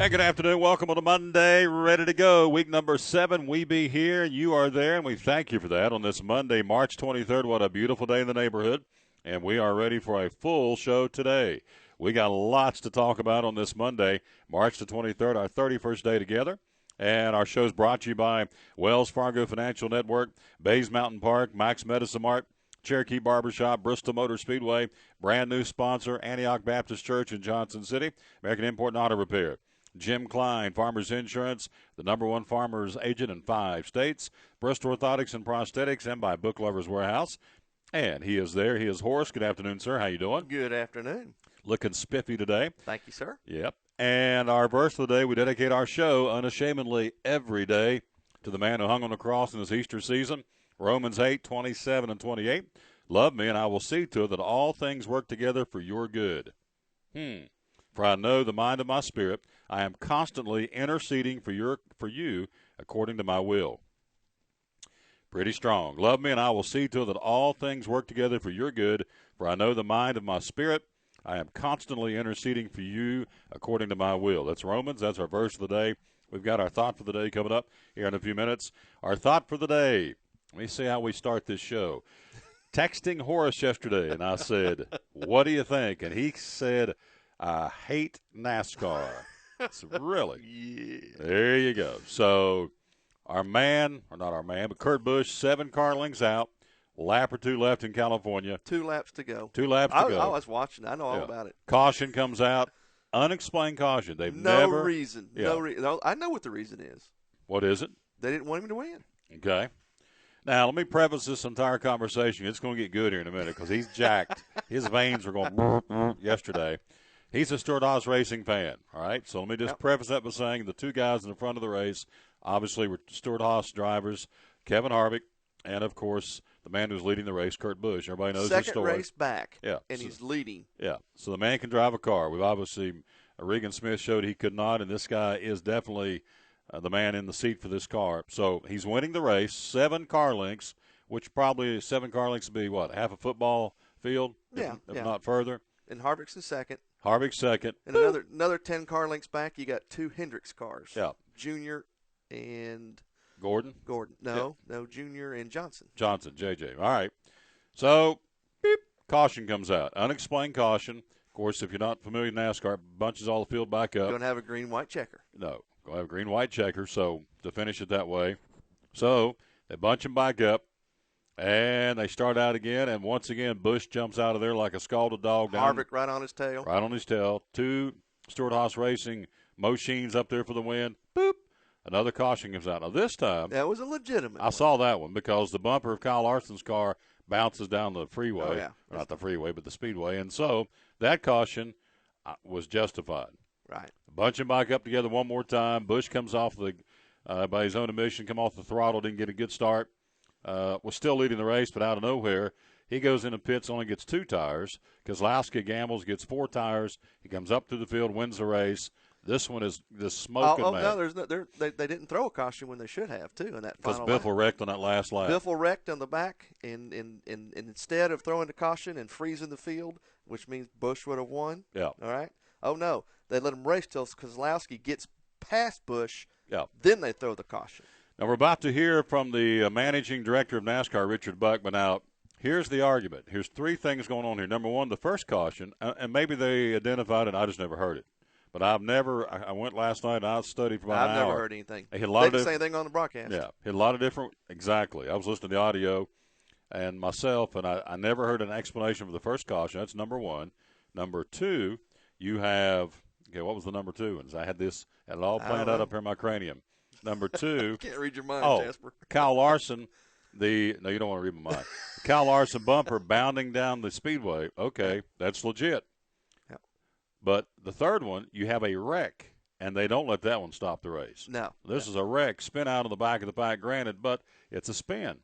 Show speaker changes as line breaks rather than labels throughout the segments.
Hey, good afternoon. Welcome on a Monday. Ready to go. Week number 7. We be here. You are there, and we thank you for that on this Monday, March 23rd. What a beautiful day in the neighborhood. And we are ready for a full show today. We got lots to talk about on this Monday, March the 23rd, our 31st day together. And our show is brought to you by Wells Fargo Financial Network, Bays Mountain Park, Max Medicine Mart, Cherokee Barbershop, Bristol Motor Speedway, brand new sponsor, Antioch Baptist Church in Johnson City, American Import and Auto Repair. Jim Klein, Farmers Insurance, the #1 farmers agent in 5 states, Bristol Orthotics and Prosthetics, and by Book Lovers Warehouse. And he is there. He is Horace. Good afternoon, sir. How you doing?
Good afternoon.
Looking spiffy today.
Thank you, sir.
Yep. And our verse of the day, we dedicate our show unashamedly every day to the man who hung on the cross in this Easter season. Romans 8:27 and 28. Love me, and I will see to it that all things work together for your good. For I know the mind of my spirit. I am constantly interceding for you according to my will. Pretty strong. Love me, and I will see to it that all things work together for your good. For I know the mind of my spirit. I am constantly interceding for you according to my will. That's Romans. That's our verse of the day. We've got our thought for the day coming up here in a few minutes. Our thought for the day. Let me see how we start this show. Texting Horace yesterday, and I said, what do you think? And he said, I hate NASCAR. It's really.
Yeah.
There you go. So our man, or not our man, but Kurt Busch, 7 car lengths out, lap or 2 left in California.
2 laps to go.
2 laps to go.
I was watching. I know all about it.
Caution comes out. Unexplained caution. They've never.
Reason.
Yeah.
No reason. No, I know what the reason is.
What is it?
They didn't want him to win.
Okay. Now, let me preface this entire conversation. It's going to get good here in a minute because he's jacked. His veins were going yesterday. He's a Stewart-Haas racing fan, all right? So let me just preface that by saying the 2 guys in the front of the race obviously were Stewart-Haas drivers, Kevin Harvick, and, of course, the man who's leading the race, Kurt Busch. Everybody knows the story.
Second race back,
and
he's leading.
Yeah, so the man can drive a car. We've obviously Regan Smith showed he could not, and this guy is definitely the man in the seat for this car. So he's winning the race, 7 car lengths, which probably 7 car lengths would be, what, half a football field, if not further.
And Harvick's in second.
Harvick second.
And another 10 car lengths back, you got 2 Hendricks cars.
Yeah.
Junior and
Gordon.
No, Junior and Johnson.
JJ. All right. So, caution comes out. Unexplained caution. Of course, if you're not familiar with NASCAR, it bunches all the field back up.
Going to have a green-white checker.
No. Going to have a green-white checker, so to finish it that way. So, they bunch them back up. And they start out again, and once again, Busch jumps out of there like a scalded dog.
Harvick right on his tail.
Right on his tail. 2 Stewart-Haas Racing machines up there for the win. Boop. Another caution comes out. Now, this time.
That was a legitimate
I saw that one because the bumper of Kyle Larson's car bounces down the freeway.
Oh, yeah.
Not the freeway, but the speedway. And so that caution was justified.
Right.
Bunch them back up together one more time. Busch comes off by his own admission, come off the throttle, didn't get a good start. Was still leading the race, but out of nowhere, he goes into pits, only gets 2 tires. Keslowski gambles, gets 4 tires. He comes up to the field, wins the race. This one is the smoking match.
No, they didn't throw a caution when they should have, too, in that final lap.
Because Biffle wrecked on that last lap.
Biffle wrecked on the back, and instead of throwing the caution and freezing the field, which means Busch would have won.
Yeah.
All right? Oh, no. They let him race till Keselowski gets past Busch.
Yeah.
Then they throw the caution.
Now, we're about to hear from the managing director of NASCAR, Richard Buck, but now here's the argument. Here's 3 things going on here. Number 1, the first caution, and maybe they identified it, I just never heard it. But I went last night and I studied for about an hour.
I've never heard anything.
They didn't
say anything on the broadcast.
Yeah, hit a lot of different, exactly. I was listening to the audio and myself, and I never heard an explanation for the first caution. That's number 1. Number 2, you have, what was the number 2? And I had it all planned out up here in my cranium. Number 2.
Can't read your mind, Jasper.
Kyle Larson, no, you don't want to read my mind. Kyle Larson bumper bounding down the speedway. Okay, that's legit.
Yeah.
But the third one, you have a wreck, and they don't let that one stop the race.
No.
This is a wreck, spin out of the back of the pack, granted, but it's a spin.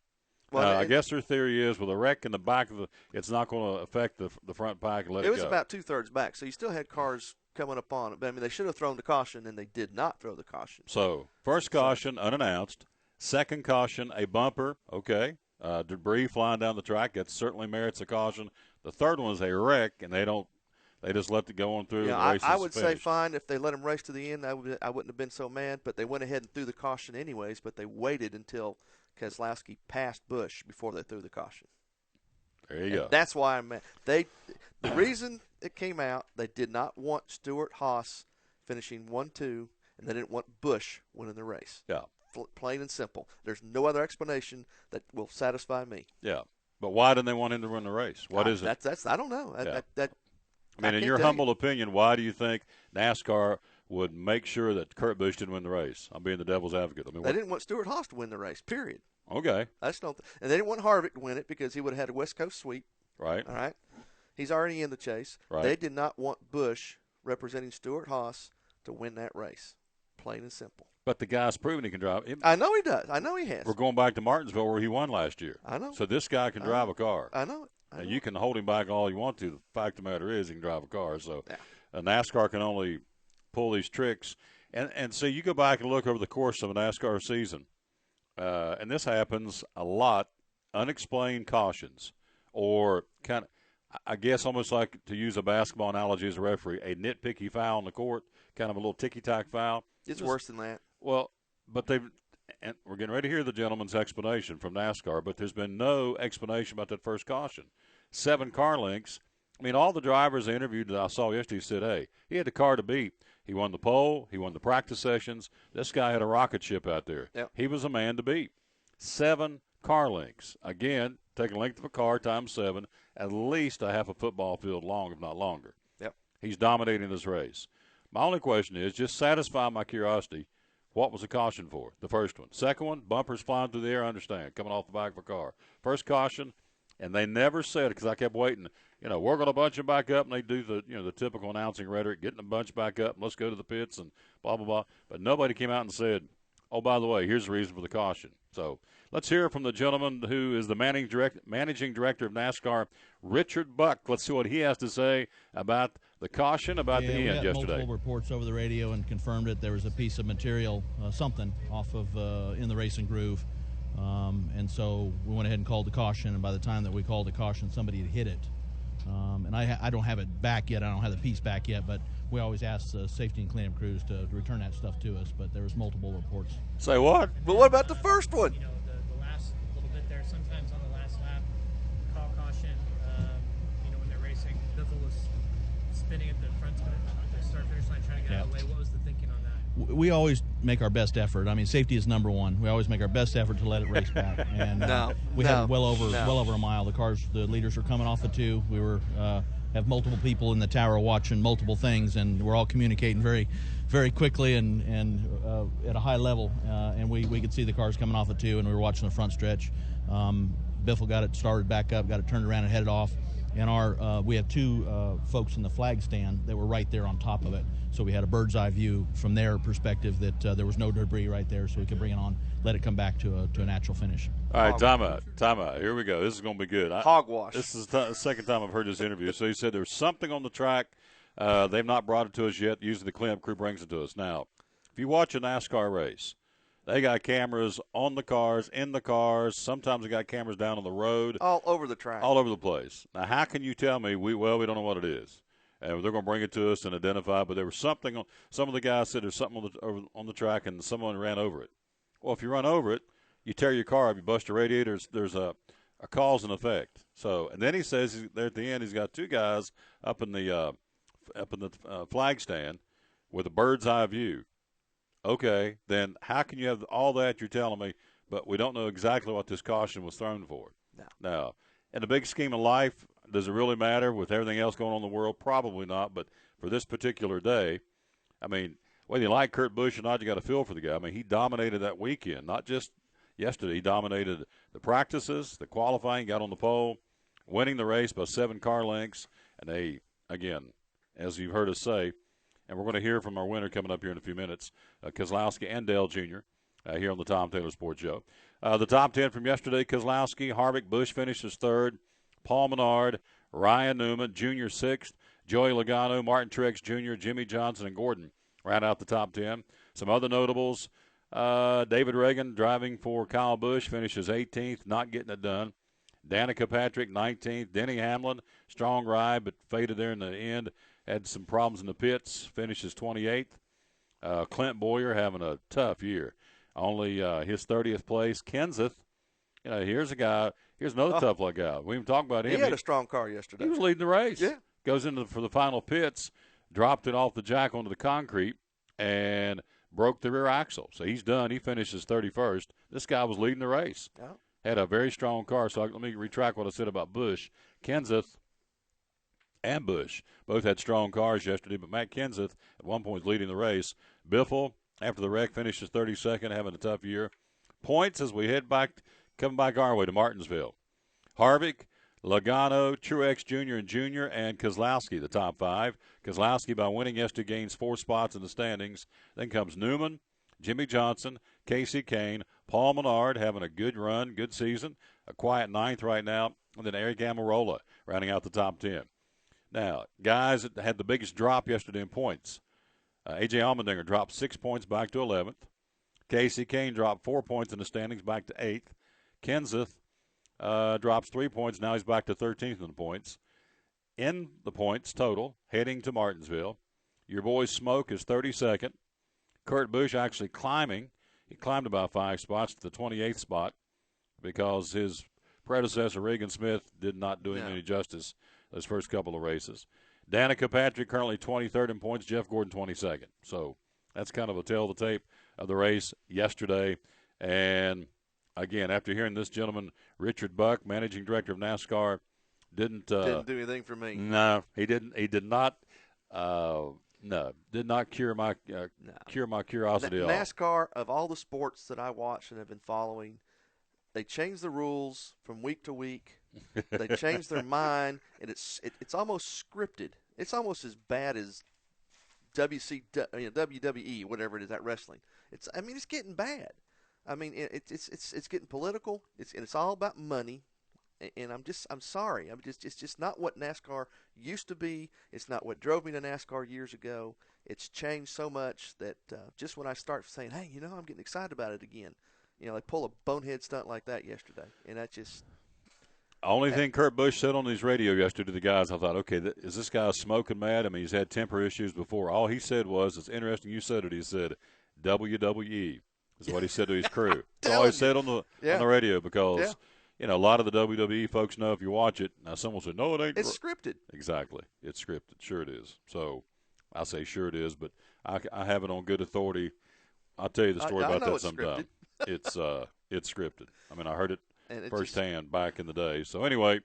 Well,
I guess their theory is with a wreck in the back of it's not going to affect the front pack and let it go.
It was about 2/3 back, so you still had cars coming up on it. But, I mean, they should have thrown the caution, and they did not throw the caution.
So, first caution, unannounced. Second caution, a bumper, okay. Debris flying down the track, that certainly merits a caution. The third one is a wreck, and they don't They just let it go on through.
Yeah,
And the race
I
is
would say
finished.
fine if they let him race to the end. I wouldn't have been so mad. But they went ahead and threw the caution anyways. But they waited until Keslowski passed Busch before they threw the caution.
There you
And
go.
that's why I'm mad. The reason it came out, they did not want Stewart-Haas finishing 1-2, and they didn't want Busch winning the race.
Yeah.
Plain and simple. There's no other explanation that will satisfy me.
Yeah. But why didn't they want him to win the race? What is it?
That's I don't know.
Yeah.
I
mean, in your humble opinion, why do you think NASCAR would make sure that Kurt Busch didn't win the race? I'm being the devil's advocate. I mean,
they didn't want Stewart-Haas to win the race, period.
Okay.
And they didn't want Harvick to win it because he would have had a West Coast sweep.
Right.
All right. He's already in the chase.
Right.
They did not want Busch representing Stewart-Haas to win that race. Plain and simple.
But the guy's proven he can drive.
I know he does. I know he has.
We're going back to Martinsville where he won last year.
I know.
So this guy can drive a car.
I know.
And you can hold him back all you want to. The fact of the matter is he can drive a car. So
yeah.
NASCAR can only pull these tricks. And so you go back and look over the course of a NASCAR season, and this happens a lot, unexplained cautions or kind of, I guess almost like, to use a basketball analogy as a referee, a nitpicky foul on the court, kind of a little ticky-tack foul.
It's worse than that.
Well, but and we're getting ready to hear the gentleman's explanation from NASCAR, but there's been no explanation about that first caution. 7 car lengths. I mean, all the drivers I interviewed that I saw yesterday said, hey, he had the car to beat. He won the pole. He won the practice sessions. This guy had a rocket ship out there.
Yep.
He was a man to beat. 7 car lengths. Again, take a length of a car times 7, at least a half a football field long, if not longer.
Yep.
He's dominating this race. My only question is, just satisfy my curiosity, what was the caution for? The first one. Second one, bumpers flying through the air, I understand, coming off the back of a car. First caution, and they never said it because I kept waiting. We're going to bunch them back up, and they do the typical announcing rhetoric, getting them bunched back up, and let's go to the pits and blah, blah, blah. But nobody came out and said, oh, by the way, here's the reason for the caution. So let's hear from the gentleman who is the managing director of NASCAR, Richard Buck. Let's see what he has to say about the caution, about the end yesterday.
We had multiple reports over the radio and confirmed it. There was a piece of material, something off of in the racing groove. And so we went ahead and called the caution, and by the time that we called the caution, somebody had hit it. And I don't have it back yet. I don't have the piece back yet, but we always ask the safety and cleanup crews to return that stuff to us. But there was multiple reports.
Say what?
But what about the first one?
The last little bit there, sometimes on the last lap, call caution, when they're racing. Biffle was spinning at the front of the start-finish line trying to get out of the way. What was the thinking on that?
We always make our best effort. I mean, safety is number one. We always make our best effort to let it race back. And we had well over a mile. The leaders were coming off the 2. We were have multiple people in the tower watching multiple things, and we're all communicating very, very quickly and at a high level. And we could see the cars coming off the 2, and we were watching the front stretch. Biffle got it started back up, got it turned around and headed off. And we had 2 folks in the flag stand that were right there on top of it. So we had a bird's eye view from their perspective that there was no debris right there, so we could bring it on, let it come back to a natural finish.
All right, time out. Here we go. This is going to be good.
Hogwash.
This is the second time I've heard this interview. So he said there's something on the track. They've not brought it to us yet. Usually the cleanup crew brings it to us. Now, if you watch a NASCAR race, they got cameras on the cars, in the cars. Sometimes they got cameras down on the road.
All over the track.
All over the place. Now, how can you tell me, we don't know what it is? And they're going to bring it to us and identify, but there was something some of the guys said there's something on the track and someone ran over it. Well, if you run over it, you tear your car up, you bust your radiators, there's a cause and effect. So, and then he says there at the end he's got 2 guys up in the flag stand with a bird's eye view. Okay, then how can you have all that you're telling me, but we don't know exactly what this caution was thrown for?
No.
Now, in the big scheme of life, does it really matter with everything else going on in the world? Probably not, but for this particular day, I mean, whether you like Kurt Busch or not, you got to feel for the guy. I mean, he dominated that weekend, not just yesterday. He dominated the practices, the qualifying, got on the pole, winning the race by 7 car lengths, and they, again, as you've heard us say, and we're going to hear from our winner coming up here in a few minutes, Keslowski and Dale Jr., here on the Tom Taylor Sports Show. The top 10 from yesterday, Keslowski, Harvick, Busch finishes 3rd, Paul Menard, Ryan Newman, Jr. 6th, Joey Logano, Martin Truex Jr., Jimmy Johnson, and Gordon round out the top 10. Some other notables, David Reagan driving for Kyle Busch finishes 18th, not getting it done. Danica Patrick, 19th. Denny Hamlin, strong ride, but faded there in the end. had some problems in the pits, finishes 28th. Clint Boyer having a tough year. Only his 30th place. Kenseth, here's another tough luck guy. We even talked about him.
He had a strong car yesterday.
He was leading the race.
Yeah.
Goes for the final pits, dropped it off the jack onto the concrete, and broke the rear axle. So he's done. He finishes 31st. This guy was leading the race.
Yeah.
Had a very strong car. So let me retract what I said about Busch. Kenseth and Busch both had strong cars yesterday, but Matt Kenseth at one point was leading the race. Biffle, after the wreck, finishes 32nd, having a tough year. Points as we head back, coming back our way to Martinsville. Harvick, Logano, Truex Jr. and Jr., and Keslowski, the top 5. Keslowski, by winning yesterday, gains 4 spots in the standings. Then comes Newman, Jimmy Johnson, Casey Kane, Paul Menard having a good run, good season, a quiet 9th right now, and then Eric Almirola rounding out the top 10. Now, guys that had the biggest drop yesterday in points. A.J. Allmendinger dropped 6 points back to 11th. Casey Kane dropped 4 points in the standings back to 8th. Kenseth drops 3 points. Now he's back to 13th in the points. In the points total, heading to Martinsville, your boy Smoke is 32nd. Kurt Busch actually climbing. He climbed about 5 spots to the 28th spot because his predecessor, Regan Smith, did not do him any justice those first couple of races. Danica Patrick currently 23rd in points. Jeff Gordon 22nd. So that's kind of a tale of the tape of the race yesterday. And, again, after hearing this gentleman, Richard Buck, managing director of NASCAR, didn't do
anything for me.
No, he didn't. He did not. Did not cure my curiosity at all.
NASCAR, of all the sports that I watch and have been following, they change the rules from week to week. They change their mind, and it's almost scripted. It's almost as bad as WWE, whatever it is, that wrestling. It's getting bad. I mean, it's getting political. It's all about money. And I'm sorry. It's just not what NASCAR used to be. It's not what drove me to NASCAR years ago. It's changed so much that just when I start saying, hey, I'm getting excited about it again, they pull a bonehead stunt like that yesterday, and that just.
Only thing Kurt Busch said on his radio yesterday to the guys, I thought, okay, is this guy smoking mad? I mean, he's had temper issues before. All he said was, it's interesting you said it. He said, WWE is what he said to his crew. That's all he said on the radio because. Yeah. A lot of the WWE folks know if you watch it. Now, someone said, no, it ain't.
It's scripted.
Exactly. It's scripted. Sure it is. So I say sure it is, but I have it on good authority. I'll tell you the story about that sometime. It's scripted. I mean, I heard it firsthand back in the day. So anyway,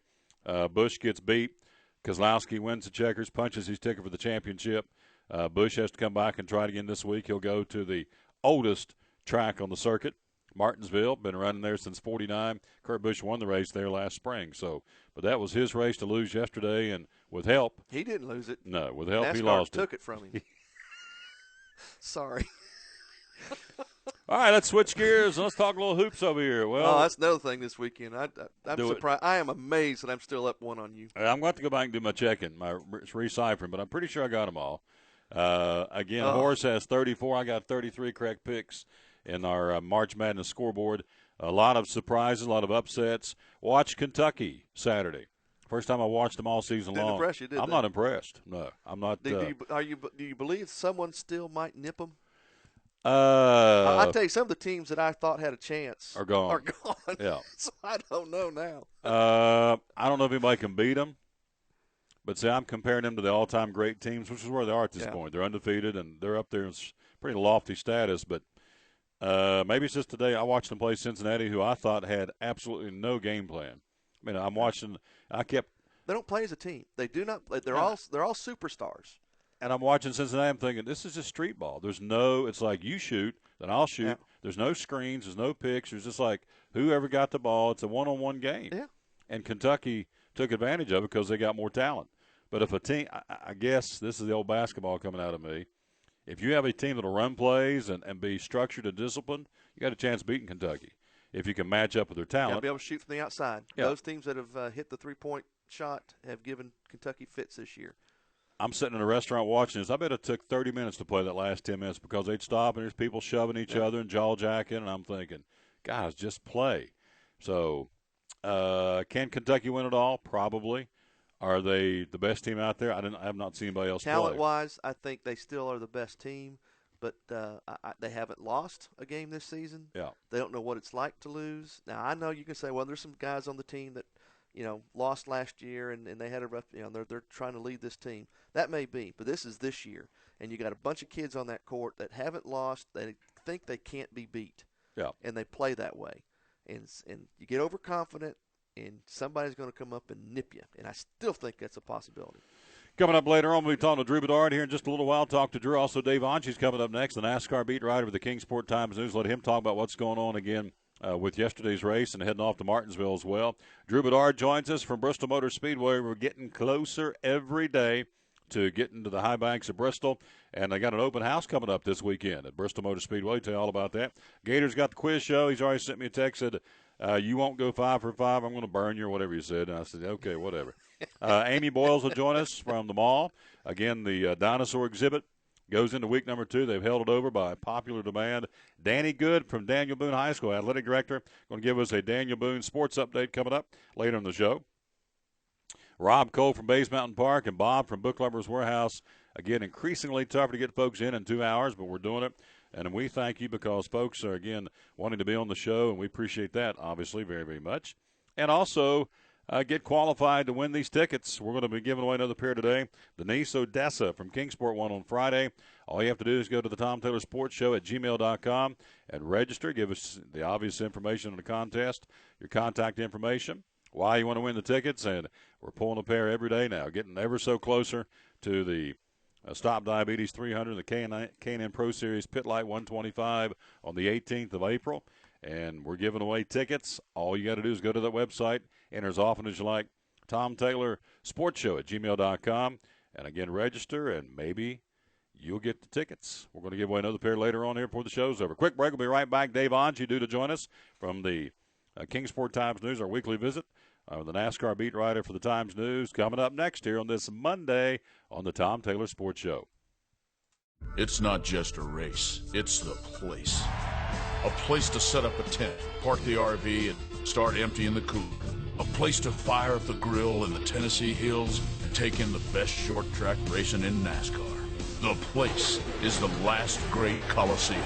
Busch gets beat. Keselowski wins the checkers, punches his ticket for the championship. Busch has to come back and try it again this week. He'll go to the oldest track on the circuit. Martinsville, been running there since '49. Kurt Busch won the race there last spring. But that was his race to lose yesterday, and with help.
He didn't lose it.
No, with help
NASCAR
he lost
took it from him. Sorry.
All right, let's switch gears and let's talk a little hoops over here. Well,
that's another thing this weekend. I'm surprised. I am amazed that I'm still up one on you.
I'm going to have to go back and do my checking, my reciphering, but I'm pretty sure I got them all. Again, Horace has 34. I got 33 correct picks in our March Madness scoreboard. A lot of surprises, a lot of upsets. Watch Kentucky Saturday. First time I watched them all season long.
Impress you,
I'm not impressed. No, I'm not.
Do you believe someone still might nip them? I tell you, some of the teams that I thought had a chance
are gone.
Yeah. So I don't know now.
I don't know if anybody can beat them. But see, I'm comparing them to the all-time great teams, which is where they are at this point. They're undefeated, and they're up there in pretty lofty status. But maybe it's just today I watched them play Cincinnati, who I thought had absolutely no game plan. I mean, I'm watching. They
don't play as a team. They do not. They're all superstars.
And I'm watching Cincinnati. I'm thinking this is just street ball. There's no. It's like you shoot, then I'll shoot. Yeah. There's no screens. There's no picks. There's just like whoever got the ball. It's a one-on-one game.
Yeah.
And Kentucky took advantage of it because they got more talent. But if a team, I guess this is the old basketball coming out of me. If you have a team that will run plays and be structured and disciplined, you got a chance of beating Kentucky. If you can match up with their talent.
Got to be able to shoot from the outside. Yeah. Those teams that have hit the three-point shot have given Kentucky fits this year.
I'm sitting in a restaurant watching this. I bet it took 30 minutes to play that last 10 minutes because they'd stop and there's people shoving each other and jaw-jacking, and I'm thinking, guys, just play. So can Kentucky win it all? Probably. Are they the best team out there? I have not seen anybody else play.
Talent-wise, I think they still are the best team, but they haven't lost a game this season.
Yeah.
They don't know what it's like to lose. Now, I know you can say, well, there's some guys on the team that, lost last year and they had a rough, they're trying to lead this team. That may be, but this is this year. And you got a bunch of kids on that court that haven't lost. They think they can't be beat.
Yeah.
And they play that way. And you get overconfident, and somebody's going to come up and nip you. And I still think that's a possibility.
Coming up later on, we'll be talking to Drew Bedard here in just a little while. Talk to Drew. Also, Dave Ongie's coming up next, the NASCAR beat writer for the Kingsport Times-News. Let him talk about what's going on again with yesterday's race and heading off to Martinsville as well. Drew Bedard joins us from Bristol Motor Speedway. We're getting closer every day to getting to the high banks of Bristol. And they got an open house coming up this weekend at Bristol Motor Speedway. Tell you all about that. Gator's got the quiz show. He's already sent me a text, said, you won't go 5 for 5. I'm going to burn you or whatever you said. And I said, okay, whatever. Amy Broyles will join us from the mall. Again, the dinosaur exhibit goes into week number 2. They've held it over by popular demand. Danny Good from Daniel Boone High School, athletic director, going to give us a Daniel Boone sports update coming up later in the show. Rob Cole from Bays Mountain Park and Bob from Book Lovers Warehouse. Again, increasingly tougher to get folks in 2 hours, but we're doing it. And we thank you because folks are, again, wanting to be on the show, and we appreciate that, obviously, very, very much. And also get qualified to win these tickets. We're going to be giving away another pair today. Denise Odessa from Kingsport won on Friday. All you have to do is go to the Tom Taylor Sports Show at gmail.com and register. Give us the obvious information on the contest, your contact information, why you want to win the tickets, and we're pulling a pair every day now, getting ever so closer to the Stop Diabetes 300, the K&N Pro Series Pit Light 125 on the 18th of April, and we're giving away tickets. All you got to do is go to that website, enter as often as you like, Tom Taylor Sports Show at gmail.com, and again, register, and maybe you'll get the tickets. We're going to give away another pair later on here before the show's over. Quick break. We'll be right back. Dave Ongie due to join us from the Kingsport Times-News, our weekly visit. The NASCAR beat writer for the Times-News coming up next here on this Monday on the Tom Taylor Sports Show.
It's not just a race, it's the place. A place to set up a tent, park the RV, and start emptying the cooler. A place to fire up the grill in the Tennessee hills and take in the best short track racing in NASCAR. The place is the last great Coliseum,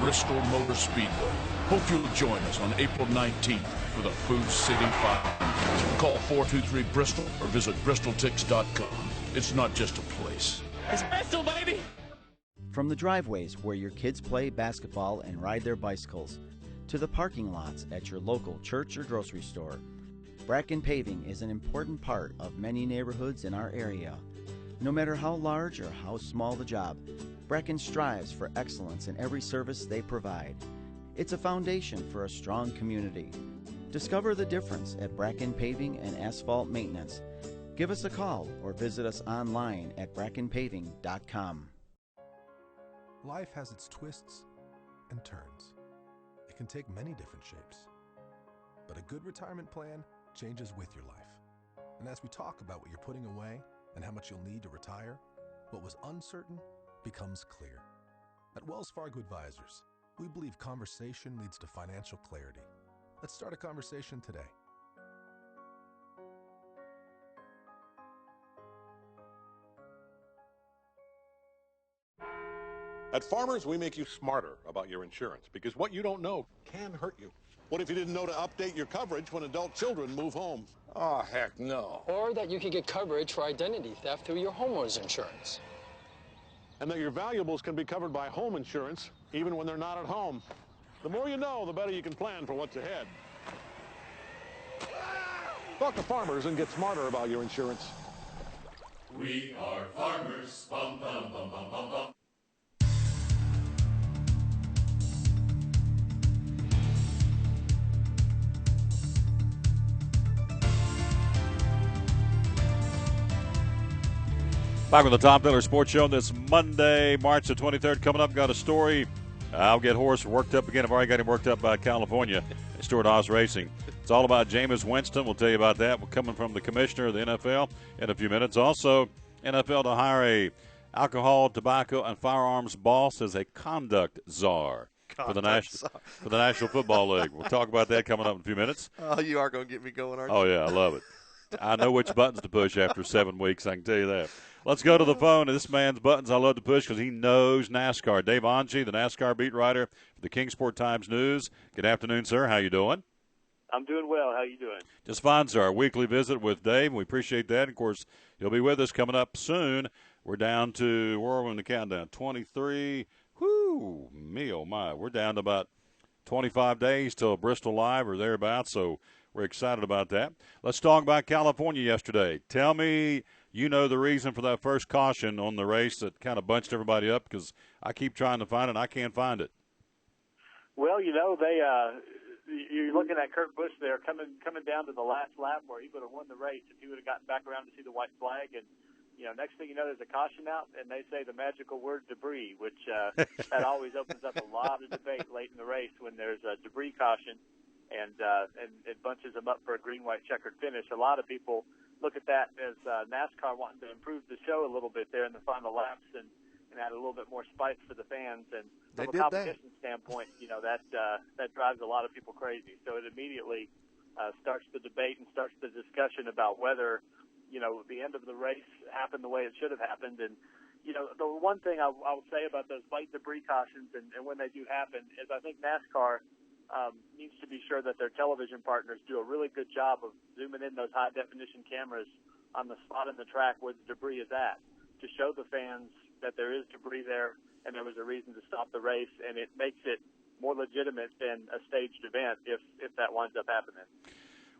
Bristol Motor Speedway. Hope you'll join us on April 19th for the Food City 500. Call 423-BRISTOL or visit bristoltix.com. It's not just a place.
It's Bristol, baby!
From the driveways where your kids play basketball and ride their bicycles, to the parking lots at your local church or grocery store, Bracken Paving is an important part of many neighborhoods in our area. No matter how large or how small the job, Bracken strives for excellence in every service they provide. It's a foundation for a strong community. Discover the difference at Bracken Paving and Asphalt Maintenance. Give us a call or visit us online at brackenpaving.com.
Life has its twists and turns. It can take many different shapes. But a good retirement plan changes with your life. And as we talk about what you're putting away and how much you'll need to retire, what was uncertain becomes clear. At Wells Fargo Advisors, we believe conversation leads to financial clarity. Let's start a conversation today.
At Farmers, we make you smarter about your insurance because what you don't know can hurt you. What if you didn't know to update your coverage when adult children move home?
Oh, heck no. Or that you could get coverage for identity theft through your homeowner's insurance.
And that your valuables can be covered by home insurance even when they're not at home. The more you know, the better you can plan for what's ahead. Talk to Farmers and get smarter about your insurance.
We are farmers. Bum, bum, bum, bum, bum, bum.
Back with the Tom Taylor Sports Show this Monday, March the 23rd. Coming up, got a story. I'll get Horace worked up again. I've already got him worked up by California, Stuart Haas Racing. It's all about Jameis Winston. We'll tell you about that. We're coming from the commissioner of the NFL in a few minutes. Also, NFL to hire a alcohol, tobacco, and firearms boss as a conduct czar for the National Football League. We'll talk about that coming up in a few minutes.
Oh, you are going to get me going, aren't you?
Oh, yeah, I love it. I know which buttons to push after 7 weeks, I can tell you that. Let's go to the phone. This man's buttons I love to push because he knows NASCAR. Dave Ongie, the NASCAR beat writer for the Kingsport Times-News. Good afternoon, sir. How you doing?
I'm doing well. How you doing?
Just fine, sir. Our weekly visit with Dave. We appreciate that. Of course, he'll be with us coming up soon. We're down to, where are we in the countdown? 23. Whoo, me, oh, my. We're down to about 25 days till Bristol Live or thereabouts, so we're excited about that. Let's talk about California yesterday. Tell me, you know, the reason for that first caution on the race that kind of bunched everybody up, because I keep trying to find it and I can't find it.
Well, you know, you're looking at Kurt Busch there coming down to the last lap where he would have won the race if he would have gotten back around to see the white flag. And, you know, next thing you know, there's a caution out, and they say the magical word debris, which that always opens up a lot of debate late in the race when there's a debris caution. And it bunches them up for a green-white checkered finish. A lot of people look at that as NASCAR wanting to improve the show a little bit there in the final laps and add a little bit more spice for the fans. And from a competition standpoint, you know, that drives a lot of people crazy. So it immediately starts the debate and starts the discussion about whether, you know, the end of the race happened the way it should have happened. And, you know, the one thing I will say about those light debris cautions and when they do happen is I think NASCAR needs to be sure that their television partners do a really good job of zooming in those high-definition cameras on the spot in the track where the debris is at to show the fans that there is debris there and there was a reason to stop the race, and it makes it more legitimate than a staged event if that winds up happening.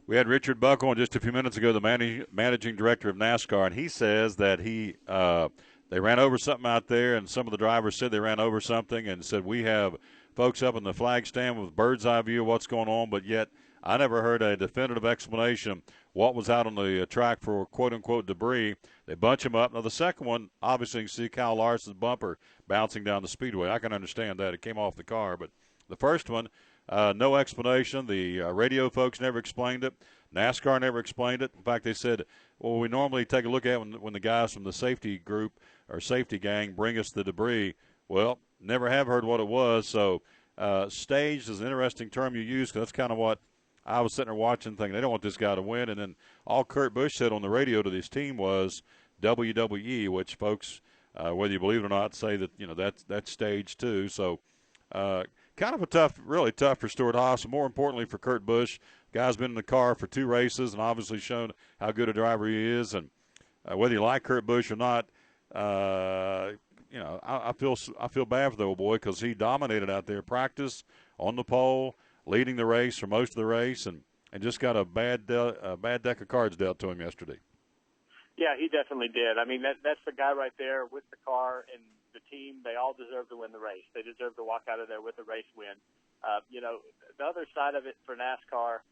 We had Richard Buck on just a few minutes ago, the managing director of NASCAR, and he says that they ran over something out there, and some of the drivers said they ran over something and said we have folks up in the flag stand with bird's eye view of what's going on, but yet I never heard a definitive explanation what was out on the track for quote-unquote debris. They bunch them up. Now, the second one, obviously you can see Kyle Larson's bumper bouncing down the speedway. I can understand that. It came off the car. But the first one, no explanation. The radio folks never explained it. NASCAR never explained it. In fact, they said, well, we normally take a look at when the guys from the safety group or safety gang bring us the debris. Well, never have heard what it was. So staged is an interesting term you use because that's kind of what I was sitting there watching thinking they don't want this guy to win. And then all Kurt Busch said on the radio to this team was WWE, which folks, whether you believe it or not, say that, you know, that's staged too. So kind of really tough for Stuart Haas, and more importantly for Kurt Busch. Guy's been in the car for 2 races and obviously shown how good a driver he is. And whether you like Kurt Busch or not, you know, I feel bad for the old boy because he dominated out there, practice, on the pole, leading the race for most of the race, and just got a bad deck of cards dealt to him yesterday.
Yeah, he definitely did. I mean, that's the guy right there with the car and the team. They all deserve to win the race. They deserve to walk out of there with a race win. You know, the other side of it for NASCAR,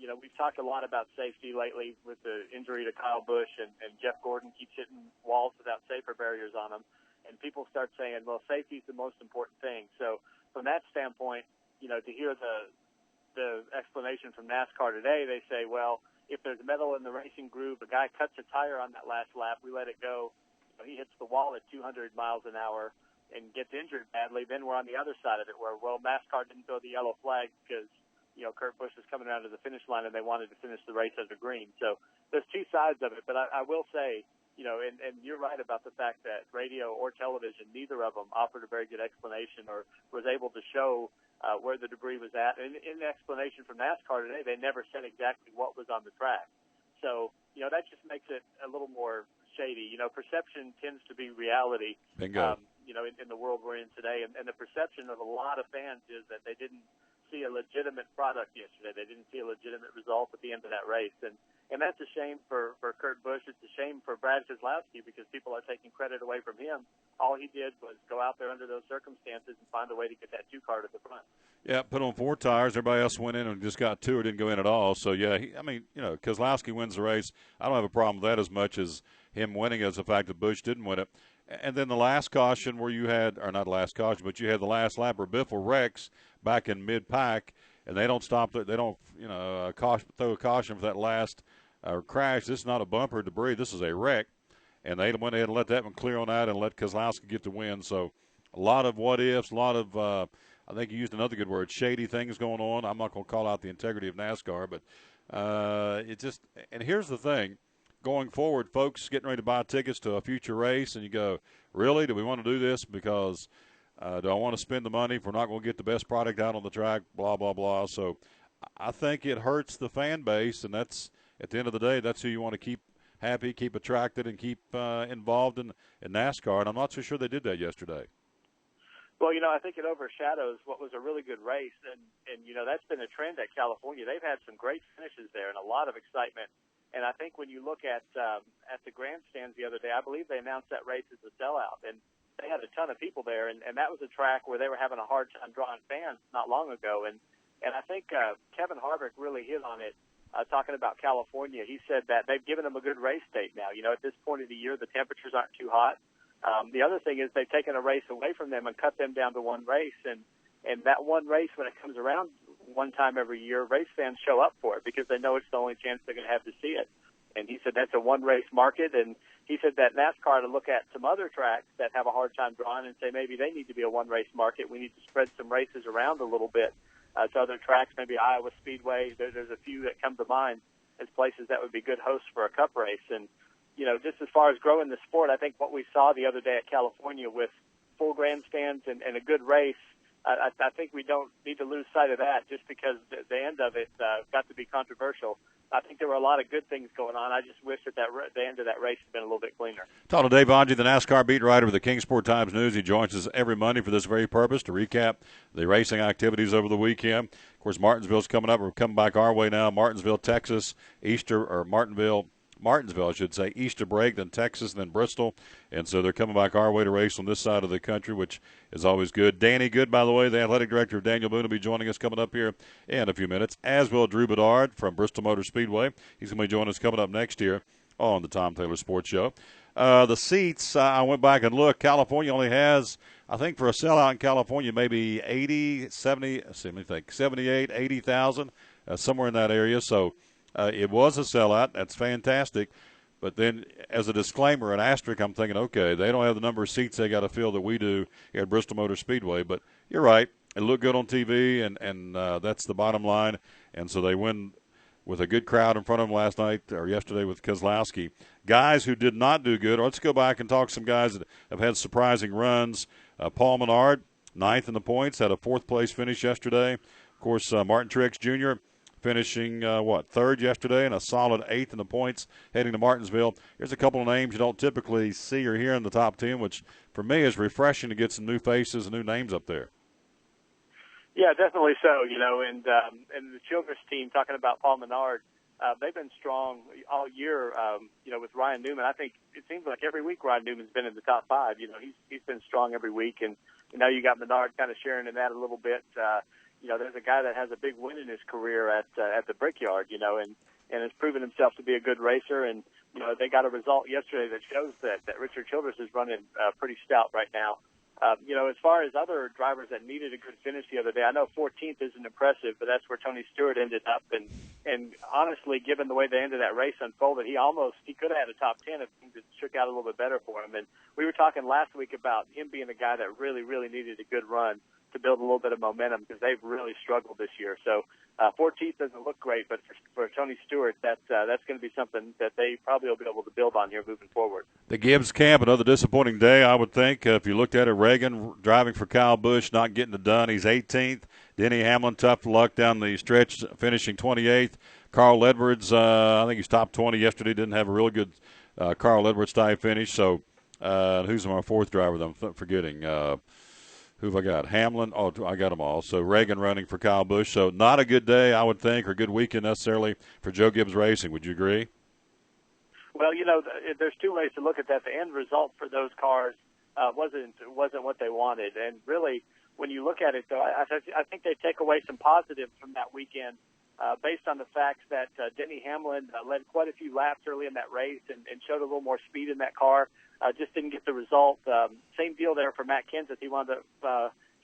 you know, we've talked a lot about safety lately with the injury to Kyle Busch, and Jeff Gordon keeps hitting walls without safer barriers on them. And people start saying, well, safety is the most important thing. So from that standpoint, you know, to hear the explanation from NASCAR today, they say, well, if there's metal in the racing groove, a guy cuts a tire on that last lap, we let it go. You know, he hits the wall at 200 miles an hour and gets injured badly. Then we're on the other side of it where, well, NASCAR didn't throw the yellow flag because, you know, Kurt Busch was coming down to the finish line and they wanted to finish the race under green. So there's 2 sides of it. But I will say, you know, and you're right about the fact that radio or television, neither of them offered a very good explanation or was able to show where the debris was at. And in the explanation from NASCAR today, they never said exactly what was on the track. So, you know, that just makes it a little more shady. You know, perception tends to be reality.
Bingo.
You know, in the world we're in today. And the perception of a lot of fans is that they didn't see a legitimate product yesterday. They didn't see a legitimate result at the end of that race. And that's a shame for Kurt Busch. It's a shame for Brad Keselowski because people are taking credit away from him. All he did was go out there under those circumstances and find a way to get that 2 car to the front.
Yeah, put on 4 tires. Everybody else went in and just got 2 or didn't go in at all. So, yeah, I mean, you know, Keselowski wins the race. I don't have a problem with that as much as him winning as the fact that Busch didn't win it. And then the last caution where you had, or not last caution, but you had the last lap where Biffle wrecks back in mid-pack, and they don't stop it. They don't, you know, throw a caution for that last crash. This is not a bumper debris. This is a wreck. And they went ahead and let that one clear on out and let Keselowski get the win. So a lot of what-ifs, a lot of I think you used another good word, shady things going on. I'm not going to call out the integrity of NASCAR, but It just – and here's the thing. Going forward, folks getting ready to buy tickets to a future race, and you go, really, do we want to do this because do I want to spend the money if we're not going to get the best product out on the track, blah, blah, blah. So I think it hurts the fan base, and that's at the end of the day, that's who you want to keep happy, keep attracted, and keep involved in NASCAR, and I'm not so sure they did that yesterday.
Well, I think it overshadows what was a really good race, and that's been a trend at California. They've had some great finishes there and a lot of excitement. And I think when you look at the grandstands the other day, I believe they announced that race as a sellout, and they had a ton of people there, and that was a track where they were having a hard time drawing fans not long ago. And I think Kevin Harvick really hit on it talking about California. He said that they've given them a good race date now. At this point of the year, the temperatures aren't too hot. The other thing is they've taken a race away from them and cut them down to one race, and that one race, when it comes around one time every year, race fans show up for it because they know it's the only chance they're going to have to see it. And he said that's a one-race market, and he said that NASCAR to look at some other tracks that have a hard time drawing and say maybe they need to be a one-race market. We need to spread some races around a little bit to other tracks, maybe Iowa Speedway. There's a few that come to mind as places that would be good hosts for a cup race. And, just as far as growing the sport, I think what we saw the other day at California with full grandstands and a good race, I think we don't need to lose sight of that just because the end of it got to be controversial. I think there were a lot of good things going on. I just wish that the end of that race had been a little bit cleaner.
Talking to Dave Ongie, the NASCAR beat writer with the Kingsport Times-News. He joins us every Monday for this very purpose, to recap the racing activities over the weekend. Of course, Martinsville's coming up. We're coming back our way now. Martinsville, Texas, Martinsville, I should say, Easter break, then Texas, and then Bristol. And so they're coming back our way to race on this side of the country, which is always good. Danny Good, by the way, the athletic director of Daniel Boone, will be joining us coming up here in a few minutes, as will Drew Bedard from Bristol Motor Speedway. He's going to be joining us coming up next year on the Tom Taylor Sports Show. The seats, I went back and looked. California only has, I think for a sellout in California, maybe 78, 80,000, somewhere in that area. So it was a sellout. That's fantastic. But then, as a disclaimer, an asterisk, I'm thinking, okay, they don't have the number of seats they got to fill that we do here at Bristol Motor Speedway. But you're right. It looked good on TV, and that's the bottom line. And so they win with a good crowd in front of them last night or yesterday with Keslowski. Guys who did not do good, let's go back and talk to some guys that have had surprising runs. Paul Menard, 9th in the points, had a 4th-place finish yesterday. Of course, Martin Truex Jr., finishing, 3rd yesterday and a solid 8th in the points heading to Martinsville. Here's a couple of names you don't typically see or hear in the top 10, which for me is refreshing to get some new faces and new names up there.
Yeah, definitely so, and the Childress team, talking about Paul Menard, they've been strong all year, with Ryan Newman. I think it seems like every week Ryan Newman's been in the top 5. He's been strong every week, and now you got Menard kind of sharing in that a little bit. There's a guy that has a big win in his career at the Brickyard, and has proven himself to be a good racer. And, they got a result yesterday that shows that Richard Childress is running pretty stout right now. As far as other drivers that needed a good finish the other day, I know 14th isn't impressive, but that's where Tony Stewart ended up. And honestly, given the way the end of that race unfolded, he could have had a top 10 if things had shook out a little bit better for him. And we were talking last week about him being a guy that really, really needed a good run to build a little bit of momentum because they've really struggled this year. So 14th doesn't look great, but for Tony Stewart, that's going to be something that they probably will be able to build on here moving forward.
The Gibbs camp, another disappointing day, I would think. If you looked at it, Reagan driving for Kyle Busch, not getting it done. He's 18th. Denny Hamlin, tough luck down the stretch, finishing 28th. Carl Edwards, I think he's top 20 yesterday. Didn't have a real good Carl Edwards type finish. So who's my 4th driver that I'm forgetting? Who have I got? Hamlin. Oh, I got them all. So Reagan running for Kyle Busch. So not a good day, I would think, or good weekend necessarily for Joe Gibbs Racing. Would you agree?
Well, there's two ways to look at that. The end result for those cars wasn't what they wanted. And really, when you look at it, though, I think they take away some positives from that weekend based on the fact that Denny Hamlin led quite a few laps early in that race and showed a little more speed in that car. Just didn't get the result. Same deal there for Matt Kenseth. He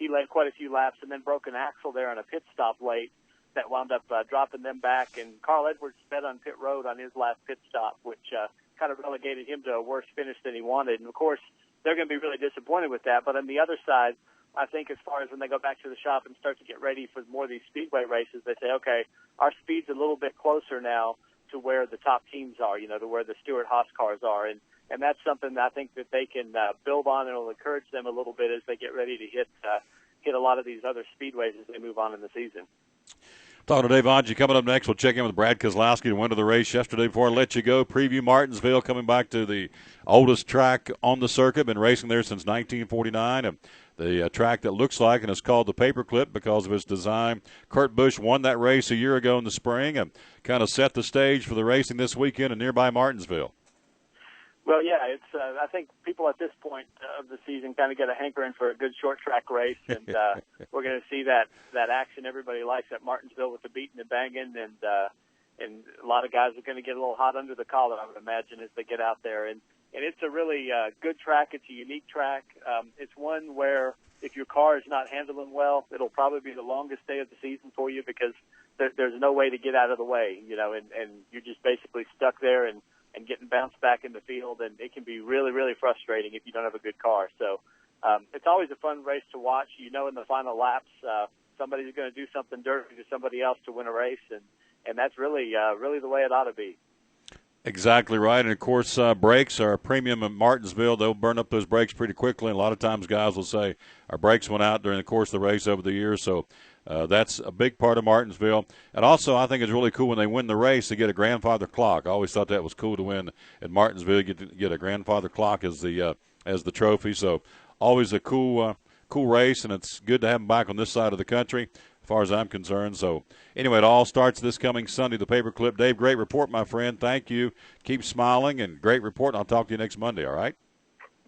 led quite a few laps and then broke an axle there on a pit stop late that wound up dropping them back. And Carl Edwards sped on pit road on his last pit stop, which kind of relegated him to a worse finish than he wanted. And, of course, they're going to be really disappointed with that. But on the other side, I think as far as when they go back to the shop and start to get ready for more of these Speedway races, they say, okay, our speed's a little bit closer now to where the top teams are, to where the Stewart-Haas cars are. And that's something that I think that they can build on, and it'll encourage them a little bit as they get ready to hit a lot of these other speedways as they move on in the season.
Talking to Dave Ongie. Coming up next, we'll check in with Brad Keslowski, who went to the race yesterday. Before I let you go, preview Martinsville, coming back to the oldest track on the circuit. Been racing there since 1949. The track that looks like, and it's called the Paperclip because of its design. Kurt Busch won that race a year ago in the spring and kind of set the stage for the racing this weekend in nearby Martinsville.
Well, yeah, it's. I think people at this point of the season kind of get a hankering for a good short track race, and we're going to see that action everybody likes at Martinsville with the beating and banging, and a lot of guys are going to get a little hot under the collar, I would imagine, as they get out there. And it's a really good track. It's a unique track. It's one where if your car is not handling well, it'll probably be the longest day of the season for you because there's no way to get out of the way, and you're just basically stuck there and getting bounced back in the field, and it can be really, really frustrating if you don't have a good car. So it's always a fun race to watch. In the final laps, somebody's going to do something dirty to somebody else to win a race, and that's really the way it ought to be.
Exactly right. And, of course, brakes are a premium at Martinsville. They'll burn up those brakes pretty quickly. And a lot of times guys will say, our brakes went out during the course of the race over the years. So that's a big part of Martinsville. And also I think it's really cool when they win the race to get a grandfather clock. I always thought that was cool to win at Martinsville, get a grandfather clock as the trophy. So always a cool race, and it's good to have them back on this side of the country as far as I'm concerned. So anyway, it all starts this coming Sunday, the Paperclip. Dave, great report, my friend. Thank you. Keep smiling, and great report, and I'll talk to you next Monday, all right?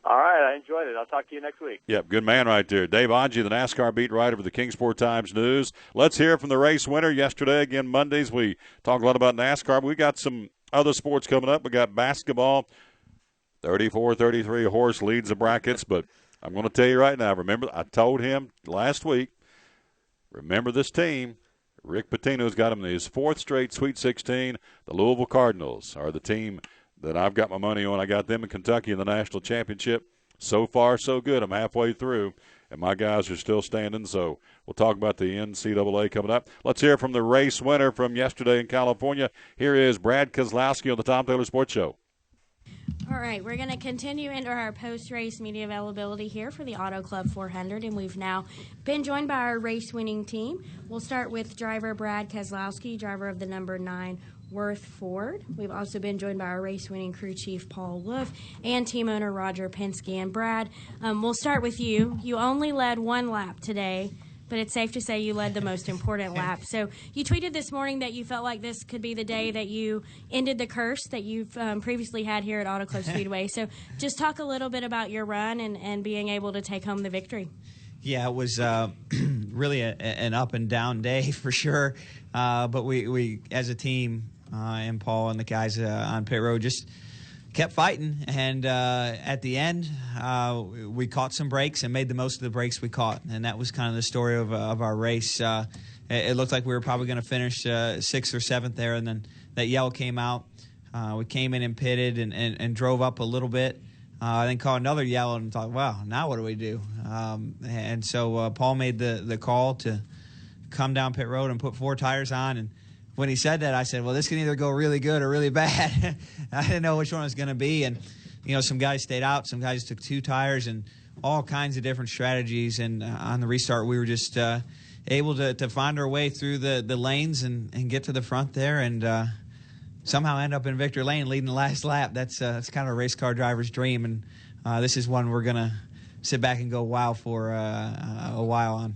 All right, I enjoyed it. I'll talk to you next week.
Yep, good man right there. Dave Ongie, the NASCAR beat writer for the Kingsport Times News. Let's hear from the race winner yesterday. Again, Mondays we talk a lot about NASCAR, but we got some other sports coming up. We got basketball, 34-33 horse leads the brackets, but I'm going to tell you right now, remember, I told him last week, remember this team. Rick Pitino's got him in his fourth straight Sweet 16. The Louisville Cardinals are the team that I've got my money on. I got them in Kentucky in the national championship. So far, so good. I'm halfway through, and my guys are still standing. So we'll talk about the NCAA coming up. Let's hear from the race winner from yesterday in California. Here is Brad Keslowski on the Tom Taylor Sports Show.
All right, we're going to continue into our post-race media availability here for the Auto Club 400, and we've now been joined by our race-winning team. We'll start with driver Brad Keslowski, driver of the number 9 Worth Ford. We've also been joined by our race-winning crew chief Paul Wolf and team owner Roger Penske. And Brad, we'll start with you. You only led one lap today, but it's safe to say you led the most important lap. So you tweeted this morning that you felt like this could be the day that you ended the curse that you've previously had here at Auto Club Speedway. So just talk a little bit about your run and being able to take home the victory.
Yeah, it was really an up and down day for sure. But we as a team, and Paul and the guys on pit road just kept fighting. And at the end, we caught some breaks and made the most of the breaks we caught. And that was kind of the story of our race. It looked like we were probably going to finish 6th or 7th there. And then that yellow came out. We came in and pitted and drove up a little bit. Then caught another yellow and thought, wow, now what do we do? And so Paul made the call to come down pit road and put 4 tires on. And when he said that, I said, well, this can either go really good or really bad. I didn't know which one it was going to be. And, some guys stayed out. Some guys took 2 tires and all kinds of different strategies. And on the restart, we were just able to find our way through the lanes and get to the front there and somehow end up in victory lane leading the last lap. That's kind of a race car driver's dream. And this is one we're going to sit back and go wow for a while on.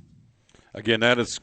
Again, that is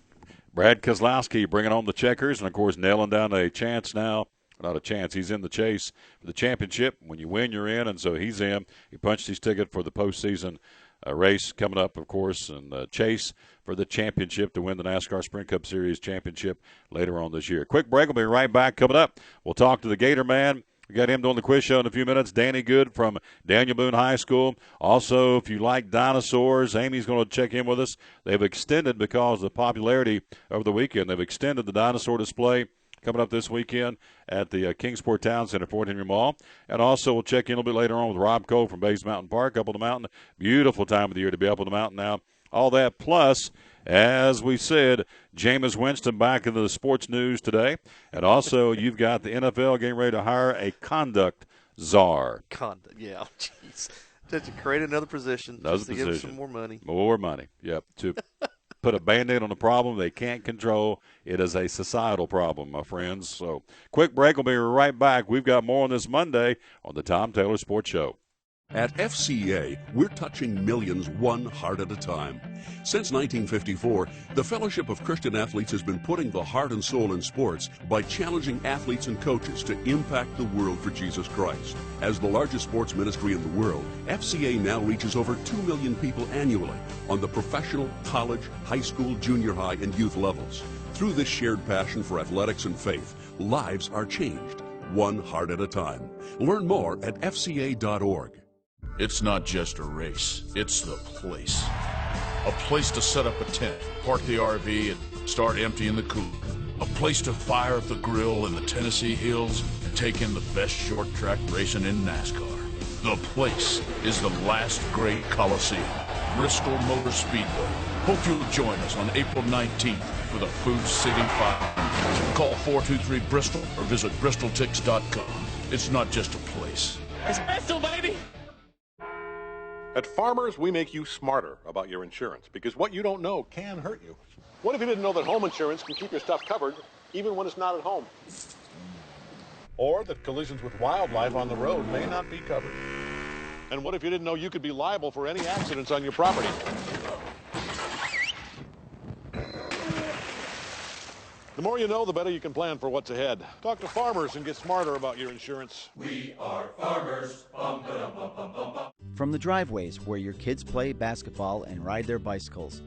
Brad Keslowski bringing home the checkers and, of course, nailing down a chance now. Not a chance. He's in the chase for the championship. When you win, you're in, and so he's in. He punched his ticket for the postseason race coming up, of course, and chase for the championship to win the NASCAR Sprint Cup Series championship later on this year. Quick break. We'll be right back. Coming up, we'll talk to the Gator man. We got him doing the quiz show in a few minutes. Danny Good from Daniel Boone High School. Also, if you like dinosaurs, Amy's going to check in with us. They've extended, because of the popularity over the weekend, they've extended the dinosaur display coming up this weekend at the Kingsport Town Center, Fort Henry Mall. And also we'll check in a little bit later on with Rob Cole from Bays Mountain Park up on the mountain. Beautiful time of the year to be up on the mountain now. all that. Plus, as we said, Jameis Winston back into the sports news today. And also, you've got the NFL getting ready to hire a conduct czar.
Conduct, yeah. Jeez. Just to create another position. Just to give them some more money.
More money, yep. To put a Band-Aid on a problem they can't control. It is a societal problem, my friends. So, quick break. We'll be right back. We've got more on this Monday on the Tom Taylor Sports Show.
At FCA, we're touching millions one heart at a time. Since 1954, the Fellowship of Christian Athletes has been putting the heart and soul in sports by challenging athletes and coaches to impact the world for Jesus Christ. As the largest sports ministry in the world, FCA now reaches over 2 million people annually on the professional, college, high school, junior high, and youth levels. Through this shared passion for athletics and faith, lives are changed, one heart at a time. Learn more at fca.org.
It's not just a race, it's the place. A place to set up a tent, park the RV, and start emptying the cooler. A place to fire up the grill in the Tennessee hills and take in the best short track racing in NASCAR. The place is the last great Coliseum, Bristol Motor Speedway. Hope you'll join us on April 19th for the Food City 500. Call 423-BRISTOL or visit bristoltix.com. It's not just a place.
It's Bristol, baby!
At Farmers, we make you smarter about your insurance because what you don't know can hurt you. What if you didn't know that home insurance can keep your stuff covered even when it's not at home? Or that collisions with wildlife on the road may not be covered? And what if you didn't know you could be liable for any accidents on your property? The more you know, the better you can plan for what's ahead. Talk to Farmers and get smarter about your insurance.
We are farmers. Bum, ba-dum, bum, bum, bum, bum.
From the driveways where your kids play basketball and ride their bicycles,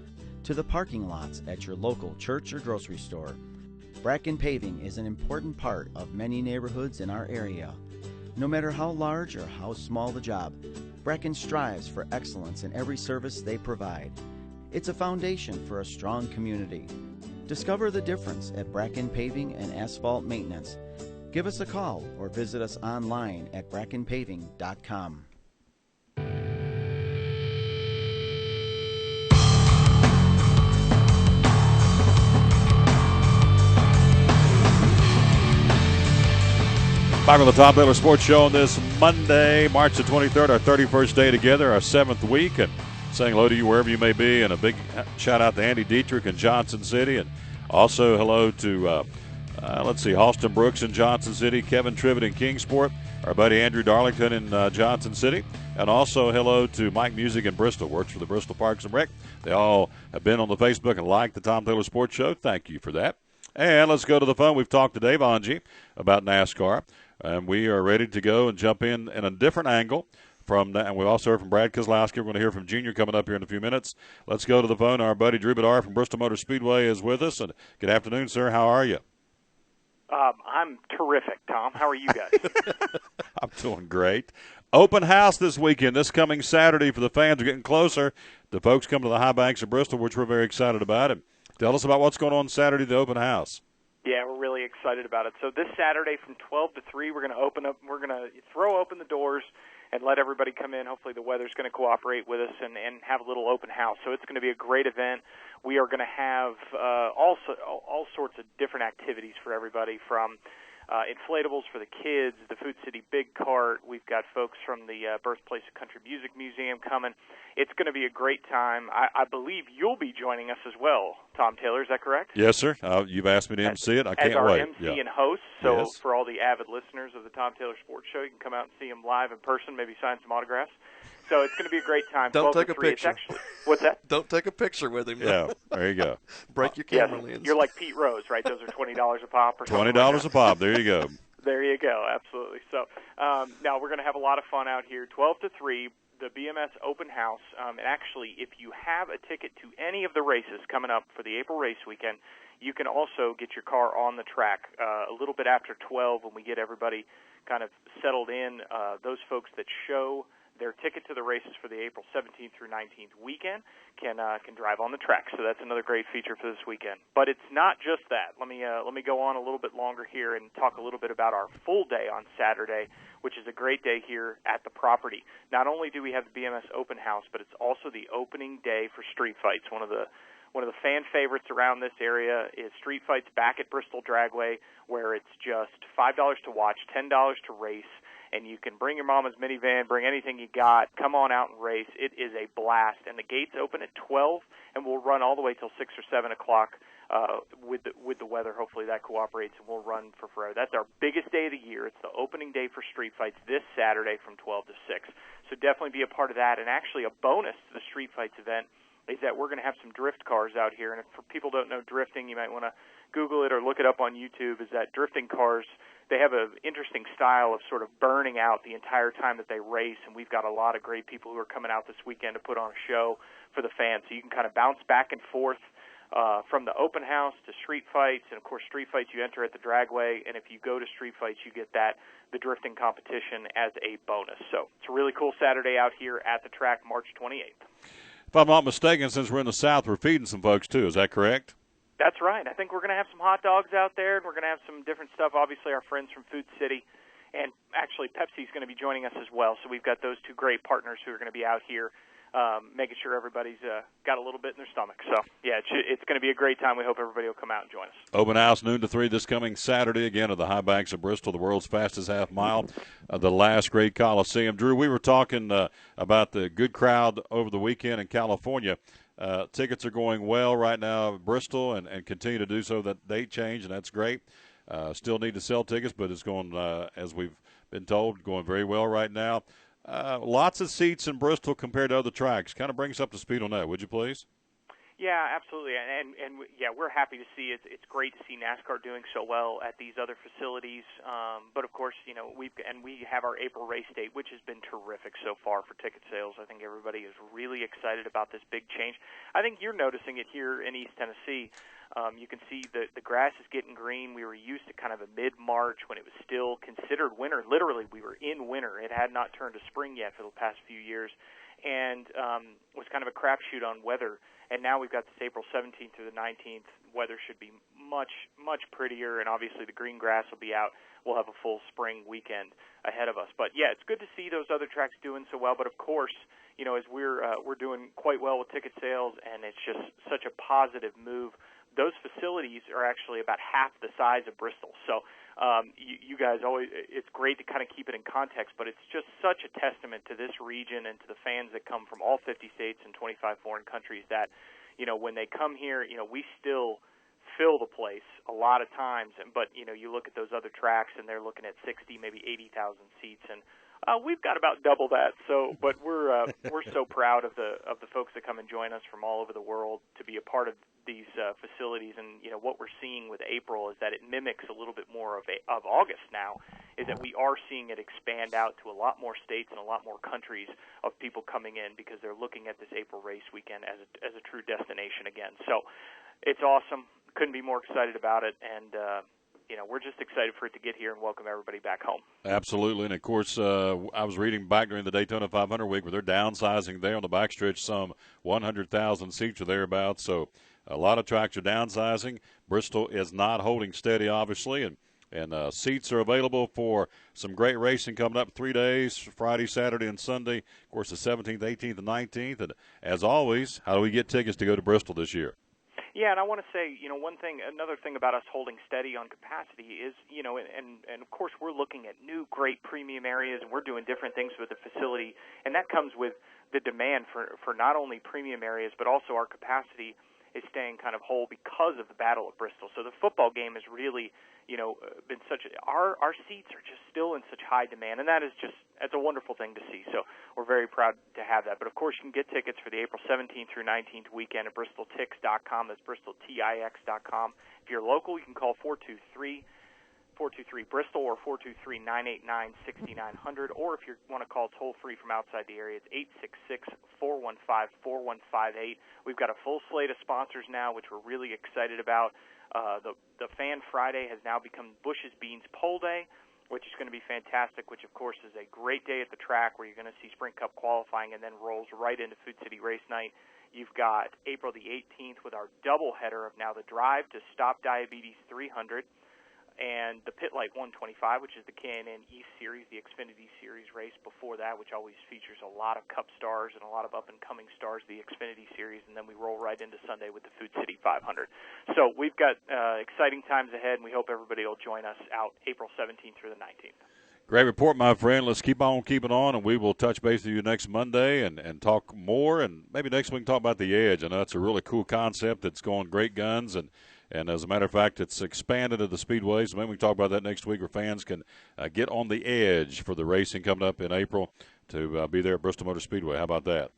to the parking lots at your local church or grocery store, Bracken Paving is an important part of many neighborhoods in our area. No matter how large or how small the job, Bracken strives for excellence in every service they provide. It's a foundation for a strong community. Discover the difference at Bracken Paving and Asphalt Maintenance. Give us a call or visit us online at brackenpaving.com.
Back on the Tom Taylor Sports Show on this Monday, March the 23rd, our 31st day together, our 7th week, and saying hello to you wherever you may be, and a big shout-out to Andy Dietrich in Johnson City, and also hello to, Halston Brooks in Johnson City, Kevin Trivet in Kingsport, our buddy Andrew Darlington in Johnson City, and also hello to Mike Music in Bristol, works for the Bristol Parks and Rec. They all have been on the Facebook and liked the Tom Taylor Sports Show. Thank you for that. And let's go to the phone. We've talked to Dave Ongie about NASCAR. And we are ready to go and jump in a different angle from that. And we also heard from Brad Keslowski. We're going to hear from Junior coming up here in a few minutes. Let's go to the phone. Our buddy Drew Bedard from Bristol Motor Speedway is with us. And good afternoon, sir. How are you?
I'm terrific, Tom. How are you guys?
I'm doing great. Open house this weekend, this coming Saturday for the fans. Are getting closer. The folks come to the high banks of Bristol, which we're very excited about. And tell us about what's going on Saturday, the open house.
Yeah, we're really excited about it. So this Saturday from 12 to 3, we're going to throw open the doors and let everybody come in. Hopefully the weather's going to cooperate with us and have a little open house. So it's going to be a great event. We are going to have all sorts of different activities for everybody, from inflatables for the kids, the Food City Big Cart. We've got folks from the Birthplace of Country Music Museum coming. It's going to be a great time. I believe you'll be joining us as well, Tom Taylor. Is that correct?
Yes, sir. You've asked me to MC it. I can't wait.
As our MC and host. So for all the avid listeners of the Tom Taylor Sports Show, you can come out and see him live in person, maybe sign some autographs. So it's going to be a great time.
Don't take a picture.
What's that?
Don't take a picture with him.
Yeah, there you go.
Break your camera lens.
You're like Pete Rose, right? Those are $20 a pop or something.
$20 a pop. There you go.
There you go. Absolutely. So now we're going to have a lot of fun out here. 12 to 3, the BMS Open House. And actually, if you have a ticket to any of the races coming up for the April race weekend, you can also get your car on the track a little bit after 12 when we get everybody kind of settled in. Those folks that show their ticket to the races for the April 17th through 19th weekend can drive on the track. So that's another great feature for this weekend. But it's not just that. Let me go on a little bit longer here and talk a little bit about our full day on Saturday, which is a great day here at the property. Not only do we have the BMS Open House, but it's also the opening day for Street Fights. One of the fan favorites around this area is Street Fights back at Bristol Dragway, where it's just $5 to watch, $10 to race. And you can bring your mama's minivan, bring anything you got, come on out and race. It is a blast. And the gates open at 12, and we'll run all the way till 6 or 7 o'clock with the weather. Hopefully that cooperates, and we'll run for forever. That's our biggest day of the year. It's the opening day for Street Fights this Saturday from 12 to 6. So definitely be a part of that. And actually a bonus to the Street Fights event is that we're going to have some drift cars out here. And if for people who don't know drifting, you might want to Google it or look it up on YouTube, is that drifting cars, they have an interesting style of sort of burning out the entire time that they race, and we've got a lot of great people who are coming out this weekend to put on a show for the fans. So you can kind of bounce back and forth from the open house to Street Fights, and of course Street Fights you enter at the Dragway, and if you go to Street Fights you get the drifting competition as a bonus. So it's a really cool Saturday out here at the track, March 28th.
If I'm not mistaken, since we're in the South, we're feeding some folks too. Is that correct?
That's right. I think we're going to have some hot dogs out there, and we're going to have some different stuff. Obviously, our friends from Food City, and actually Pepsi's going to be joining us as well. So we've got those two great partners who are going to be out here making sure everybody's got a little bit in their stomach. So, yeah, it's going to be a great time. We hope everybody will come out and join us.
Open house noon to 3 this coming Saturday, again at the high banks of Bristol, the world's fastest half mile, the last great Coliseum. Drew, we were talking about the good crowd over the weekend in California. Tickets are going well right now at Bristol and continue to do so. That date change, and that's great. Still need to sell tickets, but it's going, as we've been told, going very well right now. Lots of seats in Bristol compared to other tracks. Kind of bring us up to speed on that, would you please?
Yeah, absolutely, and yeah, we're happy to see it. It's great to see NASCAR doing so well at these other facilities. But of course, you know, we have our April race date, which has been terrific so far for ticket sales. I think everybody is really excited about this big change. I think you're noticing it here in East Tennessee. You can see the grass is getting green. We were used to kind of a mid-March when it was still considered winter. Literally, we were in winter. It had not turned to spring yet for the past few years, and was kind of a crapshoot on weather. And now we've got this April 17th through the 19th. Weather should be much, much prettier, and obviously the green grass will be out. We'll have a full spring weekend ahead of us. But, yeah, it's good to see those other tracks doing so well. But, of course, you know, as we're doing quite well with ticket sales, and it's just such a positive move, those facilities are actually about half the size of Bristol. So you guys always, it's great to kind of keep it in context, but it's just such a testament to this region and to the fans that come from all 50 states and 25 foreign countries that, you know, when they come here, you know, we still fill the place a lot of times. But, you know, you look at those other tracks and they're looking at 60, maybe 80,000 seats, and we've got about double that. So, but we're so proud of the folks that come and join us from all over the world to be a part of these facilities. And you know what we're seeing with April is that it mimics a little bit more of August now. Is that we are seeing it expand out to a lot more states and a lot more countries of people coming in because they're looking at this April race weekend as a true destination again. So, it's awesome. Couldn't be more excited about it, and you know, we're just excited for it to get here and welcome everybody back home.
Absolutely. And, of course, I was reading back during the Daytona 500 week where they're downsizing there on the backstretch some 100,000 seats or thereabouts. So a lot of tracks are downsizing. Bristol is not holding steady, obviously, and seats are available for some great racing coming up 3 days, Friday, Saturday, and Sunday. Of course, the 17th, 18th, and 19th. And, as always, how do we get tickets to go to Bristol this year?
Yeah, and I want to say, you know, another thing about us holding steady on capacity is, you know, and of course we're looking at new great premium areas, and we're doing different things with the facility, and that comes with the demand for not only premium areas, but also our capacity is staying kind of whole because of the Battle of Bristol. So the football game has really, you know, been our seats are just still in such high demand, and that's a wonderful thing to see. So we're very proud to have that. But of course, you can get tickets for the April 17th through 19th weekend at BristolTix.com. That's BristolTix.com. If you're local, you can call 423-Bristol or 423-989-6900. Or if you want to call toll-free from outside the area, it's 866-415-4158. We've got a full slate of sponsors now, which we're really excited about. The Fan Friday has now become Bush's Beans Poll Day. which is going to be fantastic, which, of course, is a great day at the track where you're going to see Sprint Cup qualifying and then rolls right into Food City Race Night. You've got April the 18th with our doubleheader of now the Drive to Stop Diabetes 300 and the Pit Light 125, which is the K&N East Series, the Xfinity Series race before that, which always features a lot of Cup stars and a lot of up-and-coming stars, the Xfinity Series, and then we roll right into Sunday with the Food City 500. So we've got exciting times ahead, and we hope everybody will join us out April 17th through the 19th.
Great report, my friend. Let's keep on keeping on, and we will touch base with you next Monday and talk more, and maybe next week talk about the Edge. I know that's a really cool concept that's going great guns, and as a matter of fact, it's expanded to the Speedway, so maybe we can talk about that next week where fans can get on the edge for the racing coming up in April to be there at Bristol Motor Speedway. How about that?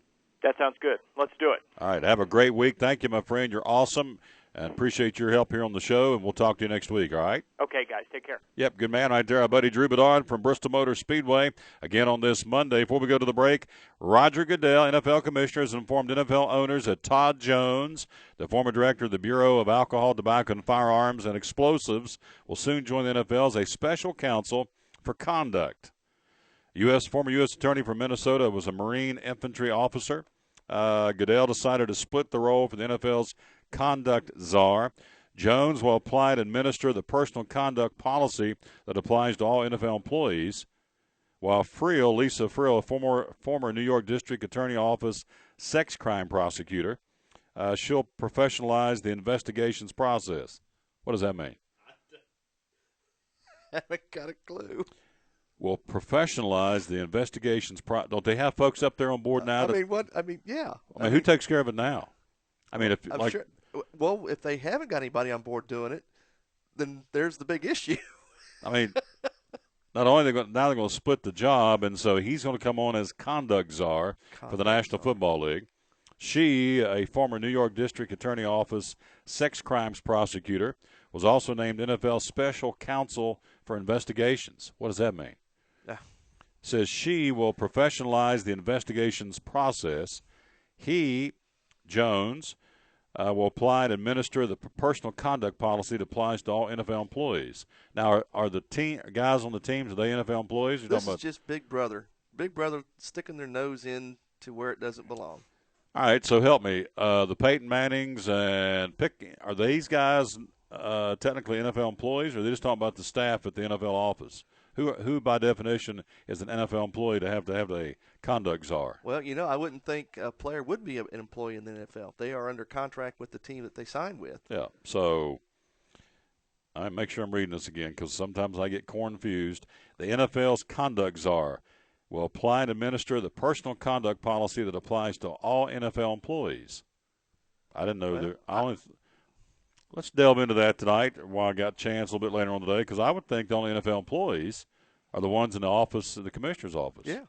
That sounds good. Let's do it.
All right. Have a great week. Thank you, my friend. You're awesome, and appreciate your help here on the show, and we'll talk to you next week, all right?
Okay, guys. Take care.
Yep, good man right there. Our buddy Drew Bedard from Bristol Motor Speedway. Again on this Monday. Before we go to the break, Roger Goodell, NFL Commissioner, has informed NFL owners that Todd Jones, the former director of the Bureau of Alcohol, Tobacco, and Firearms and Explosives, will soon join the NFL as a special counsel for conduct. Former U.S. Attorney from Minnesota was a Marine infantry officer. Goodell decided to split the role for the NFL's conduct czar. Jones will apply and administer the personal conduct policy that applies to all NFL employees, while Lisa Friel, a former New York District Attorney Office sex crime prosecutor, she'll professionalize the investigations process. What does that mean?
I haven't got a clue.
Will professionalize the investigations process. Don't they have folks up there on board now?
Yeah.
Who takes care of it now? I mean,
I'm sure. Well, if they haven't got anybody on board doing it, then there's the big issue.
I mean, not only they're going to split the job, and so he's going to come on as conduct czar for the National Football League. She, a former New York District Attorney Office sex crimes prosecutor, was also named NFL Special Counsel for Investigations. What does that mean? Says she will professionalize the investigations process. He, Jones, will apply and administer the personal conduct policy that applies to all NFL employees. Now, are the guys on the teams, are they NFL employees?
This is just Big Brother. Big Brother sticking their nose in to where it doesn't belong.
All right, so help me. The Peyton Mannings and are these guys technically NFL employees, or are they just talking about the staff at the NFL office? Who by definition is an NFL employee to have a conduct czar?
Well, I wouldn't think a player would be an employee in the NFL. They are under contract with the team that they signed with.
Yeah, so I make sure I'm reading this again because sometimes I get confused. The NFL's conduct czar will apply and administer the personal conduct policy that applies to all NFL employees. I didn't know let's delve into that tonight while I got a chance a little bit later on today, because I would think the only NFL employees are the ones in the office of the commissioner's office.
Yeah.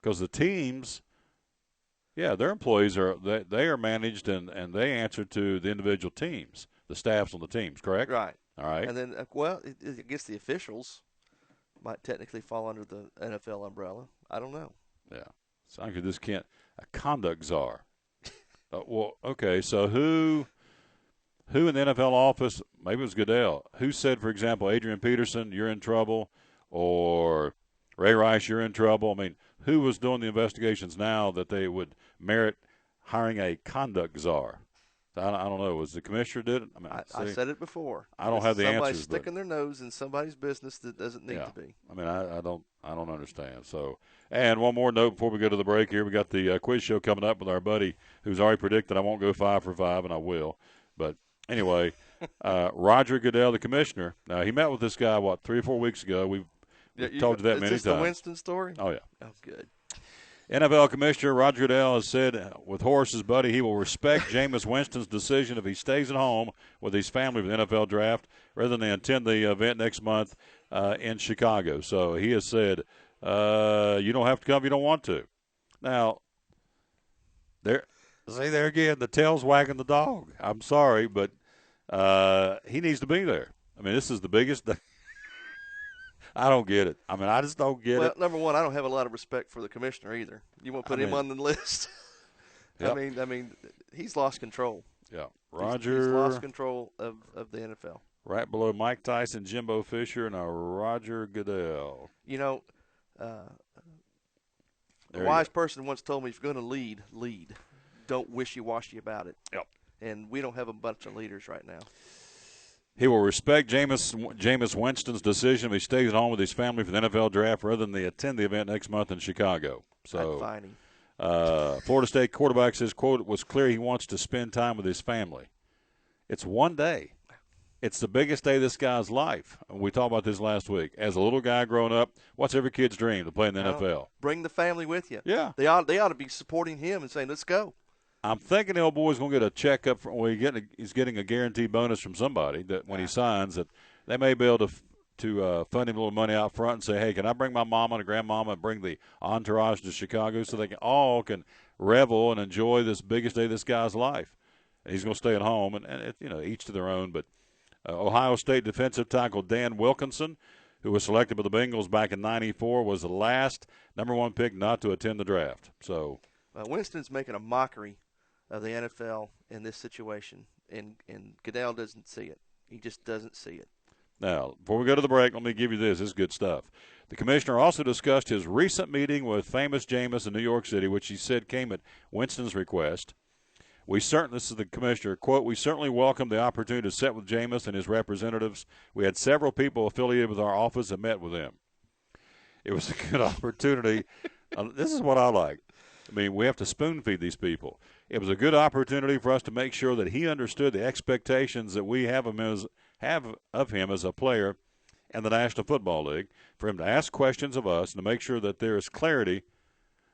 Because the teams, their employees they are managed and they answer to the individual teams, the staffs on the teams, correct?
Right.
All right.
And then, I guess the officials might technically fall under the NFL umbrella. I don't know.
Yeah. So I just can't. A conduct czar. Okay, so who in the NFL office, maybe it was Goodell, who said, for example, Adrian Peterson, you're in trouble, or Ray Rice, you're in trouble? I mean, who was doing the investigations now that they would merit hiring a conduct czar? I don't know. Was the commissioner did it?
I said it before.
I don't have the answers.
Somebody's sticking their nose in somebody's business that doesn't need to be.
I mean, I don't understand. So, and one more note before we go to the break here. We got the quiz show coming up with our buddy who's already predicted I won't go 5 for 5, and I will. But anyway, Roger Goodell, the commissioner. Now, he met with this guy, 3 or 4 weeks ago. We've told you that many times.
Is this the Winston story?
Oh, yeah.
Oh, good.
NFL Commissioner Roger Goodell has said with Horace's buddy he will respect Jameis Winston's decision if he stays at home with his family for the NFL draft rather than attend the event next month in Chicago. So he has said, you don't have to come if you don't want to. Now, there again, the tail's wagging the dog. I'm sorry, but he needs to be there. I mean, this is the biggest – I don't get it. I mean, I just don't get it.
Well, number one, I don't have a lot of respect for the commissioner either. You want to put him on the list?
Yep.
I mean, he's lost control.
Yeah, Roger.
He's lost control of the NFL.
Right below Mike Tyson, Jimbo Fisher, and Roger Goodell.
You know, a wise person once told me, if you're going to lead, lead. Don't wishy-washy about it.
Yep.
And we don't have a bunch of leaders right now.
He will respect Jameis Winston's decision if he stays at home with his family for the NFL draft rather than attend the event next month in Chicago. So, Florida State quarterback says, quote, it was clear he wants to spend time with his family. It's one day. It's the biggest day of this guy's life. We talked about this last week. As a little guy growing up, what's every kid's dream? To play in the NFL.
Bring the family with you.
Yeah.
They ought to be supporting him and saying, let's go.
I'm thinking the old boy's going to get a checkup. He's getting a guaranteed bonus from somebody that when he signs that they may be able to fund him a little money out front and say, hey, can I bring my mama and grandmama and bring the entourage to Chicago so they can revel and enjoy this biggest day of this guy's life. And he's going to stay at home, and each to their own. But Ohio State defensive tackle Dan Wilkinson, who was selected by the Bengals back in '94, was the last #1 pick not to attend the draft. So
Winston's making a mockery of the NFL in this situation, and Goodell doesn't see it. He just doesn't see it.
Now, before we go to the break, let me give you this. This is good stuff. The commissioner also discussed his recent meeting with famous Jameis in New York City, which he said came at Winston's request. This is the commissioner, quote, we certainly welcome the opportunity to sit with Jameis and his representatives. We had several people affiliated with our office that met with him. It was a good opportunity. This is what I like. I mean, we have to spoon-feed these people. It was a good opportunity for us to make sure that he understood the expectations that we have of him as a player in the National Football League, for him to ask questions of us and to make sure that there is clarity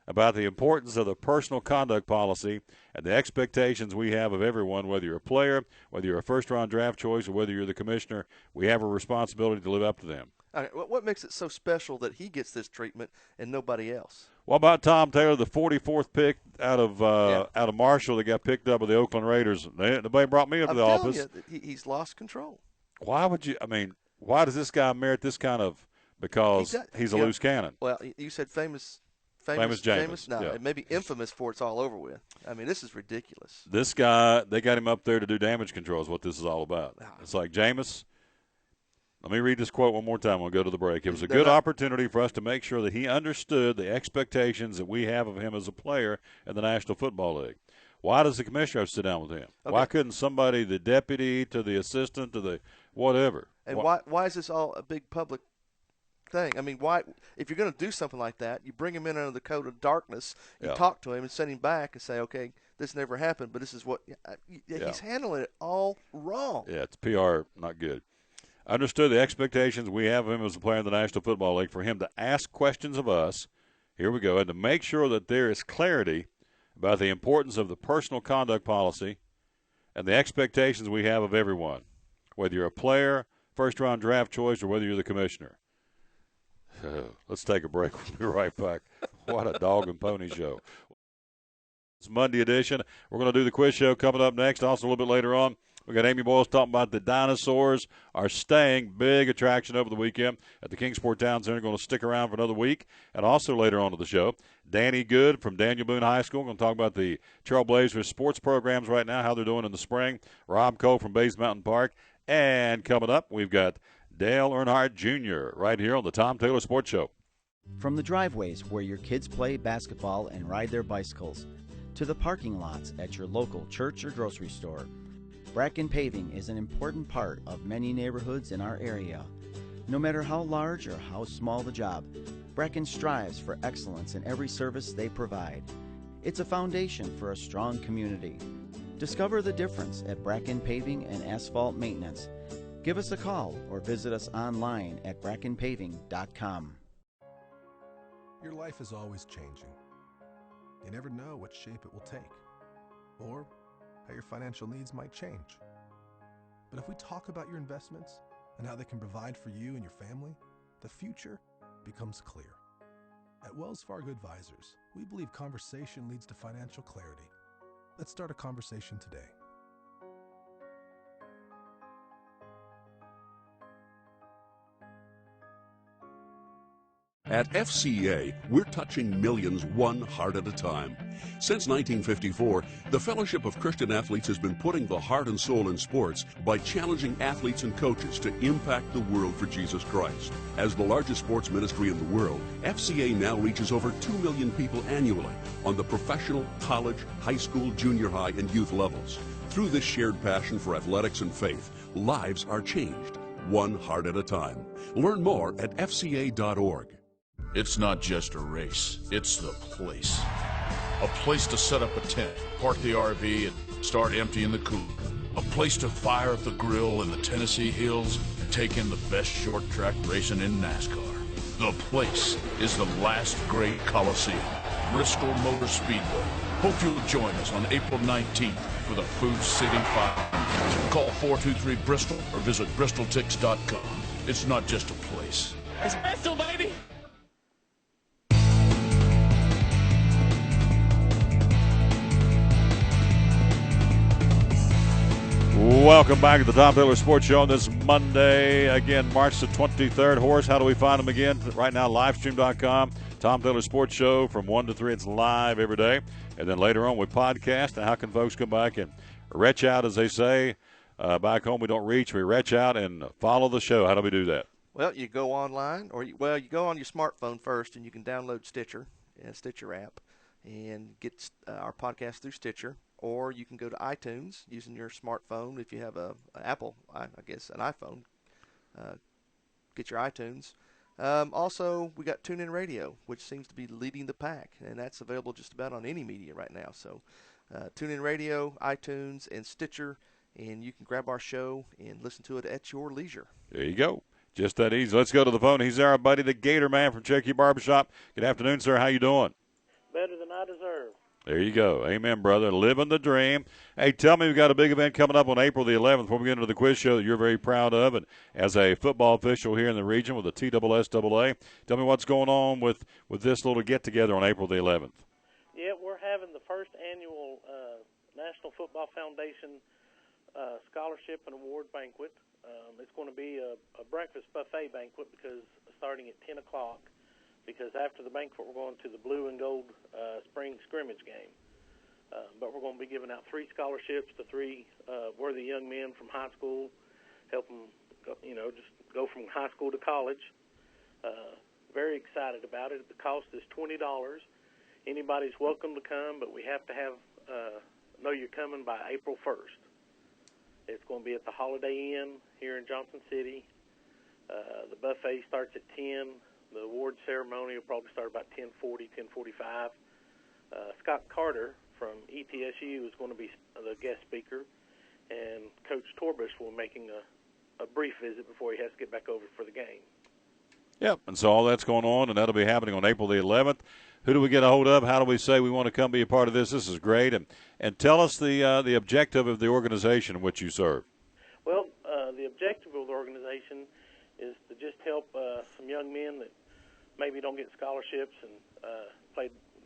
about the importance of the personal conduct policy and the expectations we have of everyone, whether you're a player, whether you're a first-round draft choice, or whether you're the commissioner. We have a responsibility to live up to them.
All right, what makes it so special that he gets this treatment and nobody else?
What about Tom Taylor, the 44th pick out of Marshall that got picked up with the Oakland Raiders? Nobody brought me into the office.
I'm telling you, he's lost control.
Why does this guy merit this kind of – because he's a loose cannon?
Well, you said famous
Jameis.
No,
yeah.
Maybe infamous for it's all over with. I mean, this is ridiculous.
This guy, they got him up there to do damage control is what this is all about. It's like, Jameis, let me read this quote one more time. We'll go to the break. It was a good opportunity for us to make sure that he understood the expectations that we have of him as a player in the National Football League. Why does the commissioner have to sit down with him? Okay. Why couldn't somebody, the deputy to the assistant to the whatever?
And why is this all a big public thing? I mean, why? If you're going to do something like that, you bring him in under the coat of darkness, you talk to him and send him back and say, okay, this never happened, but this is what he's handling it all wrong.
Yeah, it's PR, not good. Understood the expectations we have of him as a player in the National Football League, for him to ask questions of us, here we go, and to make sure that there is clarity about the importance of the personal conduct policy and the expectations we have of everyone, whether you're a player, first-round draft choice, or whether you're the commissioner. Let's take a break. We'll be right back. What a dog and pony show. It's Monday edition. We're going to do the quiz show coming up next. Also, a little bit later on, we got Amy Boyles talking about the dinosaurs are staying. Big attraction over the weekend at the Kingsport Town Center. Going to stick around for another week. And also later on to the show, Danny Good from Daniel Boone High School. Going to talk about the Trailblazers sports programs right now, how they're doing in the spring. Rob Cole from Bays Mountain Park. And coming up, we've got Dale Ernhart Jr. right here on the Tom Taylor Sports Show.
From the driveways where your kids play basketball and ride their bicycles, to the parking lots at your local church or grocery store, Bracken Paving is an important part of many neighborhoods in our area. No matter how large or how small the job, Bracken strives for excellence in every service they provide. It's a foundation for a strong community. Discover the difference at Bracken Paving and Asphalt Maintenance. Give us a call or visit us online at brackenpaving.com.
Your life is always changing. You never know what shape it will take, or how your financial needs might change. But if we talk about your investments and how they can provide for you and your family, the future becomes clear. At Wells Fargo Advisors, we believe conversation leads to financial clarity. Let's start a conversation today.
At FCA, we're touching millions one heart at a time. Since 1954, the Fellowship of Christian Athletes has been putting the heart and soul in sports by challenging athletes and coaches to impact the world for Jesus Christ. As the largest sports ministry in the world, FCA now reaches over 2 million people annually on the professional, college, high school, junior high, and youth levels. Through this shared passion for athletics and faith, lives are changed, one heart at a time. Learn more at fca.org.
It's not just a race, it's the place. A place to set up a tent, park the RV, and start emptying the cooler. A place to fire up the grill in the Tennessee hills and take in the best short track racing in NASCAR. The place is the last great Coliseum, Bristol Motor Speedway. Hope you'll join us on April 19th for the Food City 500. Call 423-BRISTOL or visit bristoltix.com. It's not just a place.
It's Bristol, baby!
Welcome back to the Tom Taylor Sports Show on this Monday. Again, March the 23rd. Horace, how do we find them again? Right now, livestream.com. Tom Taylor Sports Show from 1 to 3. It's live every day. And then later on, we podcast. And how can folks come back and retch out, as they say? Back home, we don't reach. We retch out and follow the show. How do we do that?
Well, you go online, or you go on your smartphone first, and you can download Stitcher and Stitcher app and get our podcast through Stitcher. Or you can go to iTunes using your smartphone. If you have an Apple, I guess, an iPhone, get your iTunes. Also, we got TuneIn Radio, which seems to be leading the pack, and that's available just about on any media right now. So TuneIn Radio, iTunes, and Stitcher, and you can grab our show and listen to it at your leisure.
There you go. Just that easy. Let's go to the phone. He's our buddy, the Gator Man from Cherokee Barbershop. Good afternoon, sir. How you doing?
Better than I deserve.
There you go. Amen, brother. Living the dream. Hey, tell me, we've got a big event coming up on April the 11th before we get into the quiz show that you're very proud of. And as a football official here in the region with the TSSAA, tell me what's going on with this little get-together on April the 11th.
Yeah, we're having the first annual National Football Foundation Scholarship and Award Banquet. It's going to be a breakfast buffet banquet because starting at 10 o'clock. Because after the banquet, we're going to the blue and gold spring scrimmage game. But we're going to be giving out 3 scholarships to 3 worthy young men from high school, help them, just go from high school to college. Very excited about it. The cost is $20. Anybody's welcome to come, but we have to know you're coming by April 1st. It's going to be at the Holiday Inn here in Johnson City. The buffet starts at 10. The award ceremony will probably start about 10:40, 10:45. Scott Carter from ETSU is going to be the guest speaker, and Coach Torbush will be making a brief visit before he has to get back over for the game.
Yep, and so all that's going on, and that'll be happening on April the 11th. Who do we get a hold of? How do we say we want to come be a part of this? This is great. And tell us the objective of the organization in which you serve.
Well, the objective of the organization is to just help some young men that maybe don't get scholarships and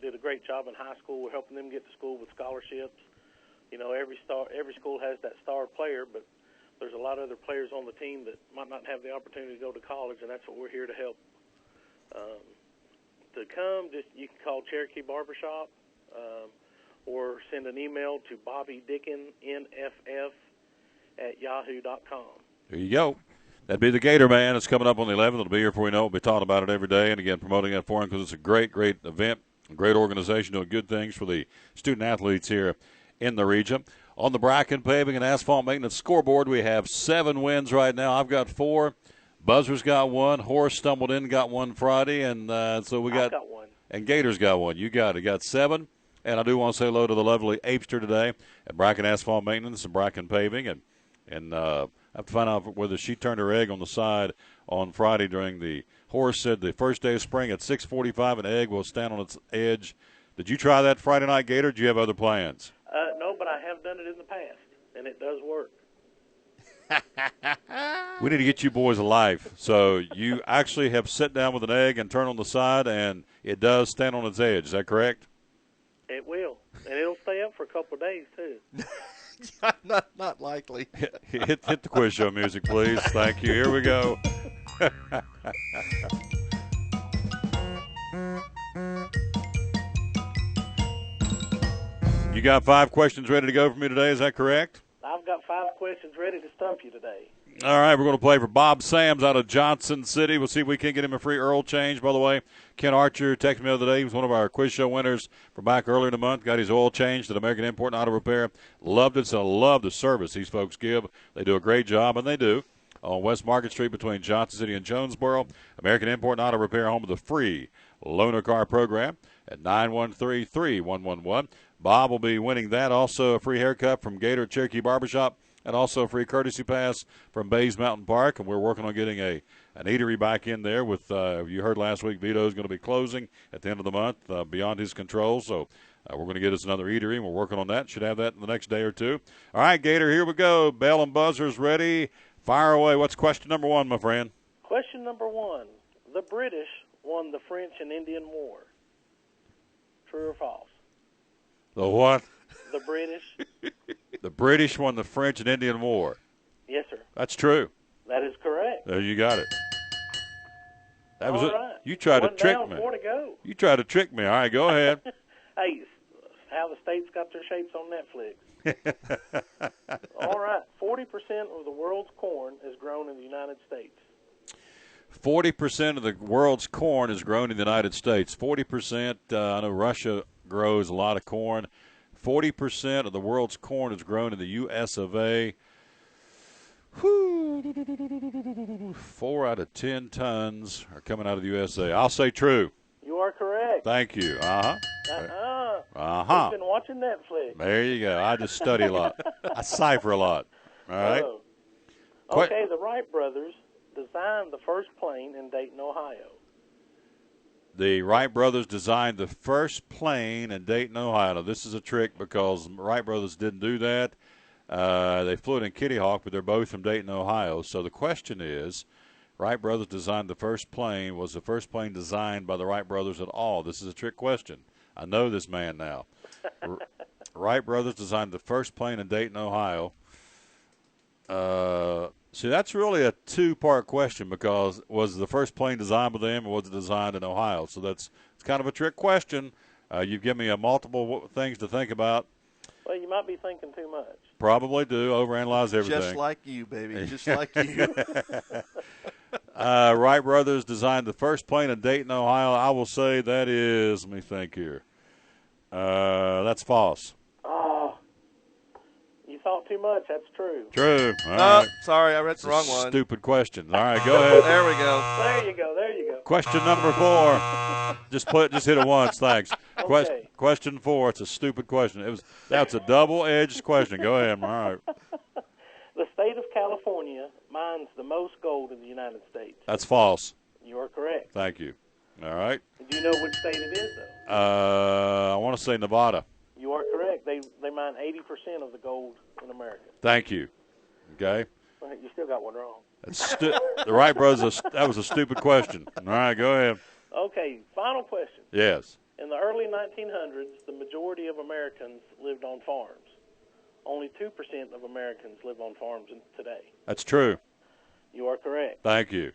did a great job in high school. We're helping them get to school with scholarships. Every school has that star player, but there's a lot of other players on the team that might not have the opportunity to go to college, and that's what we're here to help. To come, you can call Cherokee Barbershop or send an email to bobbydickinnff@yahoo.com.
There you go. That'd be the Gator Man. It's coming up on the 11th. It'll be here before we know it. We'll be talking about it every day, and again, promoting that for him because it's a great, great event, a great organization doing good things for the student-athletes here in the region. On the Bracken Paving and Asphalt Maintenance scoreboard, we have 7 wins right now. I've got 4. Buzzer's got 1. Horace stumbled in, got 1 Friday, and so we got
1.
And Gator's got 1. You got it. Got 7. And I do want to say hello to the lovely Apester today at Bracken Asphalt Maintenance and Bracken Paving, and I have to find out whether she turned her egg on the side on Friday during the Horace said the first day of spring at 6:45 an egg will stand on its edge. Did you try that Friday night, Gator? Do you have other plans?
No, but I have done it in the past, and it does work.
We need to get you boys a life. So you actually have sat down with an egg and turned on the side, and it does stand on its edge. Is that correct?
It will, and it'll stay up for a couple of days, too.
Not likely.
Hit the quiz show music, please. Thank you. Here we go. You got 5 questions ready to go for me today, is that correct?
I've got 5 questions ready to stump you today.
All right, we're going to play for Bob Sams out of Johnson City. We'll see if we can get him a free Earl change. By the way, Ken Archer texted me the other day. He was one of our quiz show winners from back earlier in the month. Got his oil changed at American Import and Auto Repair. Loved it, so I love the service these folks give. They do a great job, and they do. On West Market Street between Johnson City and Jonesboro, American Import and Auto Repair, home of the free loaner car program at 913-3111. Bob will be winning that. Also a free haircut from Gator Cherokee Barbershop, and also a free courtesy pass from Bays Mountain Park. And we're working on getting an eatery back in there with, you heard last week, Vito's going to be closing at the end of the month beyond his control. So we're going to get us another eatery, and we're working on that. Should have that in the next day or two. All right, Gator, here we go. Bell and buzzers ready. Fire away. What's question number 1, my friend?
Question number 1. The British won the French and Indian War. True or false?
The what?
The British.
The British won the French and Indian War.
Yes, sir.
That's true.
That is correct.
There, you got it. That was
All
it.
right.
You tried to trick
down,
me.
4 to go.
You tried to trick me. All right, go ahead.
Hey, how the states got their shapes on Netflix. All right. 40% of the world's corn is grown in the United States.
40% of the world's corn is grown in the United States. 40%, I know Russia grows a lot of corn. 40% of the world's corn is grown in the U.S. of A. 4 out of 10 tons are coming out of the USA. I'll say true.
You are correct.
Thank you. Uh-huh.
You've been watching Netflix.
There you go. I just study a lot. I cipher a lot. All right.
Okay, the Wright brothers designed the first plane in Dayton, Ohio.
The Wright brothers designed the first plane in Dayton, Ohio. Now, this is a trick because Wright brothers didn't do that. They flew it in Kitty Hawk, but they're both from Dayton, Ohio. So the question is, Wright brothers designed the first plane. Was the first plane designed by the Wright brothers at all? This is a trick question. I know this man now. Wright brothers designed the first plane in Dayton, Ohio. See, that's really a 2-part question because was the first plane designed by them or was it designed in Ohio? So it's kind of a trick question. You've given me multiple things to think about.
Well, you might be thinking too much.
Probably do. Overanalyze everything.
Just like you, baby. Just like you.
Wright brothers designed the first plane in Dayton, Ohio. I will say that is, let me think here. That's false.
Oh, you thought too much. That's true.
True. All right.
Sorry, I read the wrong one.
Stupid question. All right, go ahead.
There we go.
There you go. There you go.
Question number 4. Just hit it once. Thanks.
Okay.
Question 4. It's a stupid question. That's a double-edged question. Go ahead. All right.
The state of California mines the most gold in the United States.
That's false.
You are correct.
Thank you. All right.
Do you know which state it is, though?
I want to say Nevada.
You are correct. They mine 80% of the gold in America.
Thank you. Okay.
You still got one wrong.
The Wright brothers, that was a stupid question. All right, go ahead.
Okay, final question.
Yes.
In the early 1900s, the majority of Americans lived on farms. Only 2% of Americans live on farms today.
That's true.
You are correct.
Thank you.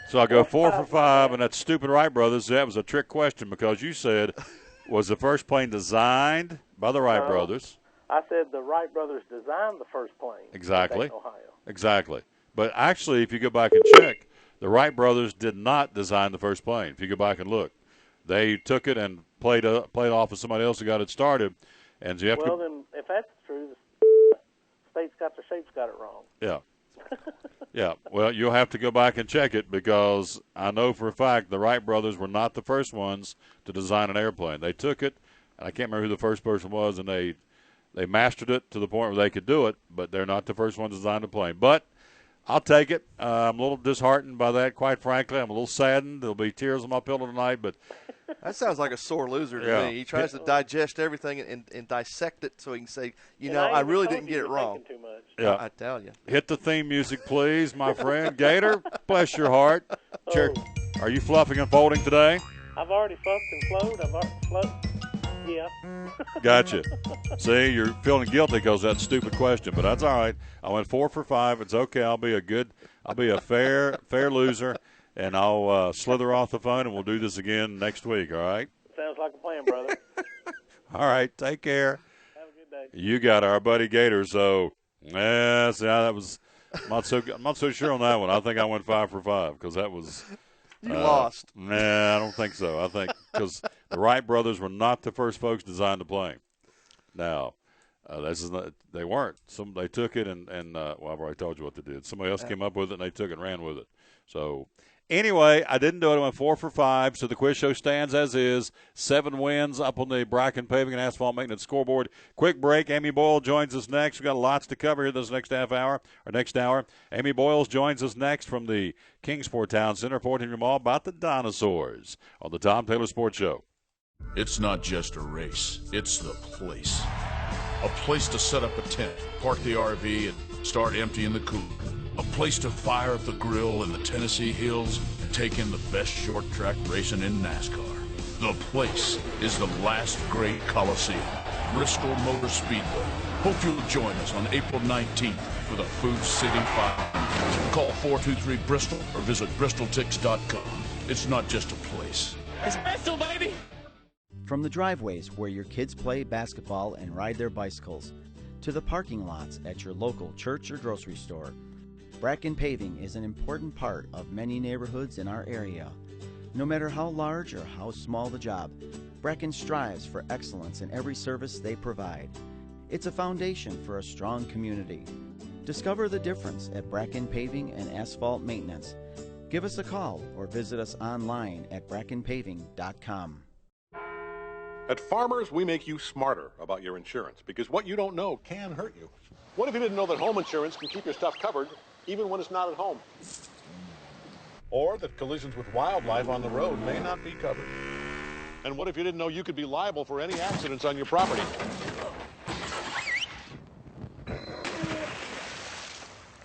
So I'll go 4 for 5, and that stupid Wright brothers, that was a trick question because you said, was the first plane designed by the Wright brothers?
I said the Wright brothers designed the first plane.
Exactly.
In Ohio.
Exactly. But actually, if you go back and check, the Wright brothers did not design the first plane. If you go back and look, they took it and played off of somebody else who got it started. And so you have
then if that's true, the states got their shapes got it wrong.
Yeah. Yeah. Well, you'll have to go back and check it because I know for a fact the Wright brothers were not the first ones to design an airplane. They took it, and I can't remember who the first person was, and they mastered it to the point where they could do it, but they're not the first ones to design a plane. But I'll take it. I'm a little disheartened by that, quite frankly. I'm a little saddened. There'll be tears on my pillow tonight, but
that sounds like a sore loser to me. He tries to digest everything and dissect it so he can say, I really didn't get it wrong.
Too much.
Yeah.
I tell you.
Hit the theme music, please, my friend. Gator, bless your heart. Are you fluffing and folding today?
I've already fluffed and flowed. I've already fluffed. Yeah.
Gotcha. See, you're feeling guilty because of that stupid question, but that's all right. I went 4 for 5. It's okay. I'll be a fair loser, and I'll slither off the phone, and we'll do this again next week. All right?
Sounds like a plan, brother.
All right, take care.
Have a good day.
You got our buddy Gator. So, that was I'm not so sure on that one. I think I went 5 for 5 because that was.
You lost.
Nah, I don't think so. I think because the Wright brothers were not the first folks designed to play. Now, they weren't. They took it and well, I've already told you what they did. Somebody else came up with it and they took it and ran with it. So. Anyway, I didn't do it. I went 4 for 5, so the quiz show stands as is. 7 wins up on the Bracken Paving and Asphalt Maintenance scoreboard. Quick break. Amy Boyle joins us next. We've got lots to cover here this next hour. Amy Boyles joins us next from the Kingsport Town Center, Fort Henry Mall, about the dinosaurs on the Tom Taylor Sports Show.
It's not just a race, it's the place. A place to set up a tent, park the RV, and start emptying the cooler. A place to fire up the grill in the Tennessee hills and take in the best short track racing in NASCAR. The place is the last great Coliseum, Bristol Motor Speedway. Hope you'll join us on April 19th for the Food City 500. Call 423-BRISTOL or visit bristoltix.com. It's not just a place.
It's Bristol, baby!
From the driveways where your kids play basketball and ride their bicycles, to the parking lots at your local church or grocery store, Bracken Paving is an important part of many neighborhoods in our area. No matter how large or how small the job, Bracken strives for excellence in every service they provide. It's a foundation for a strong community. Discover the difference at Bracken Paving and Asphalt Maintenance. Give us a call or visit us online at brackenpaving.com.
At Farmers, we make you smarter about your insurance because what you don't know can hurt you. What if you didn't know that home insurance can keep your stuff covered even when it's not at home? Or that collisions with wildlife on the road may not be covered? And what if you didn't know you could be liable for any accidents on your property?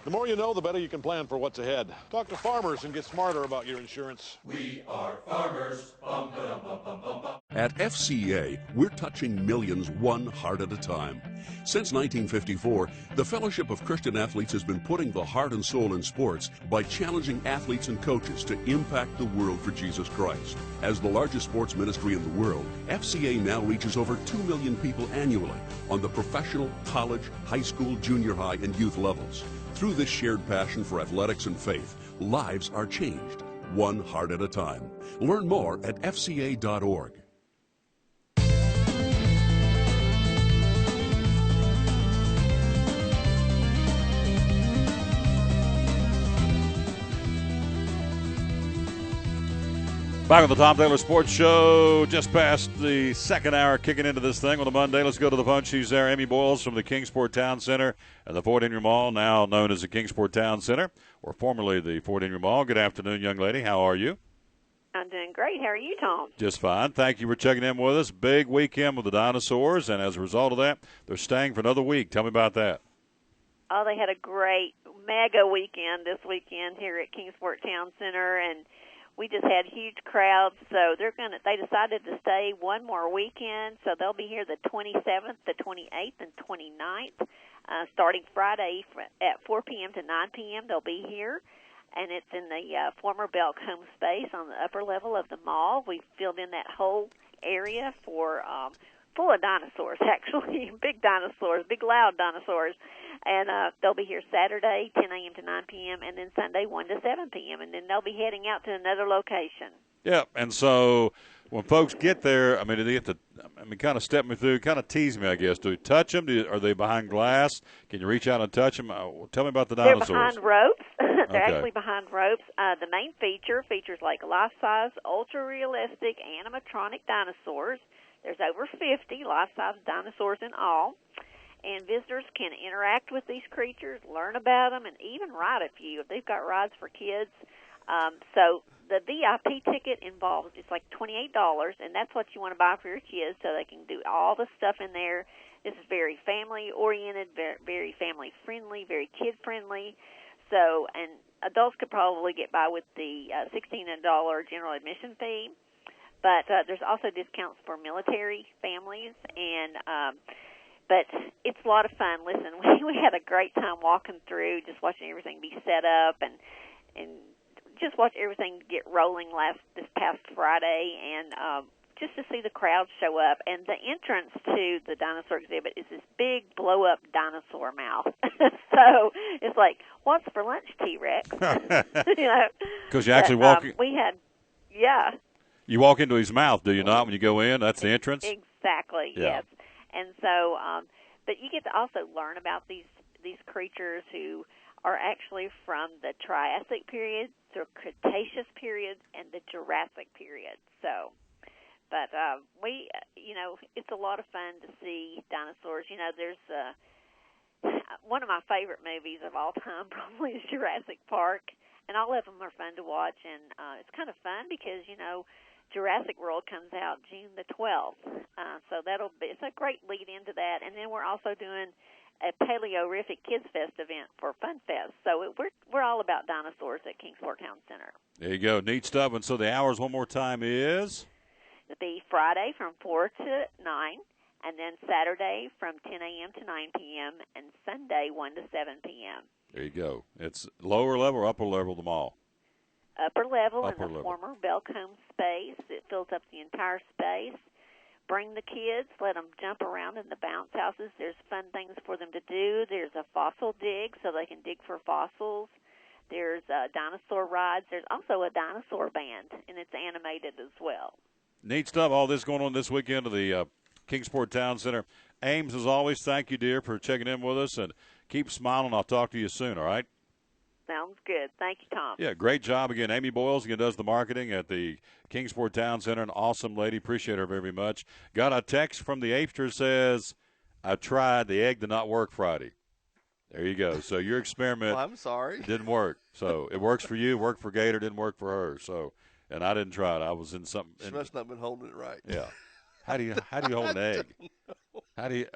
The more you know, the better you can plan for what's ahead. Talk to Farmers and get smarter about your insurance.
We are farmers. Bum, ba-dum, bum, bum, bum, bum.
At FCA, we're touching millions one heart at a time. Since 1954, the Fellowship of Christian Athletes has been putting the heart and soul in sports by challenging athletes and coaches to impact the world for Jesus Christ. As the largest sports ministry in the world, FCA now reaches over 2 million people annually on the professional, college, high school, junior high, and youth levels. Through this shared passion for athletics and faith, lives are changed, one heart at a time. Learn more at fca.org.
Back on the Tom Taylor Sports Show, just past the second hour, kicking into this thing on a Monday. Let's go to the phone. She's there, Amy Boyles from the Kingsport Town Center and the Fort Henry Mall, now known as the Kingsport Town Center, or formerly the Fort Henry Mall. Good afternoon, young lady. How are you?
I'm doing great. How are you, Tom?
Just fine. Thank you for checking in with us. Big weekend with the dinosaurs, and as a result of that, they're staying for another week. Tell me about that.
Oh, they had a great mega weekend this weekend here at Kingsport Town Center, and we just had huge crowds, so they decided to stay one more weekend, so they'll be here the 27th, the 28th, and 29th, starting Friday at 4 p.m. to 9 p.m. They'll be here, and it's in the former Belk home space on the upper level of the mall. We filled in that whole area for full of dinosaurs, actually, big dinosaurs, big loud dinosaurs. And they'll be here Saturday, 10 a.m. to 9 p.m., and then Sunday, 1 to 7 p.m., and then they'll be heading out to another location.
Yeah, and so when folks get there, I mean, do they have to, kind of step me through, kind of tease me, I guess. Do you touch them? Are they behind glass? Can you reach out and touch them? Tell me about the dinosaurs.
They're behind ropes. They're actually behind ropes. The main features like life-size, ultra-realistic, animatronic dinosaurs. There's over 50 life-size dinosaurs in all. And visitors can interact with these creatures, learn about them, and even ride a few. They've got rides for kids. So the VIP ticket involves, it's like $28, and that's what you want to buy for your kids so they can do all the stuff in there. This is very family-oriented, very family-friendly, very kid-friendly. So, and adults could probably get by with the $16 general admission fee. But there's also discounts for military families, and but it's a lot of fun. Listen, we had a great time walking through, just watching everything be set up, and just watch everything get rolling this past Friday, and just to see the crowd show up. And the entrance to the dinosaur exhibit is this big blow-up dinosaur mouth. So it's like, what's for lunch, T-Rex?
Because you actually walk.
We had, yeah.
You walk into his mouth, do you not? When you go in, that's the entrance.
Exactly.
Yeah.
Yes. And so, but you get to also learn about these creatures who are actually from the Triassic period, the Cretaceous period, and the Jurassic period. So, but it's a lot of fun to see dinosaurs. There's one of my favorite movies of all time probably is Jurassic Park, and all of them are fun to watch, and it's kind of fun because, Jurassic World comes out June the 12th, so it's a great lead into that, and then we're also doing a Paleorific Kids Fest event for Fun Fest. So we're all about dinosaurs at Kingsport Town Center.
There you go. Neat stuff. And so the hours one more time is?
It'll be Friday from 4 to 9, and then Saturday from 10 a.m. to 9 p.m., and Sunday 1 to 7 p.m.
There you go. It's lower level or upper level of the mall?
Upper level in the former Belcombe space. It fills up the entire space. Bring the kids, let them jump around in the bounce houses. There's fun things for them to do. There's a fossil dig so they can dig for fossils. There's dinosaur rides. There's also a dinosaur band, and it's animated as well.
Neat stuff. All this going on this weekend at the Kingsport Town Center. Ames, as always, thank you, dear, for checking in with us, and keep smiling. I'll talk to you soon, all right?
Sounds good. Thank you, Tom.
Yeah, great job. Again, Amy Boyles again does the marketing at the Kingsport Town Center. An awesome lady. Appreciate her very much. Got a text from the Apester says, I tried. The egg did not work Friday. There you go. So your experiment
I'm sorry.
didn't work. So it works for you, worked for Gator, didn't work for her. So, and I didn't try it. I was in something.
She must not have been holding it right.
Yeah. How do you hold an egg?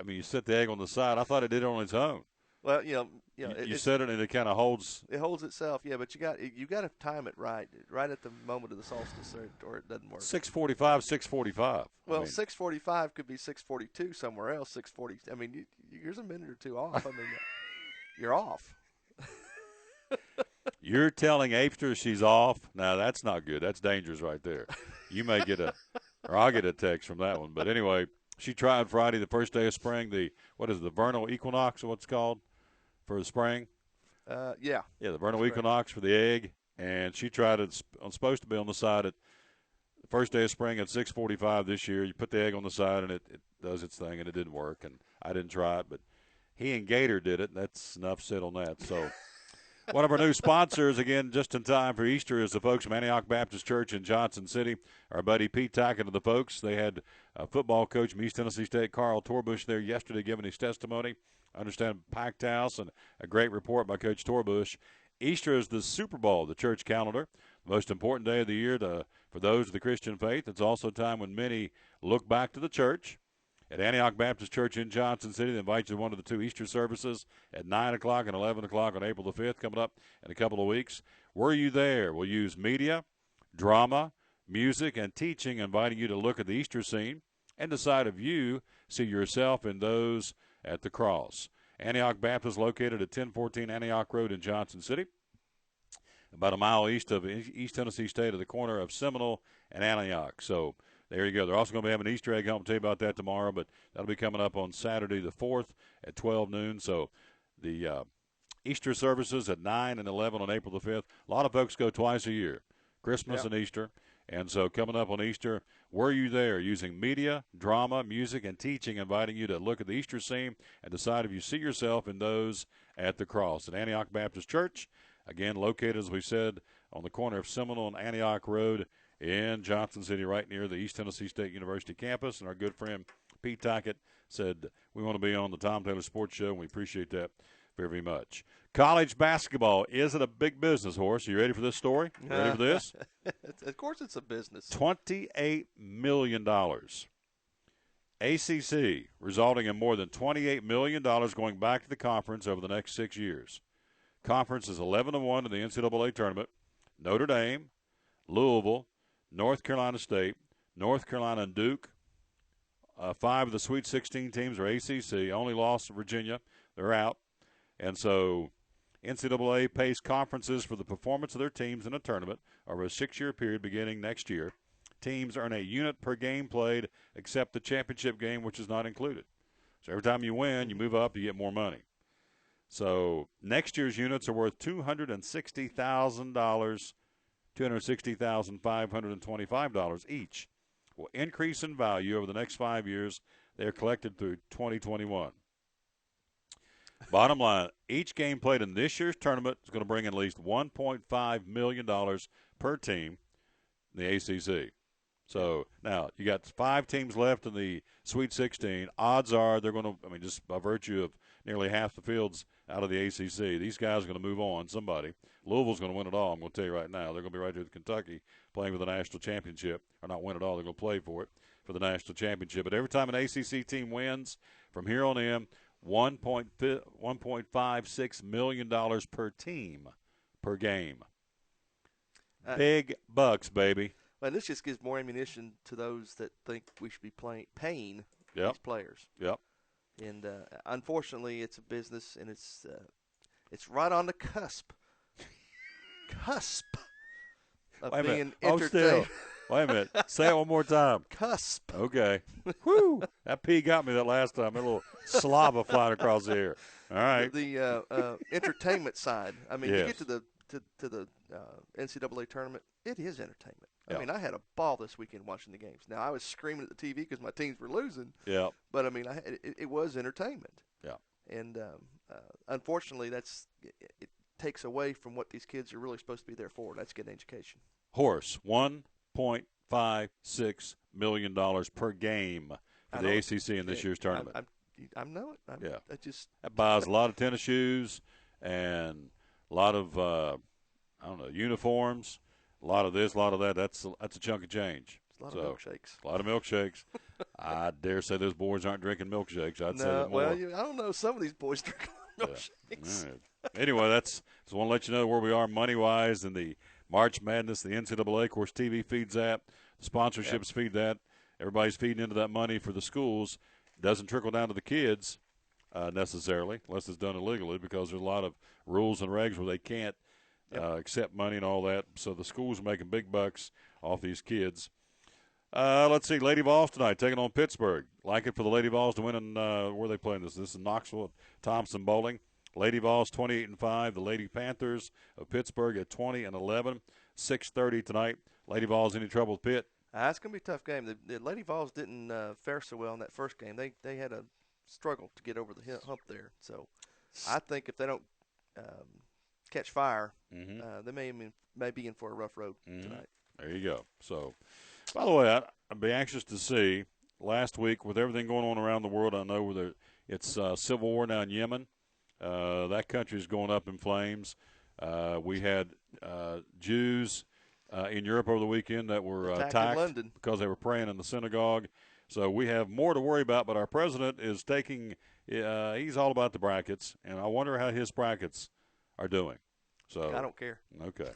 You set the egg on the side. I thought it did it on its own.
Well,
you set it and it kind of holds.
It holds itself, yeah. But you got to time it right at the moment of the solstice, or it doesn't work.
6:45, 6:45.
Well, 6:45 could be 6:42 somewhere else. 6:40. I mean, you're a minute or two off. I mean, you're off.
You're telling Apester she's off? Now that's not good. That's dangerous right there. You may get or I'll get a text from that one. But anyway, she tried Friday, the first day of spring. The vernal equinox, or what's it called? For the spring?
Yeah.
Yeah, the vernal equinox for the egg. And she tried it. It's supposed to be on the side at the first day of spring at 6:45 this year. You put the egg on the side, and it does its thing, and it didn't work. And I didn't try it, but he and Gator did it. That's enough said on that. So one of our new sponsors, again, just in time for Easter, is the folks from Antioch Baptist Church in Johnson City. Our buddy Pete Tackett and the folks. They had a football coach from East Tennessee State, Carl Torbush, there yesterday giving his testimony. I understand packed house and a great report by Coach Torbush. Easter is the Super Bowl, the church calendar, the most important day of the year for those of the Christian faith. It's also a time when many look back to the church. At Antioch Baptist Church in Johnson City, they invite you to one of the two Easter services at 9 o'clock and 11 o'clock on April the 5th, coming up in a couple of weeks. Were you there? We'll use media, drama, music, and teaching, inviting you to look at the Easter scene and decide if you see yourself in those at the cross. Antioch Baptist, located at 1014 Antioch Road in Johnson City, about a mile east of East Tennessee State at the corner of Seminole and Antioch. So there you go. They're also going to be having an Easter egg hunt. I'll tell you about that tomorrow, but that'll be coming up on Saturday the 4th at 12 noon. So the Easter services at 9 and 11 on April the 5th. A lot of folks go twice a year, Christmas and Easter. And so coming up on Easter, were you there? Using media, drama, music, and teaching, inviting you to look at the Easter scene and decide if you see yourself in those at the cross. At Antioch Baptist Church, again, located, as we said, on the corner of Seminole and Antioch Road in Johnson City, right near the East Tennessee State University campus. And our good friend Pete Tackett said, we want to be on the Tom Taylor Sports Show, and we appreciate that very much. College basketball, is it a big business, Horace? Are you ready for this story? Ready for this?
Of course it's a business.
$28 million. ACC, resulting in more than $28 million going back to the conference over the next 6 years. Conference is 11-1 in the NCAA tournament. Notre Dame, Louisville, North Carolina State, North Carolina and Duke. 5 of the Sweet 16 teams are ACC. Only lost to Virginia. They're out. And so NCAA pays conferences for the performance of their teams in a tournament over a 6-year period beginning next year. teams earn a unit per game played, except the championship game, which is not included. So every time you win, you move up, you get more money. So next year's units are worth $260,000, $260,525 each. Will increase in value over the next 5 years. They are collected through 2021. Bottom line, each game played in this year's tournament is going to bring in at least $1.5 million per team in the ACC. So now you got 5 teams left in the Sweet 16. Odds are they're going to, just by virtue of nearly half the fields out of the ACC, these guys are going to move on, somebody. Louisville's going to win it all, I'm going to tell you right now. They're going to be right here with Kentucky playing for the national championship. Or not win it all, they're going to play for it, for the national championship. But every time an ACC team wins, from here on in, $1.56 million per team per game. Big bucks, baby.
Well, this just gives more ammunition to those that think we should be paying these players.
Yep.
And unfortunately, it's a business, and it's right on the cusp of being entertained.
Wait a minute. Say it one more time.
Cusp.
Okay. Whew. That P got me that last time. A little slobber flying across the air. All right.
The entertainment side. You get to the NCAA tournament, it is entertainment. I mean, I had a ball this weekend watching the games. Now, I was screaming at the TV because my teams were losing.
Yeah.
But, it was entertainment.
Yeah.
And unfortunately, it takes away from what these kids are really supposed to be there for. That's getting education.
Horse, $1.56 million per game for the ACC in this year's tournament.
I know it.
That buys a lot of tennis shoes and a lot of, uniforms, a lot of this, a lot of that. That's a chunk of change.
A lot of milkshakes.
A lot of milkshakes. I dare say those boys aren't drinking milkshakes. I'd say that more.
Well, I don't know. Some of these boys drink milkshakes.
All right. Anyway, just want to let you know where we are money-wise in the March Madness, the NCAA. Of course, TV feeds that. The sponsorships feed that. Everybody's feeding into that money for the schools. It doesn't trickle down to the kids necessarily, unless it's done illegally, because there's a lot of rules and regs where they can't accept money and all that. So the schools are making big bucks off these kids. Let's see, Lady Vols tonight taking on Pittsburgh. Like it for the Lady Vols to win in where are they playing this? This is Knoxville, Thompson Bowling. Lady Vols 28-5. The Lady Panthers of Pittsburgh at 20-11. 6:30 tonight. Lady Vols any trouble with Pitt?
It's going to be a tough game. The Lady Vols didn't fare so well in that first game. They had a struggle to get over the hump there. So I think if they don't catch fire, they may be in for a rough road tonight.
There you go. So, by the way, I'd be anxious to see. Last week, with everything going on around the world, I know it's civil war now in Yemen. That country is going up in flames. We had Jews in Europe over the weekend that were attacked
London
because they were praying in the synagogue. So we have more to worry about, but our president is he's all about the brackets, and I wonder how his brackets are doing. So
I don't care.
Okay.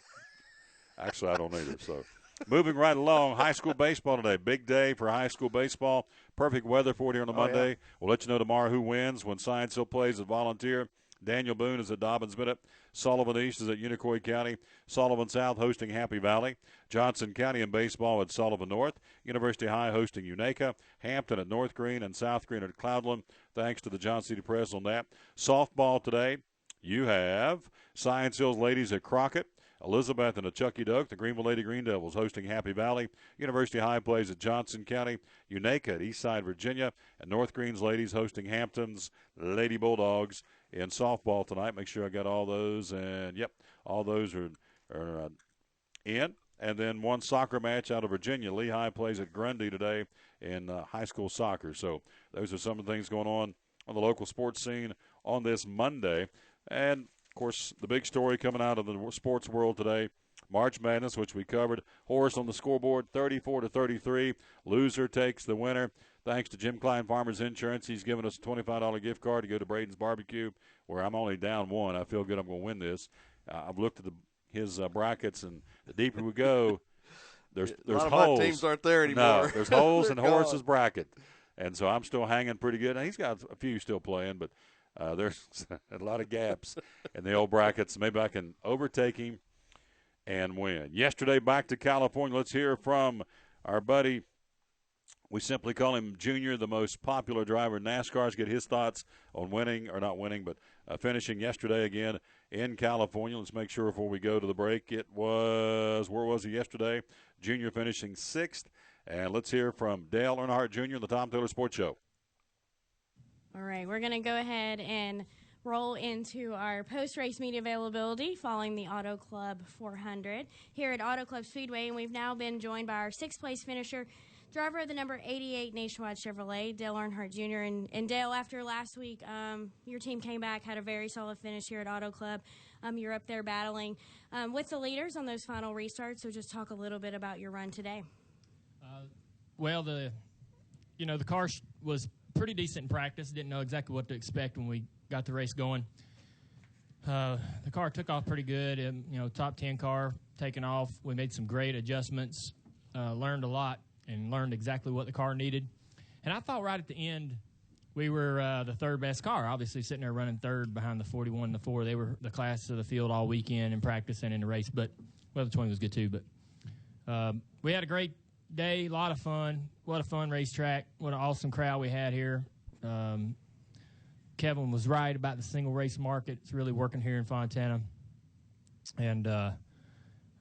Actually, I don't either. So moving right along, high school baseball today. Big day for high school baseball. Perfect weather for it here on a Monday.
Yeah.
We'll let you know tomorrow who wins when Science Hill plays at Volunteer. Daniel Boone is at Dobbins Bennett. Sullivan East is at Unicoi County. Sullivan South hosting Happy Valley. Johnson County in baseball at Sullivan North. University High hosting Unaka. Hampton at North Green and South Green at Cloudland. Thanks to the Johnson City Press on that. Softball today. You have Science Hills ladies at Crockett. Elizabeth and the Chucky Doak. The Greenville Lady Green Devils hosting Happy Valley. University High plays at Johnson County. Unaka at Eastside, Virginia. And North Green's ladies hosting Hampton's Lady Bulldogs in softball tonight. Make sure I got all those. And, all those are in. And then one soccer match out of Virginia. Lehigh plays at Grundy today in high school soccer. So those are some of the things going on the local sports scene on this Monday. And, of course, the big story coming out of the sports world today, March Madness, which we covered. Horace on the scoreboard, 34-33. Loser takes the winner. Thanks to Jim Klein Farmers Insurance. He's given us a $25 gift card to go to Braden's Barbecue, where I'm only down one. I feel good I'm going to win this. I've looked at his brackets, and the deeper we go, there's
a lot
holes.
Of my teams aren't there anymore.
No, there's holes in Horace's bracket. And so I'm still hanging pretty good. Now, he's got a few still playing, but there's a lot of gaps in the old brackets. Maybe I can overtake him and win. Yesterday, back to California. Let's hear from our buddy, we simply call him Junior, the most popular driver in NASCAR. Let's get his thoughts on winning, or not winning, but finishing yesterday again in California. Let's make sure before we go to the break. It was, where was he yesterday? Junior finishing 6th. And let's hear from Dale Earnhardt Jr. on the Tom Taylor Sports Show.
All right, we're going to go ahead and roll into our post-race media availability following the Auto Club 400 here at Auto Club Speedway. And we've now been joined by our 6th-place finisher, driver of the number 88 Nationwide Chevrolet, Dale Earnhardt Jr. And Dale, after last week, your team came back, had a very solid finish here at Auto Club. You're up there battling with the leaders on those final restarts, so just talk a little bit about your run today.
Well, the car was pretty decent in practice. Didn't know exactly what to expect when we got the race going. The car took off pretty good. Top 10 car taking off. We made some great adjustments, learned a lot, and learned exactly what the car needed. And I thought right at the end we were the third best car, obviously sitting there running third behind the 41 and the 4. They were the class of the field all weekend in practice and in the race. But, well, the 20 was good too. But we had a great day, a lot of fun. What a fun racetrack. What an awesome crowd we had here. Kevin was right about the single race market. It's really working here in Fontana. And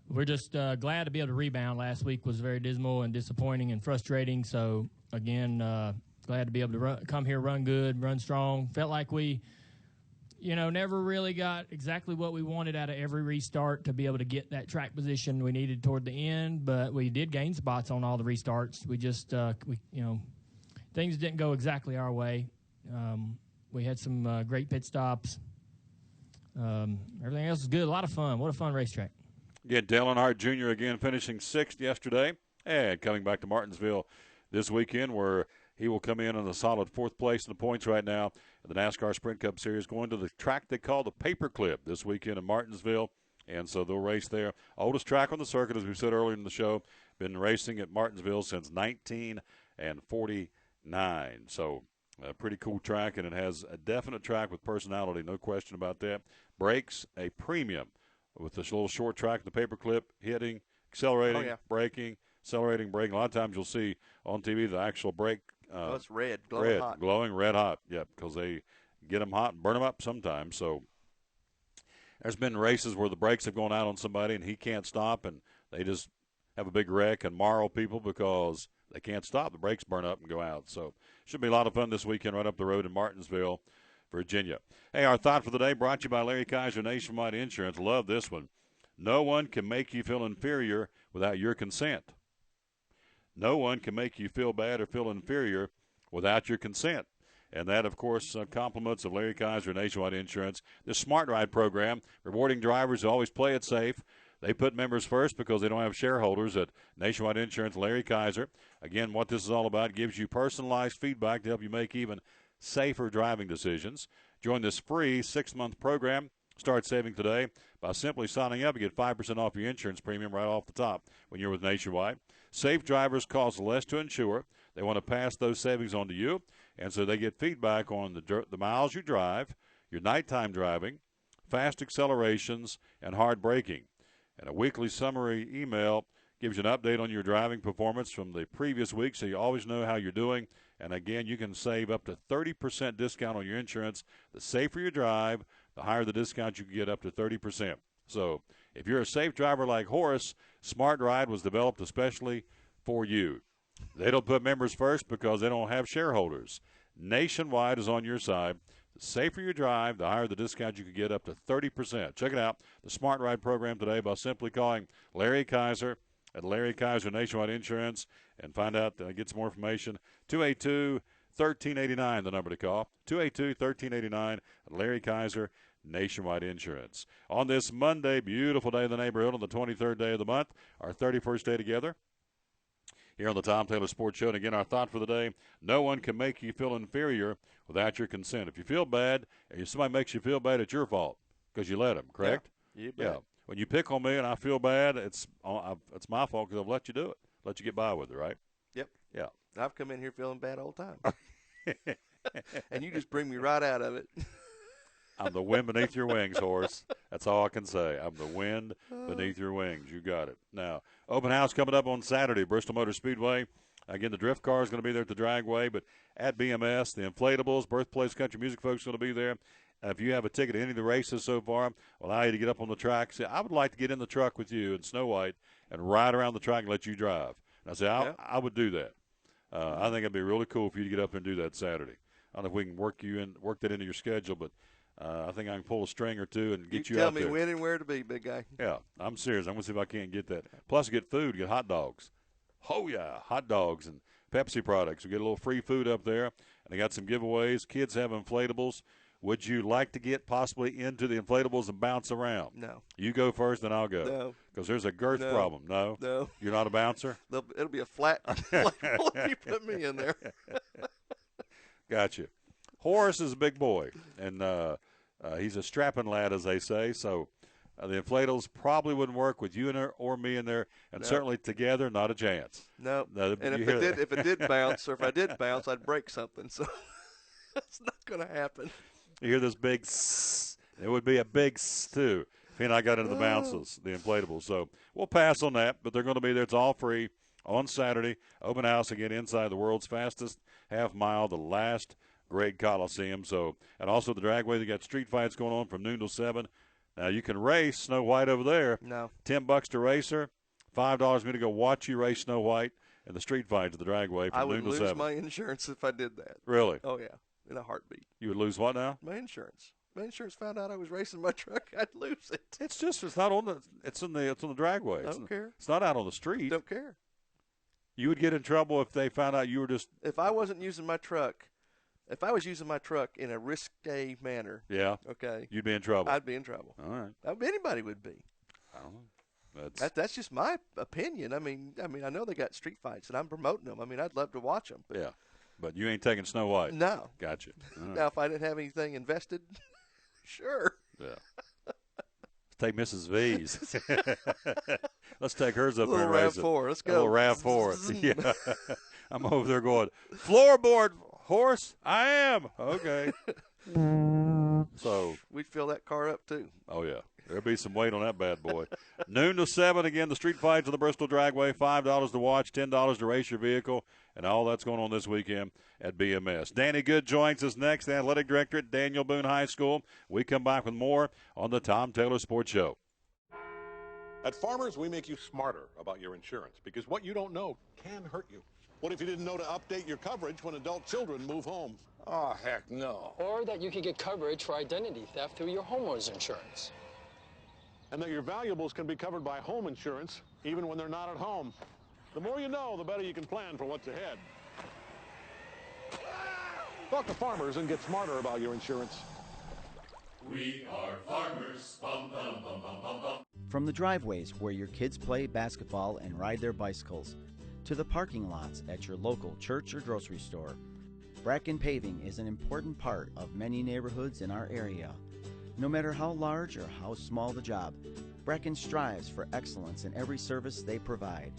we're just glad to be able to rebound. Last week was very dismal and disappointing and frustrating. So, again, glad to be able to come here, run good, run strong. Felt like we, never really got exactly what we wanted out of every restart to be able to get that track position we needed toward the end. But we did gain spots on all the restarts. We just, things didn't go exactly our way. We had some great pit stops. Everything else was good. A lot of fun. What a fun racetrack.
Yeah, Dale Earnhardt Jr. again finishing 6th yesterday and coming back to Martinsville this weekend, where he will come in a solid 4th place in the points right now in the NASCAR Sprint Cup Series, going to the track they call the Paperclip this weekend in Martinsville. And so they'll race there. Oldest track on the circuit, as we said earlier in the show. Been racing at Martinsville since 1949. So a pretty cool track, and it has a definite track with personality, no question about that. Brakes, a premium with this little short track, the Paperclip, hitting, accelerating, braking, accelerating, braking. A lot of times you'll see on TV the actual brake.
It's red, glowing hot.
Glowing red hot, because they get them hot and burn them up sometimes. So there's been races where the brakes have gone out on somebody and he can't stop, and they just have a big wreck and marl people because they can't stop. The brakes burn up and go out. So should be a lot of fun this weekend right up the road in Martinsville, Virginia. Hey, our thought for the day brought to you by Larry Kaiser Nationwide Insurance. Love this one. No one can make you feel inferior without your consent. No one can make you feel bad or feel inferior without your consent. And that, of course, compliments of Larry Kaiser Nationwide Insurance. The Smart Ride program, rewarding drivers who always play it safe. They put members first because they don't have shareholders at Nationwide Insurance. Larry Kaiser. Again, what this is all about, gives you personalized feedback to help you make even safer driving decisions. Join this free 6-month program. Start saving today by simply signing up. You get 5% off your insurance premium right off the top when you're with Nationwide. Safe drivers cost less to insure. They want to pass those savings on to you, and so they get feedback on the miles you drive, your nighttime driving, fast accelerations, and hard braking. And a weekly summary email gives you an update on your driving performance from the previous week, so you always know how you're doing. And, again, you can save up to 30% discount on your insurance. The safer you drive, the higher the discount you can get, up to 30%. So if you're a safe driver like Horace, Smart Ride was developed especially for you. They don't put members first because they don't have shareholders. Nationwide is on your side. The safer you drive, the higher the discount you can get, up to 30%. Check it out, the Smart Ride program today, by simply calling Larry Kaiser at Larry Kaiser Nationwide Insurance and find out, get some more information. 282-1389, the number to call. 282-1389 at Larry Kaiser Nationwide Insurance. On this Monday, beautiful day in the neighborhood, on the 23rd day of the month, our 31st day together here on the Tom Taylor Sports Show. And again, our thought for the day, no one can make you feel inferior without your consent. If you feel bad, and if somebody makes you feel bad, it's your fault because you let them, correct?
Yeah.
When you pick on me and I feel bad, it's my fault because I've let you do it, let you get by with it, right?
Yep.
Yeah.
I've come in here feeling bad all the time. And you just bring me right out of it.
I'm the wind beneath your wings, horse. That's all I can say. I'm the wind beneath your wings. You got it. Now, open house coming up on Saturday, Bristol Motor Speedway. Again, the drift car is going to be there at the dragway, but at BMS, the inflatables, Birthplace Country Music folks are going to be there. If you have a ticket to any of the races so far, I'll allow you to get up on the track. See, I would like to get in the truck with you in Snow White and ride around the track and let you drive. And I say, I would do that. I think it'd be really cool for you to get up there and do that Saturday. I don't know if we can work that into your schedule, but I think I can pull a string or two and get you out there.
Tell me when and where to be, big guy.
Yeah, I'm serious. I'm going to see if I can't get that. Plus, get food, get hot dogs. Oh, yeah, hot dogs and Pepsi products. We get a little free food up there, and they got some giveaways. Kids have inflatables. Would you like to get possibly into the inflatables and bounce around?
No.
You go first, then I'll go.
No.
Because there's a girth problem. No?
No.
You're not a bouncer?
It'll be a flat inflatable if you put me in there.
Gotcha. Horace is a big boy, and he's a strapping lad, as they say, so the inflatables probably wouldn't work with you in there or me in there, and certainly together, not a chance.
No. And if it did bounce, or if I did bounce, I'd break something. So that's not going to happen.
You hear this big sss. It would be a big sss, too, if he and I got into the bounces, the inflatables. So we'll pass on that, but they're going to be there. It's all free on Saturday. Open house again inside the world's fastest half mile, the last great Coliseum. So, and also the dragway, they got street fights going on from noon till 7. Now, you can race Snow White over there.
No.
$10 to race her, $5 for me to go watch you race Snow White and the street fights at the dragway from noon till 7.
I would lose my insurance if I did that.
Really?
Oh, yeah, in a heartbeat.
You would lose what now?
My insurance. My insurance found out I was racing my truck, I'd lose it.
It's not on the it's on the dragway.
Don't care.
It's not out on the street.
Don't care.
You would get in trouble if they found out you were just.
If I wasn't using my truck. If I was using my truck in a risque manner, okay,
you'd be in trouble.
I'd be in trouble.
All right,
anybody would be.
I don't know.
That's just my opinion. I mean, I know they got street fights, and I'm promoting them. I mean, I'd love to watch them.
But but you ain't taking Snow White.
No,
gotcha. Right.
Now, if I didn't have anything invested, sure.
Yeah. Let's take Mrs. V's. Let's take hers up there and race it.
Let's go.
A little RAV4. Yeah. I'm over there going floorboard. Horse, I am. Okay. So
we'd fill that car up too.
Oh yeah, there'll be some weight on that bad boy. Noon to 7 again. The street fights on the Bristol Dragway. $5 to watch, $10 to race your vehicle, and all that's going on this weekend at BMS. Danny Good joins us next. The athletic director at Daniel Boone High School. We come back with more on the Tom Taylor Sports Show.
At Farmers, we make you smarter about your insurance because what you don't know can hurt you. What if you didn't know to update your coverage when adult children move home?
Oh, heck no. Or that you could get coverage for identity theft through your homeowner's insurance.
And that your valuables can be covered by home insurance even when they're not at home. The more you know, the better you can plan for what's ahead. Talk to Farmers and get smarter about your insurance.
We are farmers. Bum, bum, bum, bum, bum, bum.
From the driveways where your kids play basketball and ride their bicycles, to the parking lots at your local church or grocery store, Bracken Paving is an important part of many neighborhoods in our area. No matter how large or how small the job, Bracken strives for excellence in every service they provide.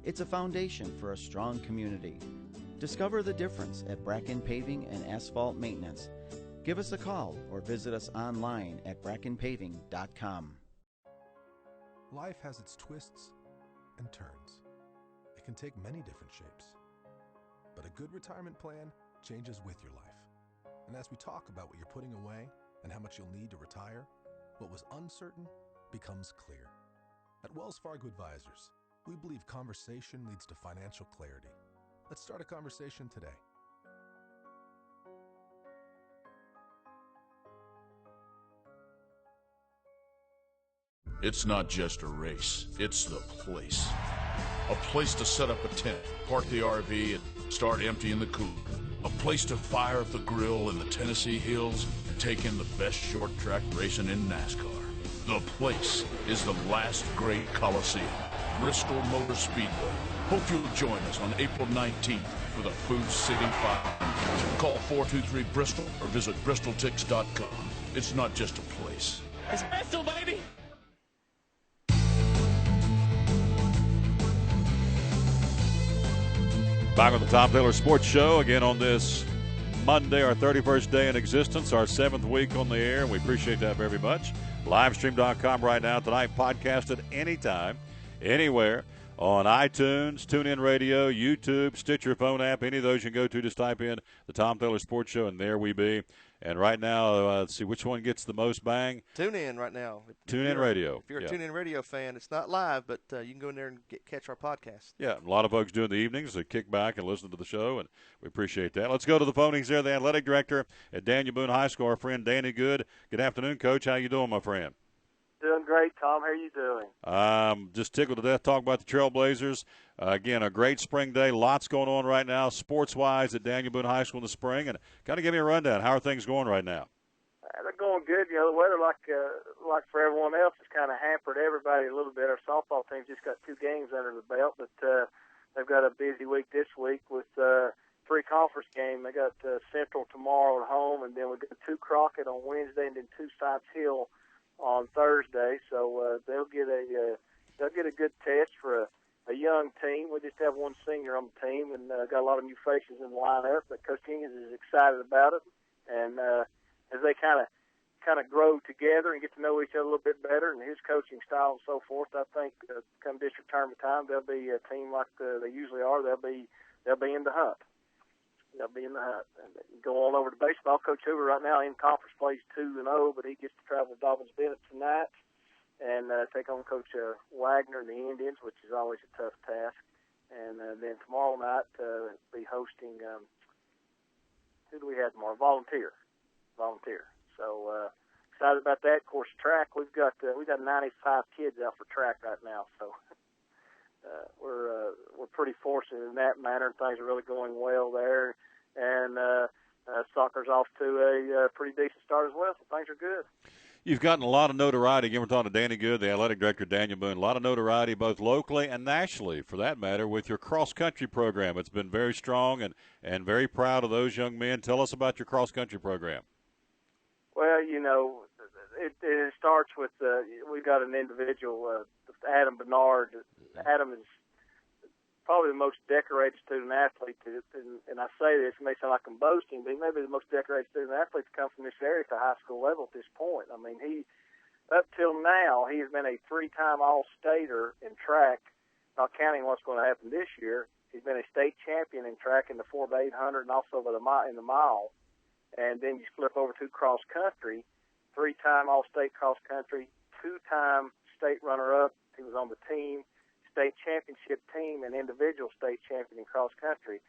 It's a foundation for a strong community. Discover the difference at Bracken Paving and Asphalt Maintenance. Give us a call or visit us online at brackenpaving.com.
Life has its twists and turns. It can take many different shapes. But a good retirement plan changes with your life. And as we talk about what you're putting away and how much you'll need to retire, what was uncertain becomes clear. At Wells Fargo Advisors, we believe conversation leads to financial clarity. Let's start a conversation today.
It's not just a race, it's the place. A place to set up a tent, park the RV, and start emptying the cooler. A place to fire up the grill in the Tennessee hills and take in the best short track racing in NASCAR. The place is the last great Coliseum, Bristol Motor Speedway. Hope you'll join us on April 19th for the Food City 5. Call 423-BRISTOL or visit bristoltix.com. It's not just a place.
It's Bristol, baby!
Back on the Tom Taylor Sports Show again on this Monday, our 31st day in existence, our 7th week on the air, and we appreciate that very much. Livestream.com right now tonight, podcasted anytime, anywhere, on iTunes, TuneIn Radio, YouTube, Stitcher phone app, any of those you can go to, just type in the Tom Taylor Sports Show, and there we be. And right now, let's see which one gets the most bang.
Tune in right now.
TuneIn Radio.
If you're a TuneIn Radio fan, it's not live, but you can go in there and catch our podcast.
Yeah, a lot of folks do in the evenings. They kick back and listen to the show, and we appreciate that. Let's go to the phonies there. The athletic director at Daniel Boone High School, our friend Danny Good. Good afternoon, Coach. How you doing, my friend?
Doing great, Tom. How are you doing?
Just tickled to death talking about the Trailblazers. Again, a great spring day. Lots going on right now, sports-wise, at Daniel Boone High School in the spring. And kind of give me a rundown. How are things going right now?
They're going good. You know, the weather, like for everyone else, has kind of hampered everybody a little bit. Our softball team's just got 2 games under the belt, but they've got a busy week this week with 3 conference games. They got Central tomorrow at home, and then we got 2 Crockett on Wednesday, and then 2 Science Hill on Thursday. So they'll get a good test for a young team. We just have 1 senior on the team, and got a lot of new faces in the lineup. But Coach Higgins is excited about it, and as they kind of grow together and get to know each other a little bit better, and his coaching style and so forth, I think come district tournament time, they'll be a team like they usually are. They'll be in the hunt. They'll be in the hunt. And go on over to baseball. Coach Hoover right now in conference plays 2-0, but he gets to travel to Dobbins Bennett tonight and take on Coach Wagner and the Indians, which is always a tough task. And then tomorrow night be hosting. Who do we have tomorrow? Volunteer. So excited about that. Of course, track. We've got 95 kids out for track right now. So we're pretty fortunate in that manner. Things are really going well there, and soccer's off to a pretty decent start as well. So things are good.
You've gotten a lot of notoriety. Again, we're talking to Danny Good, the athletic director, Daniel Boone. A lot of notoriety both locally and nationally, for that matter, with your cross-country program. It's been very strong and very proud of those young men. Tell us about your cross-country program.
Well, you know, it starts with we got an individual, Adam Bedard. Adam is probably the most decorated student athlete, and I say this, it may sound like I'm boasting, but he may be the most decorated student athlete to come from this area at the high school level at this point. I mean, up till now, he has been a 3-time All-Stater in track, not counting what's going to happen this year. He's been a state champion in track in the 4x800 and also in the mile. And then you flip over to cross-country, 3-time All-State cross-country, 2-time state runner-up. He was on the team, state championship team, and individual state champion in cross-country.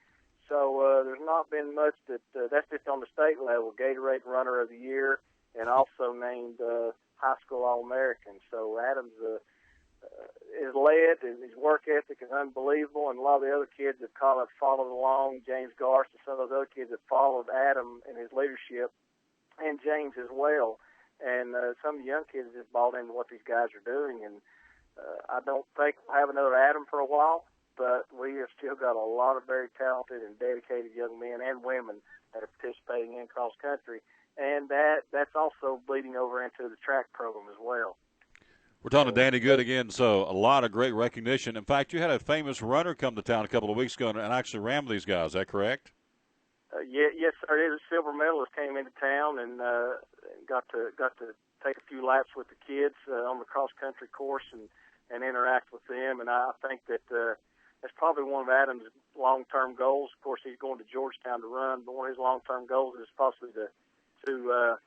So there's not been much that's just on the state level, Gatorade Runner of the Year, and also named High School All-American. So Adams is led, and his work ethic is unbelievable, and a lot of the other kids that followed along, James Garst and some of those other kids that followed Adam and his leadership, and James as well. And some of the young kids just bought into what these guys are doing, and I don't think we'll have another Adam for a while, but we have still got a lot of very talented and dedicated young men and women that are participating in cross-country, and that's also bleeding over into the track program as well.
We're talking to Danny Good again, so a lot of great recognition. In fact, you had a famous runner come to town a couple of weeks ago and actually ran with these guys. Is that correct?
Yes, sir. It was a silver medalist came into town and got to take a few laps with the kids on the cross-country course and interact with them. And I think that that's probably one of Adam's long-term goals. Of course, he's going to Georgetown to run, but one of his long-term goals is possibly to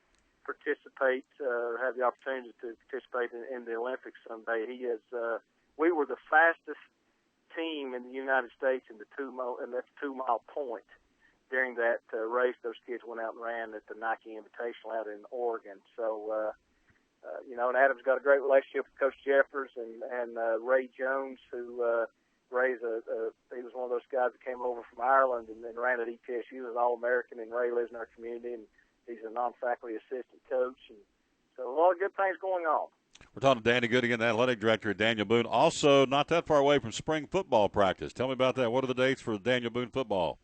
participate or have the opportunity to participate in the Olympics someday. He is. We were the fastest team in the United States in the 2-mile point. During that race, those kids went out and ran at the Nike Invitational out in Oregon. So, and Adam's got a great relationship with Coach Jeffers and Ray Jones, who he was one of those guys that came over from Ireland and then ran at ETSU as an All-American, and Ray lives in our community, and he's a non-faculty assistant coach. And so a lot of good things going on.
We're talking to Danny Good again, the athletic director at Daniel Boone. Also, not that far away from spring football practice. Tell me about that. What are the dates for Daniel Boone football?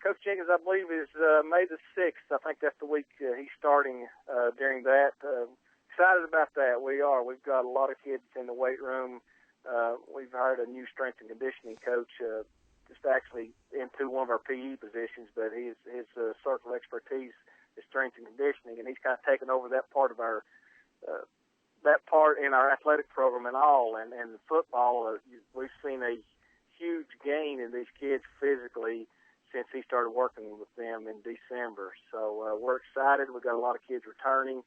Coach Jenkins, I believe, is May the 6th. I think that's the week he's starting during that. Excited about that. We are. We've got a lot of kids in the weight room. We've hired a new strength and conditioning coach just actually into one of our PE positions, but his circle of expertise is strength and conditioning, and he's kind of taken over that part of our that part in our athletic program and all. And football, we've seen a huge gain in these kids physically since he started working with them in December. So we're excited. We've got a lot of kids returning.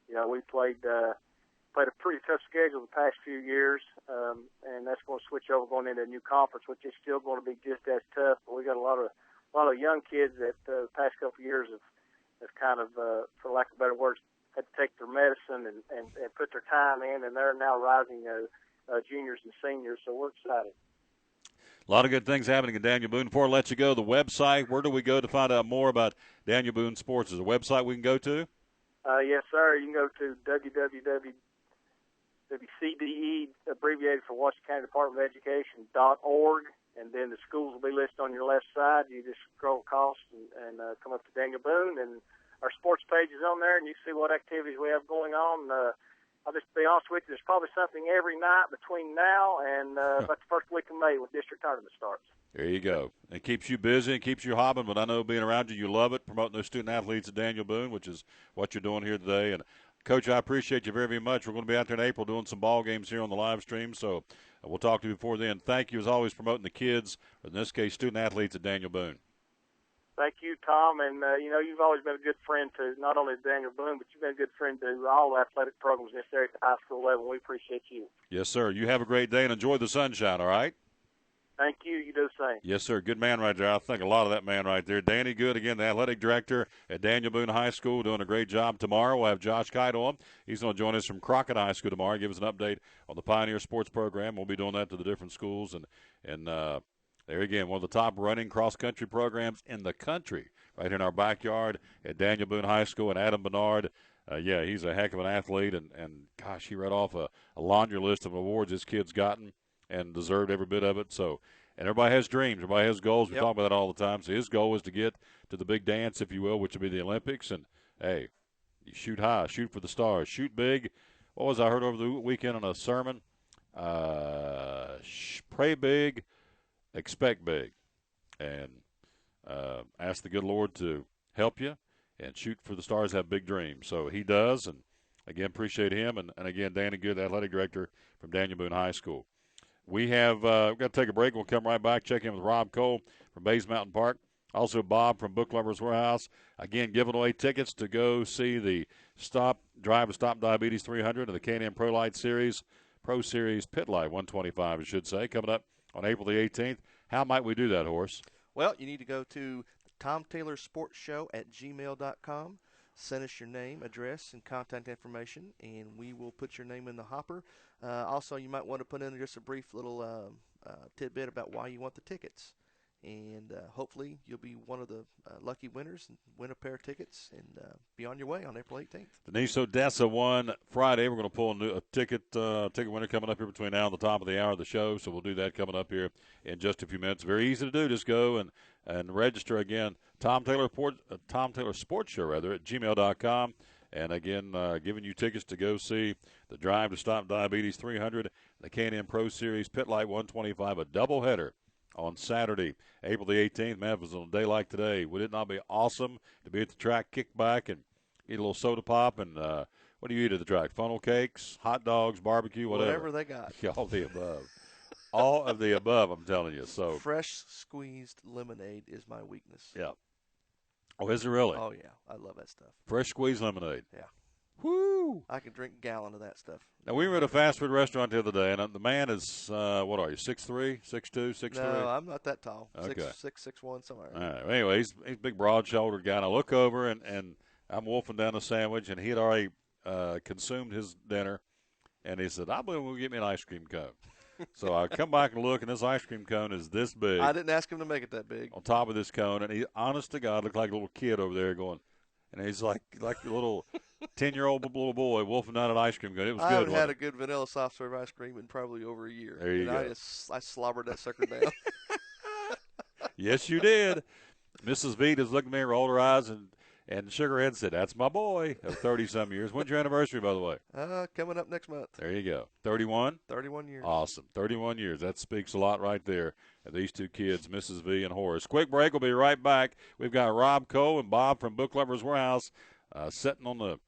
We played a pretty tough schedule the past few years, and that's going to switch over going into a new conference, which is still going to be just as tough. But we got a lot of young kids that the past couple of years have kind of, for lack of better words, had to take their medicine and put their time in, and they're now rising juniors and seniors. So we're excited.
A lot of good things happening in Daniel Boone. Before I let you go, the website, where do we go to find out more about Daniel Boone Sports? Is there a website we can go to?
Yes, sir. You can go to www.CDE, abbreviated for Washington County Department of Education.org, and then the schools will be listed on your left side. You just scroll across and come up to Daniel Boone, and our sports page is on there, and you can see what activities we have going on. I'll just be honest with you, there's probably something every night between now and about the first week of May when district tournament starts.
There you go. It keeps you busy and keeps you hopping, but I know being around you love it, promoting those student-athletes at Daniel Boone, which is what you're doing here today. And, Coach, I appreciate you very, very much. We're going to be out there in April doing some ball games here on the live stream, so we'll talk to you before then. Thank you, as always, promoting the kids, or in this case, student-athletes at Daniel Boone.
Thank you, Tom. And, you've always been a good friend to not only Daniel Boone, but you've been a good friend to all athletic programs necessary at the high school level. We appreciate you.
Yes, sir. You have a great day and enjoy the sunshine, all right?
Thank you. You do the same.
Yes, sir. Good man right there. I think a lot of that man right there. Danny Good, again, the athletic director at Daniel Boone High School, doing a great job. Tomorrow we'll have Josh Kite on. He's going to join us from Crockett High School tomorrow, give us an update on the Pioneer Sports Program. We'll be doing that to the different schools. And there again, one of the top running cross-country programs in the country right in our backyard at Daniel Boone High School. And Adam Bedard, he's a heck of an athlete. And gosh, he read off a laundry list of awards this kid's gotten and deserved every bit of it. So, and everybody has dreams. Everybody has goals. We talk about that all the time. So his goal is to get to the big dance, if you will, which will be the Olympics. And, hey, you shoot high, shoot for the stars, shoot big. What was I heard over the weekend on a sermon? Pray big, expect big, and ask the good Lord to help you and shoot for the stars, have big dreams. So he does, and, again, appreciate him. And again, Danny Good, the athletic director from Daniel Boone High School. We've got to take a break. We'll come right back, check in with Rob Cole from Bays Mountain Park. Also, Bob from Book Lovers Warehouse. Again, giving away tickets to go see the Drive to Stop Diabetes 300 of the K&N Pro Series Pit Light 125, I should say, coming up on April the 18th. How might we do that, Horse?
Well, you need to go to TomTaylorSportsShow@gmail.com. Send us your name, address, and contact information, and we will put your name in the hopper. Also, you might want to put in just a brief little tidbit about why you want the tickets. And hopefully you'll be one of the lucky winners and win a pair of tickets and be on your way on April 18th.
Denise Odessa won Friday. We're going to pull a ticket winner coming up here between now and the top of the hour of the show, so we'll do that coming up here in just a few minutes. Very easy to do. Just go and register again. Tom Taylor Sports Show, at gmail.com. And, again, giving you tickets to go see the Drive to Stop Diabetes 300, the K&N Pro Series Pit Light 125, a doubleheader on Saturday, April the 18th. Memphis, on a day like today, would it not be awesome to be at the track, kick back, and eat a little soda pop? And what do you eat at the track? Funnel cakes, hot dogs, barbecue, whatever
they got.
All the above. All of the above, I'm telling you. So
fresh squeezed lemonade is my weakness.
Yeah. Oh, is it really?
Oh, yeah. I love that stuff.
Fresh squeezed lemonade.
Yeah.
Woo!
I can drink a gallon of that stuff.
Now, we were at a fast food restaurant the other day, and the man is, what are you, 6'3", 6'2", 6'3"?
No, I'm not that tall.
Okay.
6'1", somewhere.
All right. Anyway, he's a big, broad-shouldered guy. And I look over, and I'm wolfing down a sandwich, and he had already consumed his dinner. And he said, I believe we'll get me an ice cream cone. So I come back and look, and this ice cream cone is this big.
I didn't ask him to make it that big.
On top of this cone, and he, honest to God, looked like a little kid over there going, and he's like a little 10-year-old little boy wolfing down an ice cream cone. It was good.
I haven't had a good vanilla soft serve ice cream in probably over a year.
There you go.
I slobbered that sucker down.
Yes, you did. Mrs. Veet is looking at me, rolled her eyes, and And Sugarhead said, "That's my boy of 30-some years." When's your anniversary, by the way?
Coming up next month.
There you go. 31?
31 years.
Awesome. 31 years. That speaks a lot right there. And these two kids, Mrs. V and Horace. Quick break. We'll be right back. We've got Rob Cole and Bob from Book Lovers Warehouse sitting on the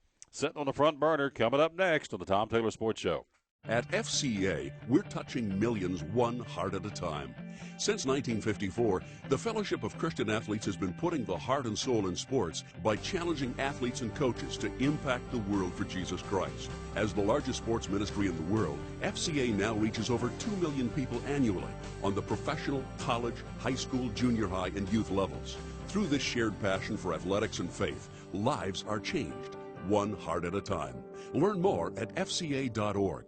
front burner coming up next on the Tom Taylor Sports Show.
At FCA, we're touching millions one heart at a time. Since 1954, the Fellowship of Christian Athletes has been putting the heart and soul in sports by challenging athletes and coaches to impact the world for Jesus Christ. As the largest sports ministry in the world, FCA now reaches over 2 million people annually on the professional, college, high school, junior high, and youth levels. Through this shared passion for athletics and faith, lives are changed, one heart at a time. Learn more at fca.org.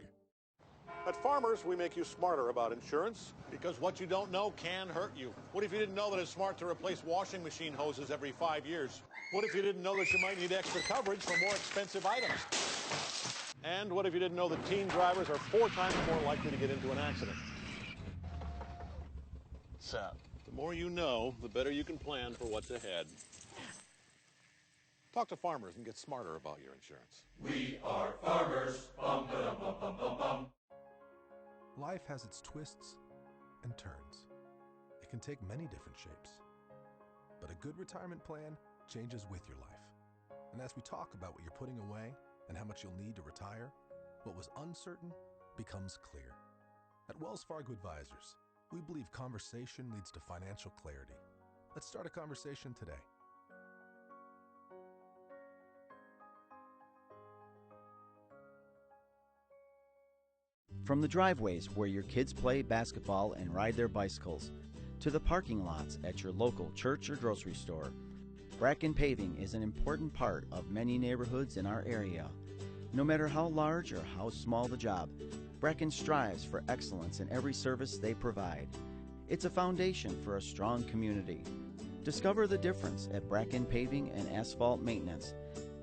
At Farmers, we make you smarter about insurance because what you don't know can hurt you. What if you didn't know that it's smart to replace washing machine hoses every 5 years? What if you didn't know that you might need extra coverage for more expensive items? And what if you didn't know that teen drivers are 4 times more likely to get into an accident? So, the more you know, the better you can plan for what's ahead. Talk to Farmers and get smarter about your insurance.
We are farmers. Bum, ba-dum, bum, bum, bum, bum.
Life has its twists and turns. It can take many different shapes. But a good retirement plan changes with your life. And as we talk about what you're putting away and how much you'll need to retire, what was uncertain becomes clear. At Wells Fargo Advisors, we believe conversation leads to financial clarity. Let's start a conversation today.
From the driveways where your kids play basketball and ride their bicycles, to the parking lots at your local church or grocery store, Bracken Paving is an important part of many neighborhoods in our area. No matter how large or how small the job, Bracken strives for excellence in every service they provide. It's a foundation for a strong community. Discover the difference at Bracken Paving and Asphalt Maintenance.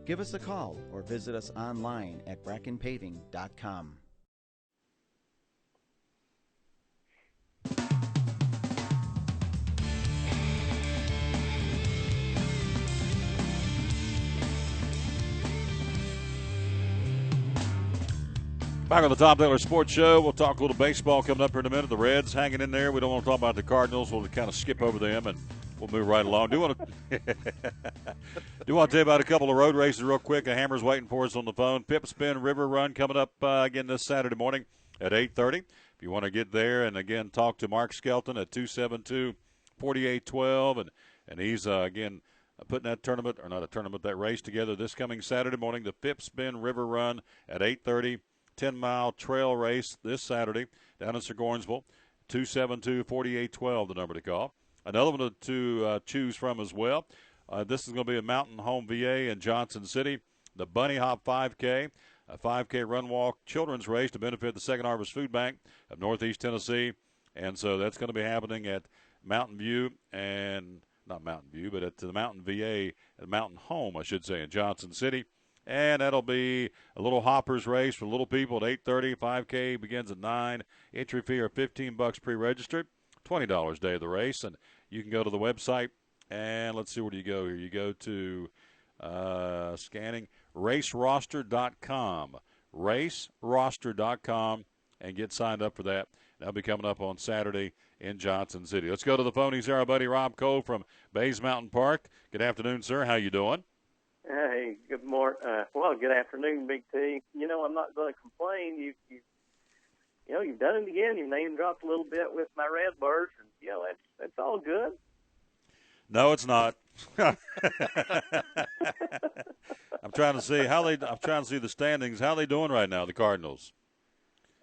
Give us a call or visit us online at brackenpaving.com.
Back on the Tom Taylor Sports Show, we'll talk a little baseball coming up here in a minute. The Reds hanging in there. We don't want to talk about the Cardinals. We'll kind of skip over them, and we'll move right along. Do want to tell you about a couple of road races real quick. A Hammer's waiting for us on the phone. Pip Spin River Run coming up again this Saturday morning at 8:30. If you want to get there and, again, talk to Mark Skelton at 272-4812. And he's, again, putting that tournament, or not a tournament, that race together this coming Saturday morning, the Pip Spin River Run at 8:30. 10-mile trail race this Saturday down in Segornsville. 272-4812, the number to call. Another one to choose from as well. This is going to be a Mountain Home VA in Johnson City. The Bunny Hop 5K, a 5K run-walk children's race to benefit the Second Harvest Food Bank of Northeast Tennessee. And so that's going to be happening at Mountain View, and not Mountain View, but at the Mountain VA, Mountain Home, I should say, in Johnson City. And that'll be a little hoppers race for little people at 8:30. 5K begins at 9. Entry fee are $15 pre-registered. $20 day of the race. And you can go to the website, and let's see, where do you go here? You go to scanning raceroster.com. Raceroster.com, and get signed up for that. That'll be coming up on Saturday in Johnson City. Let's go to the phonies here. Our buddy Rob Cole from Bays Mountain Park. Good afternoon, sir. How you doing?
Hey, good morning. Well, good afternoon, Big T. You know, I'm not going to complain. You've done it again. Your name dropped a little bit with my Redbirds, and that's all good.
No, it's not. I'm trying to see the standings. How are they doing right now, the Cardinals?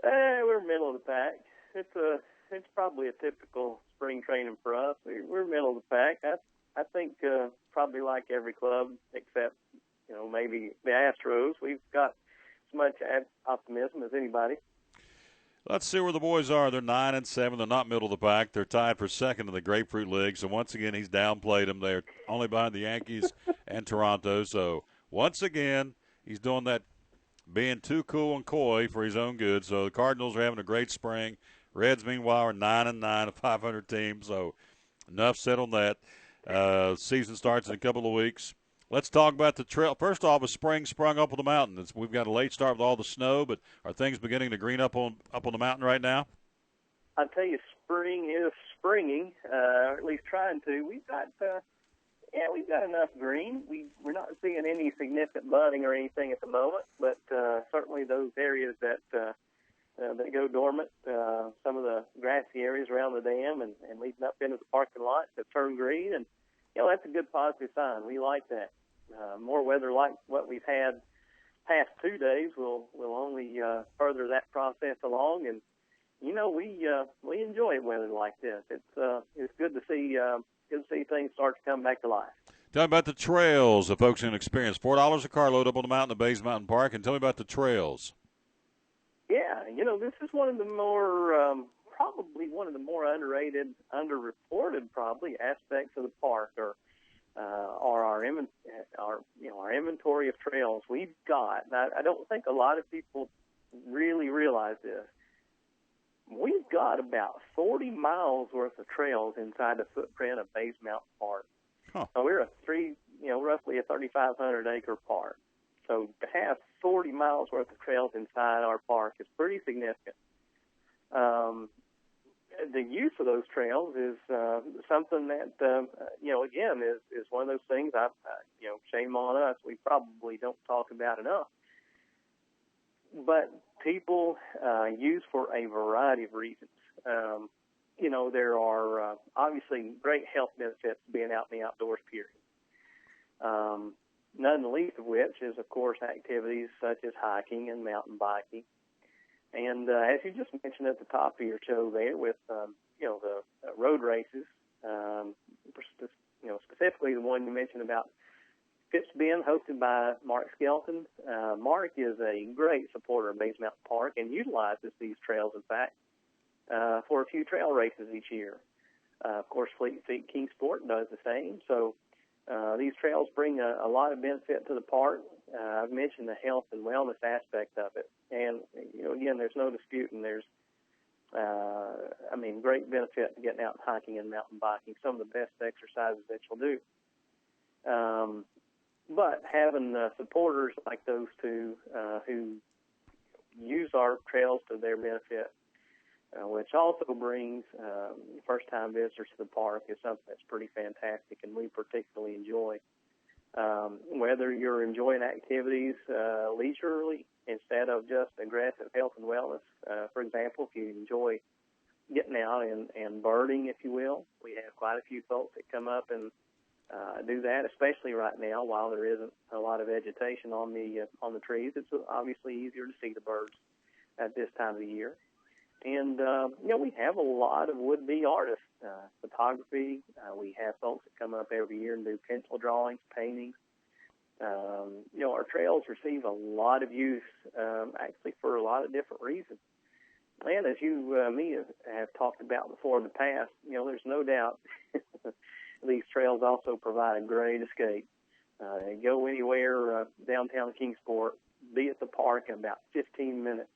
We're middle of the pack. It's probably a typical spring training for us. We're middle of the pack. I think probably like every club except, maybe the Astros. We've got as much optimism as anybody.
Let's see where the boys are. They're 9-7. They're not middle of the pack. They're tied for second in the Grapefruit League. So once again, he's downplayed them. They're only behind the Yankees and Toronto. So once again, he's doing that, being too cool and coy for his own good. So the Cardinals are having a great spring. Reds, meanwhile, are 9-9, a 500 team. So enough said on that. Season starts in a couple of weeks. Let's talk about the trail. First off, has spring sprung up on the mountain? We've got a late start with all the snow, but are things beginning to green up on the mountain right now?
I tell you, spring is springing, or at least trying to. We've got enough green. We're not seeing any significant budding or anything at the moment, but certainly those areas that go dormant, some of the grassy areas around the dam and leading up into the parking lot that turn green, and that's a good positive sign. We like that. More weather like what we've had past 2 days will only further that process along, and we enjoy weather like this. It's good to see things start to come back to life.
Tell me about the trails the folks can experience. $4 a carload up on the mountain at Bays Mountain Park, and tell me about the trails.
Yeah, this is one of the more probably one of the more underrated, underreported probably aspects of the park, or our inventory of trails we've got. Now, I don't think a lot of people really realize this. We've got about 40 miles worth of trails inside the footprint of Bays Mountain Park. Huh. So we're roughly a 3,500 acre park. So to have 40 miles worth of trails inside our park is pretty significant. The use of those trails is something that again is one of those things. Shame on us. We probably don't talk about enough. But people use for a variety of reasons. There are obviously great health benefits to being out in the outdoors, period. None the least of which is, of course, activities such as hiking and mountain biking. And as you just mentioned at the top of your show there with, the road races, specifically the one you mentioned about Fitz Bend, hosted by Mark Skelton. Mark is a great supporter of Bays Mountain Park and utilizes these trails, in fact, for a few trail races each year. Of course, Fleet Feet Kingsport does the same. So these trails bring a lot of benefit to the park. I've mentioned the health and wellness aspect of it. And, again, there's no disputing there's, great benefit to getting out and hiking and mountain biking, some of the best exercises that you'll do. But having supporters like those two who use our trails to their benefit, which also brings first-time visitors to the park, is something that's pretty fantastic and we particularly enjoy. Whether you're enjoying activities leisurely instead of just aggressive health and wellness, for example, if you enjoy getting out and birding, if you will, we have quite a few folks that come up and do that, especially right now while there isn't a lot of vegetation on the trees. It's obviously easier to see the birds at this time of the year. And, we have a lot of would-be artists, photography. We have folks that come up every year and do pencil drawings, paintings. Our trails receive a lot of use, actually for a lot of different reasons. And as you, me, have talked about before in the past, there's no doubt these trails also provide a great escape. Go anywhere downtown Kingsport, be at the park in about 15 minutes,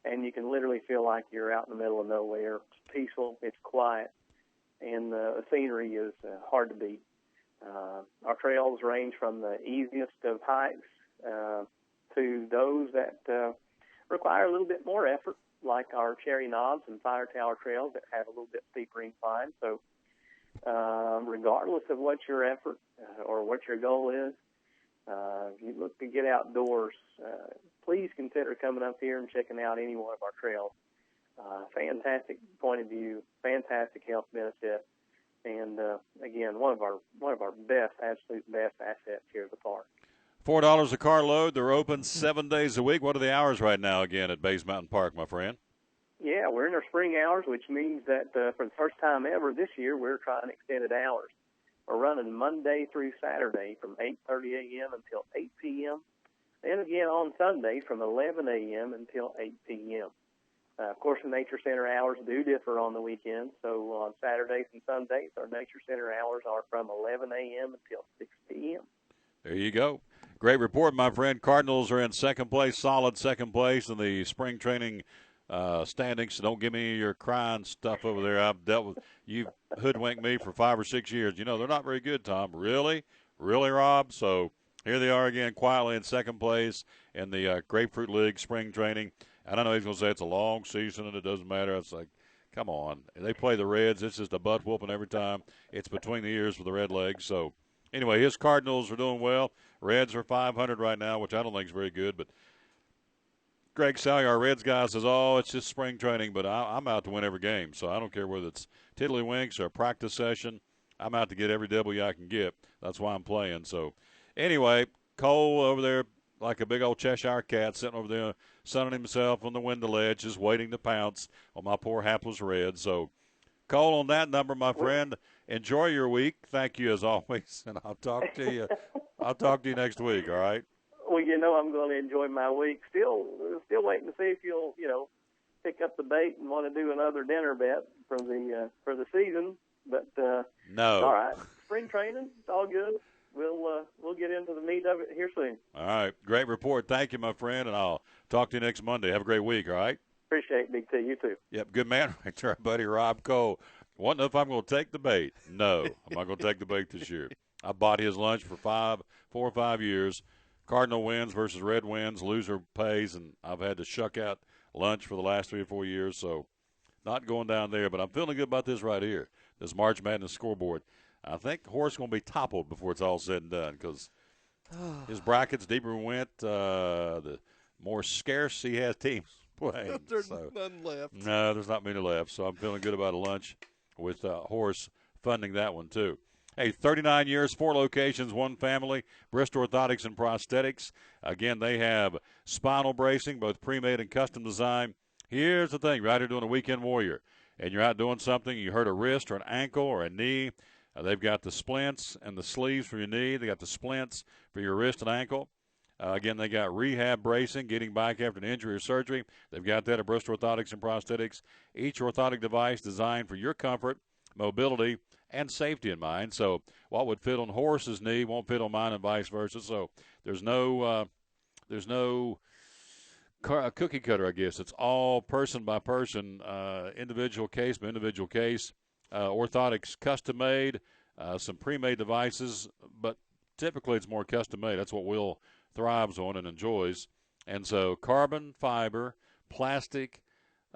and you can literally feel like you're out in the middle of nowhere. It's peaceful, it's quiet, and the scenery is hard to beat. Our trails range from the easiest of hikes to those that require a little bit more effort, like our Cherry Knobs and Fire Tower trails that have a little bit steeper incline. So regardless of what your effort or what your goal is, if you look to get outdoors, please consider coming up here and checking out any one of our trails. Fantastic point of view, fantastic health benefit, and again, one of our best, absolute best assets here at the park.
$4 a carload. They're open 7 days a week. What are the hours right now again at Bays Mountain Park, my friend?
Yeah, we're in our spring hours, which means that for the first time ever this year, we're trying extended hours. We're running Monday through Saturday from 8:30 a.m. until 8 p.m. and again on Sunday from 11 a.m. until 8 p.m. Of course, the Nature Center hours do differ on the weekends. So on Saturdays and Sundays, our Nature Center hours are from 11 a.m. until 6 p.m.
There you go. Great report, my friend. Cardinals are in second place, solid second place in the spring training standings. So don't give me your crying stuff over there. I've dealt with, you've hoodwinked me for 5 or 6 years. They're not very good, Tom. Really? Really, Rob? So here they are again, quietly in second place in the Grapefruit League spring training. And I know he's going to say it's a long season and it doesn't matter. It's like, come on. They play the Reds. It's just a butt whooping every time. It's between the ears for the Red Legs. So anyway, his Cardinals are doing well. Reds are 500 right now, which I don't think is very good. But Greg Salyer, our Reds guy, says, it's just spring training, but I'm out to win every game. So I don't care whether it's tiddlywinks or a practice session. I'm out to get every W I can get. That's why I'm playing. So anyway, Cole over there like a big old Cheshire cat sitting over there sunning himself on the window ledge, just waiting to pounce on my poor hapless Reds. So, Cole, on that number, my friend, enjoy your week. Thank you as always, and I'll talk to you. I'll talk to you next week. All right.
Well, I'm going to enjoy my week. Still waiting to see if you'll, pick up the bait and want to do another dinner bet for the season. But
no.
All right. Spring training, it's all good. We'll get into the meat of it here soon.
All right. Great report. Thank you, my friend, and I'll talk to you next Monday. Have a great week, all right?
Appreciate it, Big T. You too.
Yep, good man right there, buddy Rob Cole. Want to know if I'm going to take the bait? No, I'm not going to take the bait this year. I bought his lunch for 4 or 5 years. Cardinal wins versus Red wins. Loser pays, and I've had to shuck out lunch for the last 3 or 4 years, so not going down there. But I'm feeling good about this right here, this March Madness scoreboard. I think Horace is going to be toppled before it's all said and done because his brackets, deeper we went, the more scarce he has teams playing.
There's none left.
No, there's not many left, so I'm feeling good about a lunch with Horace funding that one too. Hey, 39 years, 4 locations, 1 family, Bristol Orthotics and Prosthetics. Again, they have spinal bracing, both pre-made and custom design. Here's the thing, right here doing a weekend warrior, and you're out doing something, you hurt a wrist or an ankle or a knee. They've got the splints and the sleeves for your knee. They got the splints for your wrist and ankle. Again, they got rehab bracing, getting back after an injury or surgery. They've got that at Bristol Orthotics and Prosthetics. Each orthotic device designed for your comfort, mobility, and safety in mind. So what would fit on Horace's knee won't fit on mine and vice versa. So there's no cookie cutter, I guess. It's all person by person, individual case by individual case. Orthotics custom-made, some pre-made devices, but typically it's more custom-made. That's what Will thrives on and enjoys. And so carbon, fiber, plastic,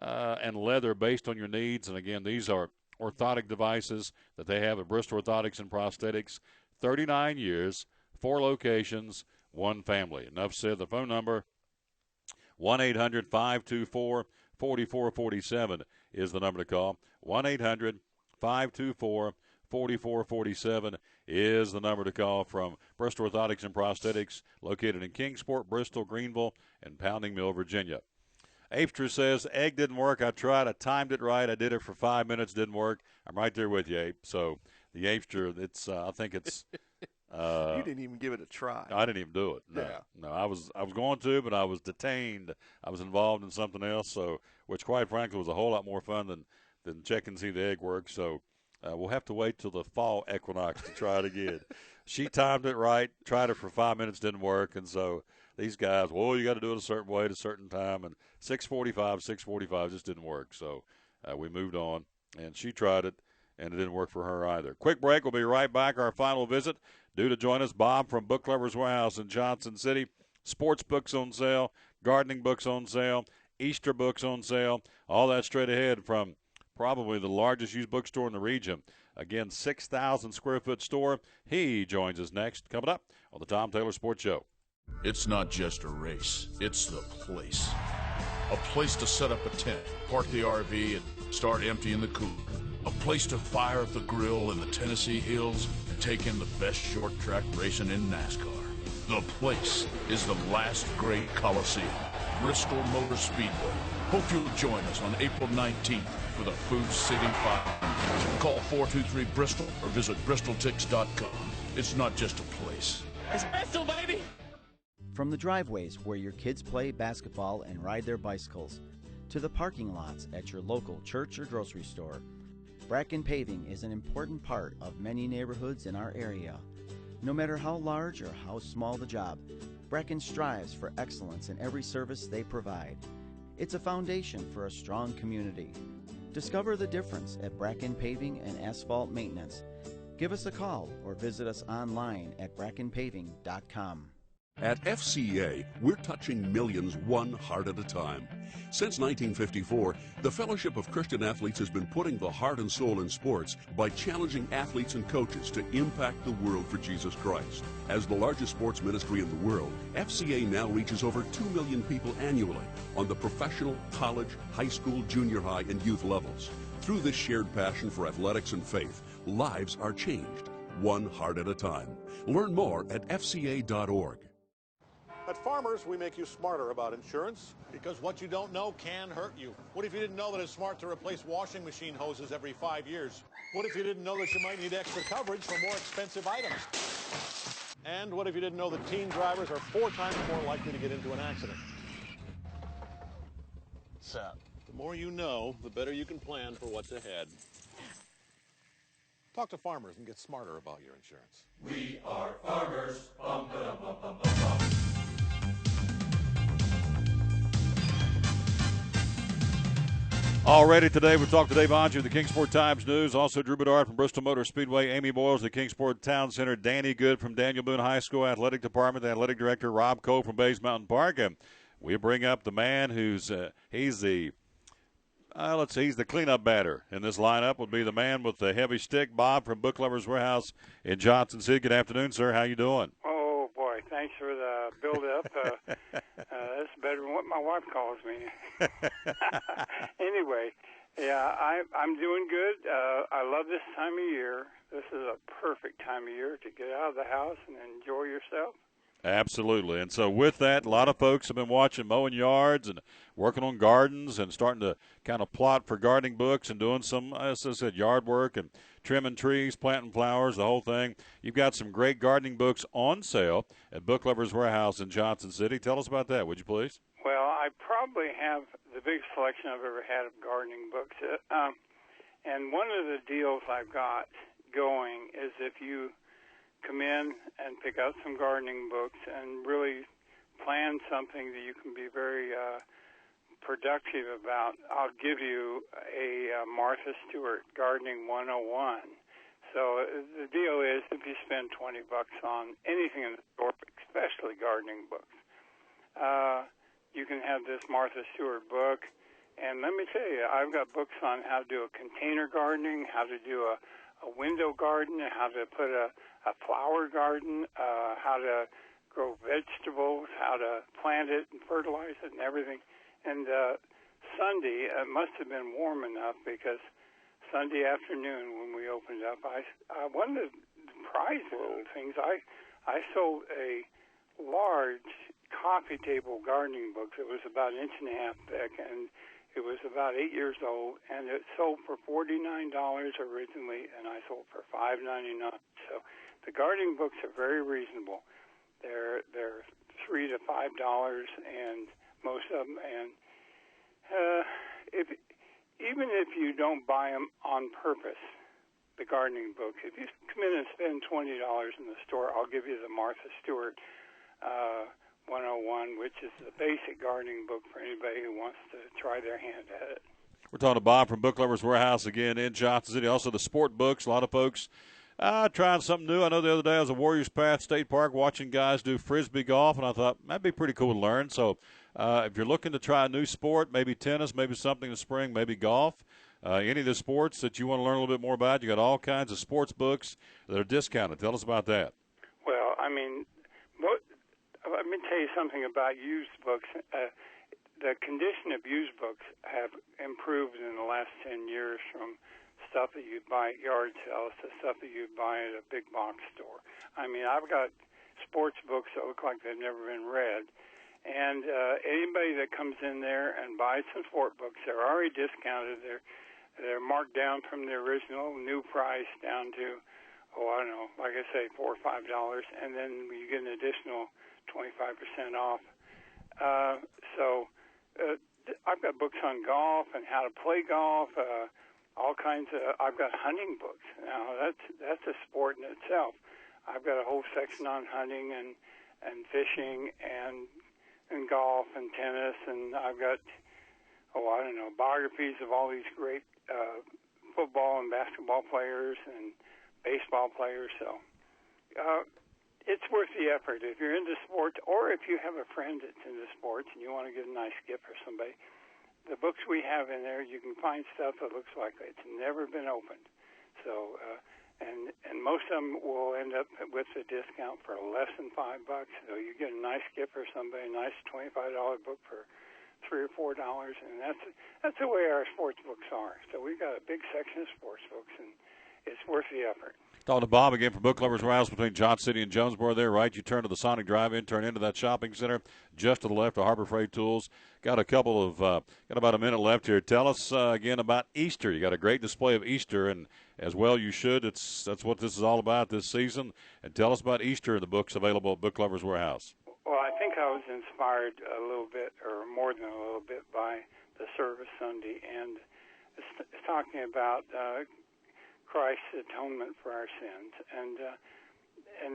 and leather based on your needs. And, again, these are orthotic devices that they have at Bristol Orthotics and Prosthetics. 39 years, 4 locations, 1 family. Enough said. The phone number, 1-800-524-4447 is the number to call. 1-800-524-4447 is the number to call from Bristol Orthotics and Prosthetics, located in Kingsport, Bristol, Greenville, and Pounding Mill, Virginia. Apester says, egg didn't work. I tried. I timed it right. I did it for 5 minutes. Didn't work. I'm right there with you, Ape. So the Apester, it's I think it's
you didn't even give it a try.
I didn't even do it. No,
yeah.
No, I was going to, but I was detained. I was involved in something else, so which quite frankly was a whole lot more fun than check and see the egg work. So we'll have to wait till the fall equinox to try it again. She timed it right, tried it for 5 minutes, didn't work, and so these guys, you got to do it a certain way at a certain time, and 6:45 just didn't work. So we moved on, and she tried it, and it didn't work for her either. Quick break. We'll be right back. Our final visit. Due to join us, Bob from Book Lovers Warehouse in Johnson City. Sports books on sale, gardening books on sale, Easter books on sale, all that straight ahead from probably the largest used bookstore in the region. Again, 6,000 square foot store. He joins us next, coming up on the Tom Taylor Sports Show.
It's not just a race, it's the place. A place to set up a tent, park the RV, and start emptying the cooler. A place to fire up the grill in the Tennessee hills and take in the best short track racing in NASCAR. The place is the last great Coliseum, Bristol Motor Speedway. Hope you'll join us on April 19th for the Food City 500. Call 423-BRISTOL or visit bristoltix.com. It's not just a place.
It's Bristol, baby!
From the driveways where your kids play basketball and ride their bicycles, to the parking lots at your local church or grocery store, Bracken Paving is an important part of many neighborhoods in our area. No matter how large or how small the job, Bracken strives for excellence in every service they provide. It's a foundation for a strong community. Discover the difference at Bracken Paving and Asphalt Maintenance. Give us a call or visit us online at brackenpaving.com.
At FCA, we're touching millions one heart at a time. Since 1954, the Fellowship of Christian Athletes has been putting the heart and soul in sports by challenging athletes and coaches to impact the world for Jesus Christ. As the largest sports ministry in the world, FCA now reaches over 2 million people annually on the professional, college, high school, junior high, and youth levels. Through this shared passion for athletics and faith, lives are changed, one heart at a time. Learn more at fca.org.
At Farmers, we make you smarter about insurance because what you don't know can hurt you. What if you didn't know that it's smart to replace washing machine hoses every 5 years? What if you didn't know that you might need extra coverage for more expensive items? And what if you didn't know that teen drivers are 4 times more likely to get into an accident? So, the more you know, the better you can plan for what's ahead. Talk to Farmers and get smarter about your insurance.
We are farmers. Bum, ba-dum, bum, bum, bum, bum.
Already today, we talked to Dave Ongie of the Kingsport Times News, also Drew Bedard from Bristol Motor Speedway, Amy Boyles of the Kingsport Town Center, Danny Good from Daniel Boone High School Athletic Department, the athletic director Rob Cole from Bays Mountain Park. And we bring up the man who's he's the cleanup batter in this lineup. Would be the man with the heavy stick, Bob from Book Lovers Warehouse in Johnson City. Good afternoon, sir. How you doing?
Oh boy, thanks for the build-up. That's better than what my wife calls me. Anyway, yeah, I'm doing good. I love this time of year. This is a perfect time of year to get out of the house and enjoy yourself.
Absolutely. And so with that, a lot of folks have been watching mowing yards and working on gardens and starting to kind of plot for gardening books and doing some, as I said, yard work and trimming trees, planting flowers, the whole thing. You've got some great gardening books on sale at Book Lovers Warehouse in Johnson City. Tell us about that, would you please?
Well, I probably have the biggest selection I've ever had of gardening books. And one of the deals I've got going is if you come in and pick out some gardening books and really plan something that you can be very productive about, I'll give you a Martha Stewart Gardening 101. So the deal is if you spend $20 on anything in the store, especially gardening books, you can have this Martha Stewart book. And let me tell you, I've got books on how to do a container gardening, how to do a window garden, how to put a flower garden, how to grow vegetables, how to plant it and fertilize it and everything. And Sunday, it must have been warm enough because Sunday afternoon when we opened up, one of the prize little things, I sold a large coffee table gardening book that was about an inch and a half thick, and it was about 8 years old, and it sold for $49 originally, and I sold for $5.99. So the gardening books are very reasonable. They're $3 to $5, and most of them. And even if you don't buy them on purpose, the gardening books, if you come in and spend $20 in the store, I'll give you the Martha Stewart 101, which is the basic gardening book for anybody who wants to try their hand at it.
We're talking to Bob from Book Lovers Warehouse again in Johnson City. Also the sport books. A lot of folks trying something new. I know the other day I was at Warriors Path State Park watching guys do Frisbee golf, and I thought that'd be pretty cool to learn. So if you're looking to try a new sport, maybe tennis, maybe something in the spring, maybe golf, any of the sports that you want to learn a little bit more about, you got all kinds of sports books that are discounted. Tell us about that.
Well, I mean, let me tell you something about used books. The condition of used books have improved in the last 10 years from stuff that you'd buy at yard sales to stuff that you'd buy at a big box store. I mean, I've got sports books that look like they've never been read. And anybody that comes in there and buys some sport books, they're already discounted. They're marked down from the original new price down to, I don't know, like I say, $4 or $5, and then you get an additional 25% off. I've got books on golf and how to play golf, all kinds of. I've got hunting books. Now that's a sport in itself. I've got a whole section on hunting and fishing and golf and tennis, and I've got biographies of all these great football and basketball players and baseball players. So it's worth the effort if you're into sports, or if you have a friend that's into sports and you want to get a nice gift for somebody. The books we have in there, you can find stuff that looks like it's never been opened. So, and most of them will end up with a discount for less than $5. So you get a nice gift for somebody, a nice $25 book for $3 or $4, and that's the way our sports books are. So we've got a big section of sports books, and it's worth the effort.
Talking to Bob again from Book Lovers Warehouse between Johnson City and Jonesboro there, right? You turn to the Sonic Drive-In, turn into that shopping center, just to the left of Harbor Freight Tools. Got about a minute left here. Tell us again about Easter. You got a great display of Easter, and as well you should. That's what this is all about this season. And tell us about Easter and the books available at Book Lovers Warehouse.
Well, I think I was inspired a little bit, or more than a little bit, by the service Sunday, and it's talking about Christ's atonement for our sins, and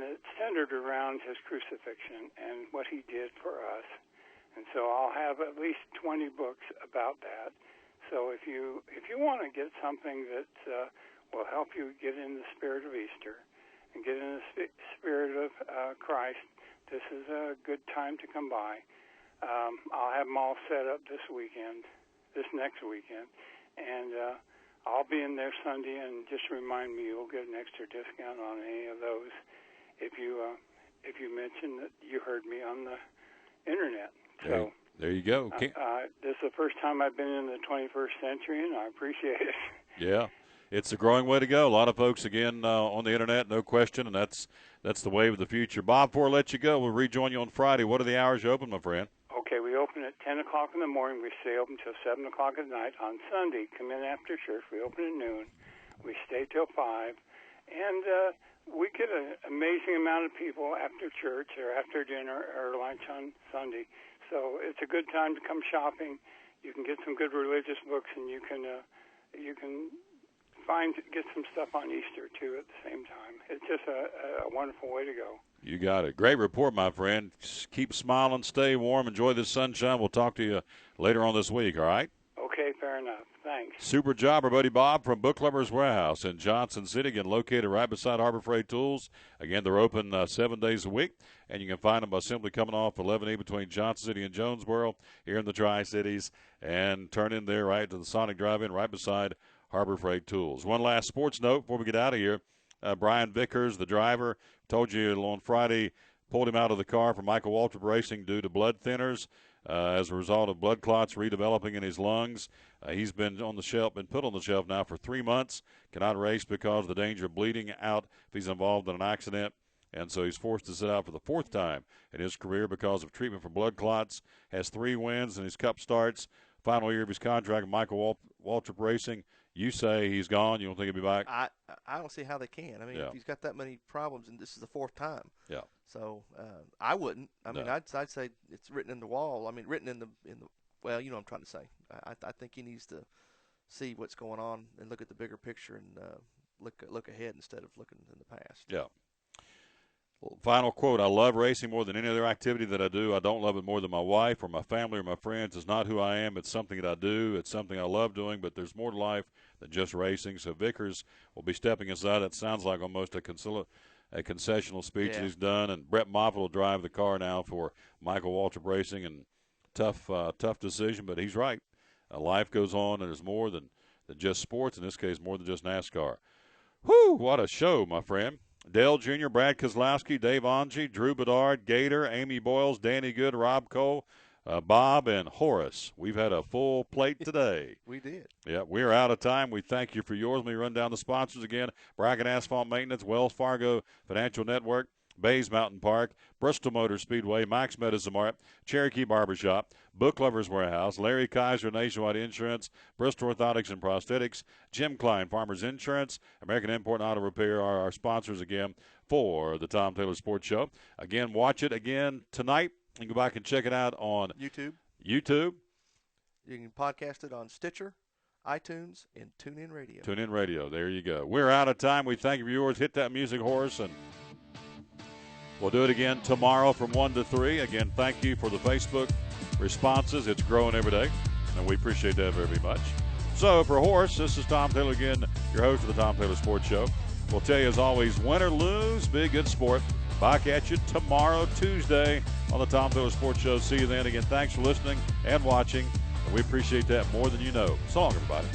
it's centered around his crucifixion and what he did for us. And so I'll have at least 20 books about that. So if you want to get something that will help you get in the spirit of Easter and get in the spirit of Christ, this is a good time to come by. I'll have them all set up this next weekend, and I'll be in there Sunday, and just remind me you'll get an extra discount on any of those if you mention that you heard me on the internet. So
there you go.
This is the first time I've been in the 21st century, and I appreciate it.
Yeah, it's a growing way to go. A lot of folks again on the internet, no question, and that's the wave of the future. Bob, before I let you go, we'll rejoin you on Friday. What are the hours you open, my friend?
Okay, we open at 10 o'clock in the morning. We stay open till 7 o'clock at night. On Sunday, come in after church. We open at noon. We stay till 5. And we get an amazing amount of people after church or after dinner or lunch on Sunday. So it's a good time to come shopping. You can get some good religious books, and you can get some stuff on Easter, too, at the same time. It's just a wonderful way to go.
You got it. Great report, my friend. Keep smiling, stay warm, enjoy the sunshine. We'll talk to you later on this week, all right?
Okay, fair enough. Thanks.
Super job, our buddy Bob from Book Lovers Warehouse in Johnson City, again located right beside Harbor Freight Tools. Again, they're open 7 days a week, and you can find them by simply coming off 11E between Johnson City and Jonesboro here in the Tri-Cities, and turn in there right to the Sonic Drive-In right beside Harbor Freight Tools. One last sports note before we get out of here. Brian Vickers, the driver, told you on Friday, pulled him out of the car for Michael Waltrip Racing due to blood thinners as a result of blood clots redeveloping in his lungs. He's been put on the shelf now for 3 months, cannot race because of the danger of bleeding out if he's involved in an accident. And so he's forced to sit out for the 4th time in his career because of treatment for blood clots. Has 3 wins in his Cup starts. Final year of his contract with Michael Waltrip Racing. You say he's gone. You don't think he'll be back?
I don't see how they can. I mean, if he's got that many problems, and this is the 4th time.
Yeah.
So I wouldn't. I mean, I'd say it's written in the wall. I mean, written in the. Well, you know what I'm trying to say. I think he needs to see what's going on and look at the bigger picture and look ahead instead of looking in the past.
Yeah. Final quote, I love racing more than any other activity that I do. I don't love it more than my wife or my family or my friends. It's not who I am. It's something that I do. It's something I love doing, but there's more to life than just racing. So Vickers will be stepping aside. It sounds like almost a concessional speech that he's done. And Brett Moffitt will drive the car now for Michael Waltrip Racing. And tough decision, but he's right. Life goes on, and there's more than just sports. In this case, more than just NASCAR. Whew, what a show, my friend. Dale Jr., Brad Keslowski, Dave Ongie, Drew Bedard, Gator, Amy Broyles, Danny Good, Rob Cole, Bob, and Horace. We've had a full plate today.
We did.
Yeah, we're out of time. We thank you for yours. Let me run down the sponsors again. Bracken Asphalt Maintenance, Wells Fargo Financial Network, Bays Mountain Park, Bristol Motor Speedway, Max Medicine Mart, Cherokee Barbershop, Book Lovers Warehouse, Larry Kaiser Nationwide Insurance, Bristol Orthotics and Prosthetics, Jim Klein Farmers Insurance, American Import and Auto Repair are our sponsors again for the Tom Taylor Sports Show. Again, watch it again tonight. You can go back and check it out on
YouTube.
You
can podcast it on Stitcher, iTunes, and TuneIn Radio.
TuneIn Radio. There you go. We're out of time. We thank you for yours. Hit that music horse, and we'll do it again tomorrow from 1 to 3. Again, thank you for the Facebook responses. It's growing every day, and we appreciate that very much. So for Horace, this is Tom Taylor again, your host of the Tom Taylor Sports Show. We'll tell you, as always, win or lose, be a good sport. Back at you tomorrow, Tuesday, on the Tom Thayer Sports Show. See you then. Again, thanks for listening and watching. We appreciate that more than you know. So long, everybody.